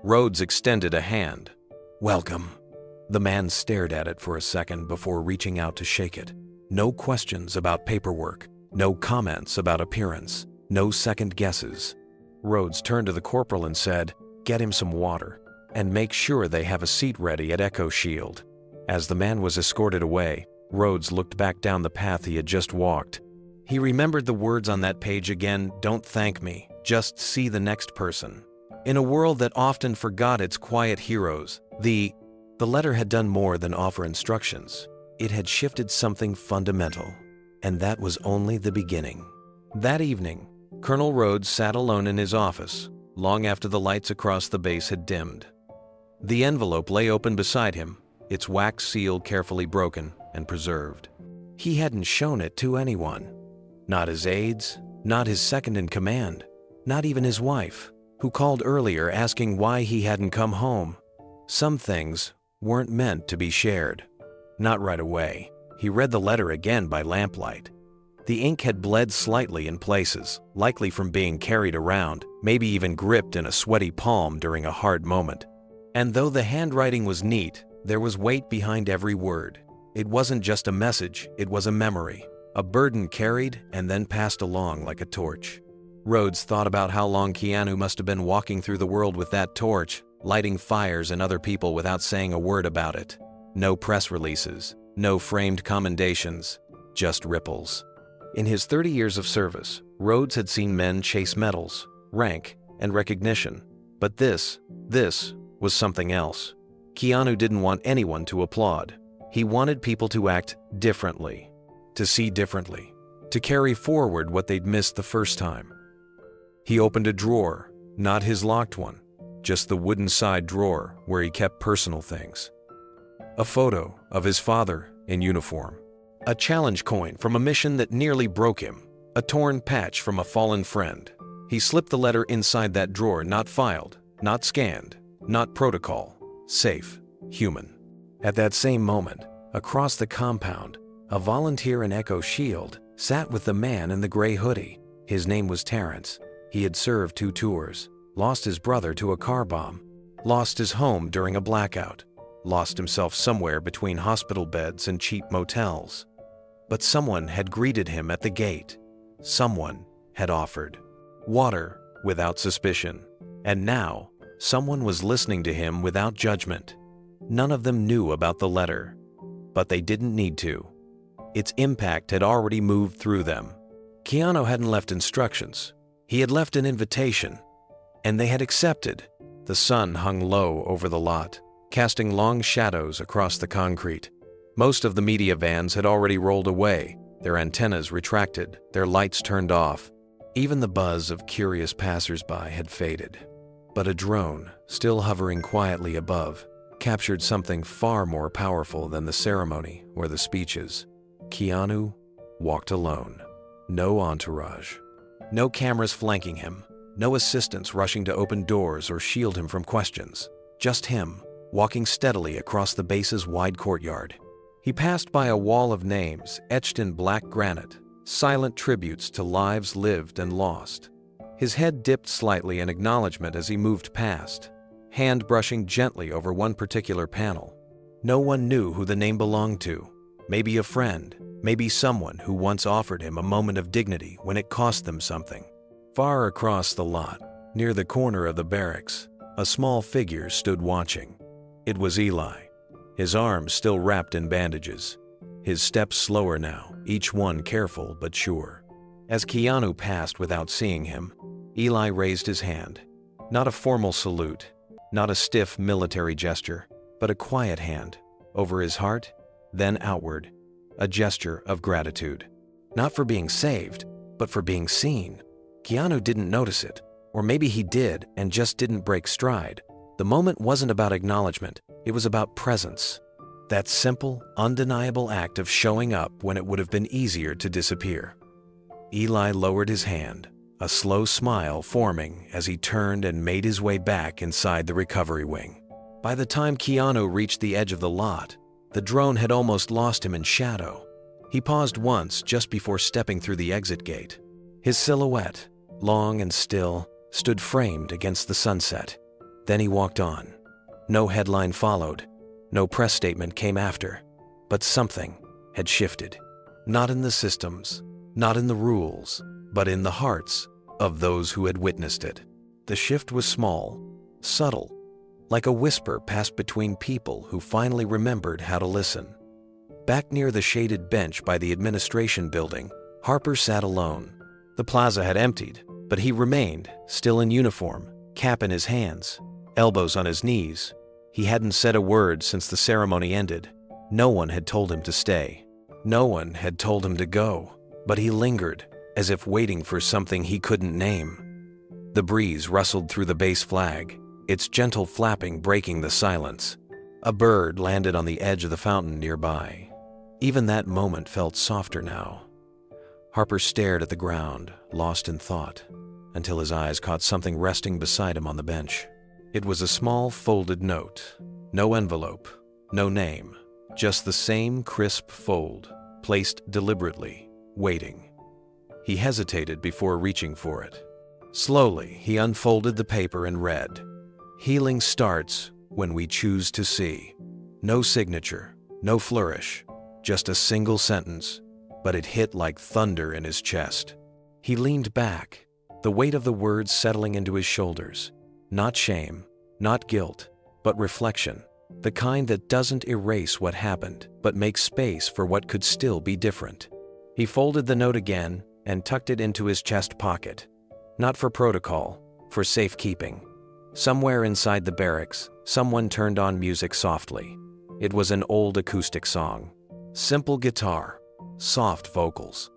Rhodes extended a hand. "Welcome." The man stared at it for a second before reaching out to shake it. No questions about paperwork, no comments about appearance, no second guesses. Rhodes turned to the corporal and said, "Get him some water, and make sure they have a seat ready at Echo Shield." As the man was escorted away, Rhodes looked back down the path he had just walked. He remembered the words on that page again, "Don't thank me, just see the next person." In a world that often forgot its quiet heroes, the letter had done more than offer instructions. It had shifted something fundamental, and that was only the beginning. That evening, Colonel Rhodes sat alone in his office, long after the lights across the base had dimmed. The envelope lay open beside him, its wax seal carefully broken and preserved. He hadn't shown it to anyone. Not his aides, not his second-in-command, not even his wife, who called earlier asking why he hadn't come home. Some things weren't meant to be shared. Not right away. He read the letter again by lamplight. The ink had bled slightly in places, likely from being carried around, maybe even gripped in a sweaty palm during a hard moment. And though the handwriting was neat, there was weight behind every word. It wasn't just a message, it was a memory, a burden carried and then passed along like a torch. Rhodes thought about how long Keanu must have been walking through the world with that torch, lighting fires in other people without saying a word about it. No press releases, no framed commendations, just ripples. In his 30 years of service, Rhodes had seen men chase medals, rank, and recognition. But this was something else. Keanu didn't want anyone to applaud. He wanted people to act differently, to see differently, to carry forward what they'd missed the first time. He opened a drawer, not his locked one, just the wooden side drawer where he kept personal things. A photo of his father in uniform. A challenge coin from a mission that nearly broke him. A torn patch from a fallen friend. He slipped the letter inside that drawer, not filed, not scanned, not protocol, safe, human. At that same moment, across the compound, a volunteer in Echo Shield sat with the man in the gray hoodie. His name was Terrence. He had served 2 tours, lost his brother to a car bomb, lost his home during a blackout, lost himself somewhere between hospital beds and cheap motels. But someone had greeted him at the gate. Someone had offered water without suspicion. And now, someone was listening to him without judgment. None of them knew about the letter, but they didn't need to. Its impact had already moved through them. Keanu hadn't left instructions. He had left an invitation, and they had accepted. The sun hung low over the lot, casting long shadows across the concrete. Most of the media vans had already rolled away, their antennas retracted, their lights turned off. Even the buzz of curious passersby had faded. But a drone, still hovering quietly above, captured something far more powerful than the ceremony or the speeches. Keanu walked alone. No entourage. No cameras flanking him. No assistants rushing to open doors or shield him from questions. Just him, walking steadily across the base's wide courtyard. He passed by a wall of names etched in black granite, silent tributes to lives lived and lost. His head dipped slightly in acknowledgement as he moved past, hand brushing gently over one particular panel. No one knew who the name belonged to. Maybe a friend, maybe someone who once offered him a moment of dignity when it cost them something. Far across the lot, near the corner of the barracks, a small figure stood watching. It was Eli, his arms still wrapped in bandages, his steps slower now, each one careful but sure. As Keanu passed without seeing him, Eli raised his hand. Not a formal salute, not a stiff military gesture, but a quiet hand, over his heart, then outward, a gesture of gratitude. Not for being saved, but for being seen. Keanu didn't notice it, or maybe he did and just didn't break stride. The moment wasn't about acknowledgement, it was about presence. That simple, undeniable act of showing up when it would have been easier to disappear. Eli lowered his hand, a slow smile forming as he turned and made his way back inside the recovery wing. By the time Keanu reached the edge of the lot, the drone had almost lost him in shadow. He paused once just before stepping through the exit gate. His silhouette, long and still, stood framed against the sunset. Then he walked on. No headline followed. No press statement came after. But something had shifted. Not in the systems, not in the rules, but in the hearts of those who had witnessed it. The shift was small, subtle, like a whisper passed between people who finally remembered how to listen. Back near the shaded bench by the administration building, Harper sat alone. The plaza had emptied, but he remained, still in uniform, cap in his hands, elbows on his knees. He hadn't said a word since the ceremony ended. No one had told him to stay. No one had told him to go, but he lingered, as if waiting for something he couldn't name. The breeze rustled through the base flag, its gentle flapping breaking the silence. A bird landed on the edge of the fountain nearby. Even that moment felt softer now. Harper stared at the ground, lost in thought, until his eyes caught something resting beside him on the bench. It was a small folded note. No envelope, no name, just the same crisp fold, placed deliberately, waiting. He hesitated before reaching for it. Slowly, he unfolded the paper and read, "Healing starts when we choose to see." No signature, no flourish, just a single sentence, but it hit like thunder in his chest. He leaned back, the weight of the words settling into his shoulders. Not shame, not guilt, but reflection. The kind that doesn't erase what happened, but makes space for what could still be different. He folded the note again and tucked it into his chest pocket. Not for protocol, for safekeeping. Somewhere inside the barracks, someone turned on music softly. It was an old acoustic song. Simple guitar, soft vocals.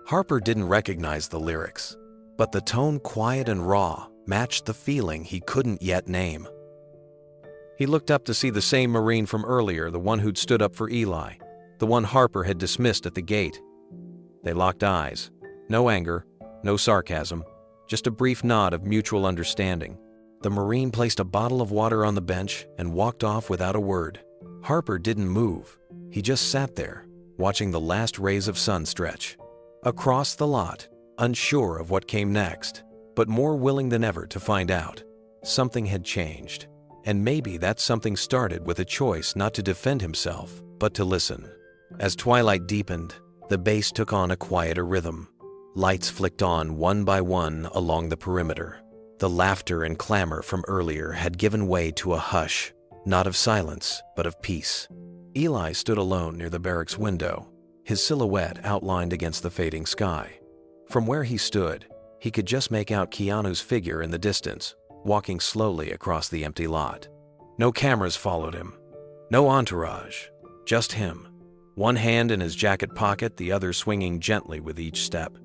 Harper didn't recognize the lyrics, but the tone, quiet and raw, matched the feeling he couldn't yet name. He looked up to see the same Marine from earlier, the one who'd stood up for Eli, the one Harper had dismissed at the gate. They locked eyes. No anger, no sarcasm, just a brief nod of mutual understanding. The Marine placed a bottle of water on the bench and walked off without a word. Harper didn't move. He just sat there, watching the last rays of sun stretch across the lot, unsure of what came next, but more willing than ever to find out. Something had changed, and maybe that something started with a choice not to defend himself, but to listen. As twilight deepened, the bass took on a quieter rhythm. Lights flicked on one by one along the perimeter. The laughter and clamor from earlier had given way to a hush, not of silence, but of peace. Eli stood alone near the barracks window, his silhouette outlined against the fading sky. From where he stood, he could just make out Keanu's figure in the distance, walking slowly across the empty lot. No cameras followed him. No entourage. Just him. One hand in his jacket pocket, the other swinging gently with each step.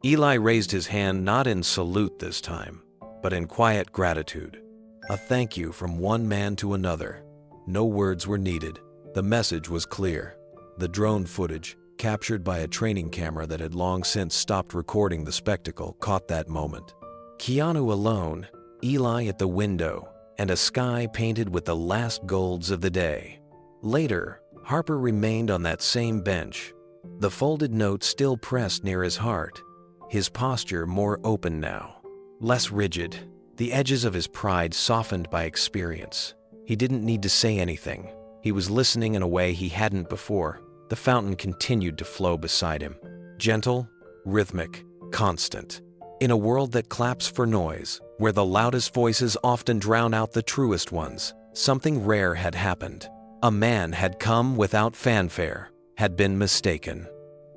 Eli raised his hand not in salute this time, but in quiet gratitude. A thank you from one man to another. No words were needed. The message was clear. The drone footage, captured by a training camera that had long since stopped recording the spectacle, caught that moment. Keanu alone, Eli at the window, and a sky painted with the last golds of the day. Later, Harper remained on that same bench, the folded note still pressed near his heart, his posture more open now, less rigid, the edges of his pride softened by experience. He didn't need to say anything. He was listening in a way he hadn't before. The fountain continued to flow beside him, gentle, rhythmic, constant. In a world that claps for noise, where the loudest voices often drown out the truest ones, something rare had happened. A man had come without fanfare, had been mistaken,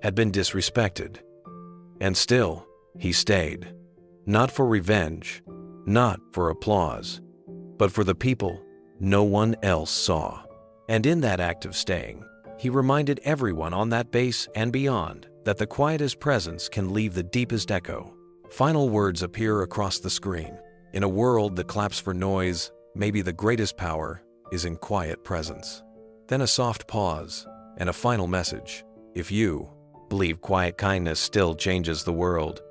had been disrespected. And still, he stayed. Not for revenge, not for applause, but for the people no one else saw. And in that act of staying, he reminded everyone on that base and beyond that the quietest presence can leave the deepest echo. Final words appear across the screen. In a world that claps for noise, maybe the greatest power is in quiet presence. Then a soft pause and a final message. If you believe quiet kindness still changes the world,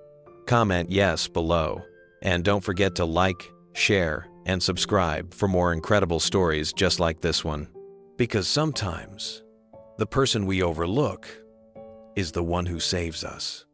comment yes below. And don't forget to like, share, and subscribe for more incredible stories just like this one. Because sometimes, the person we overlook is the one who saves us.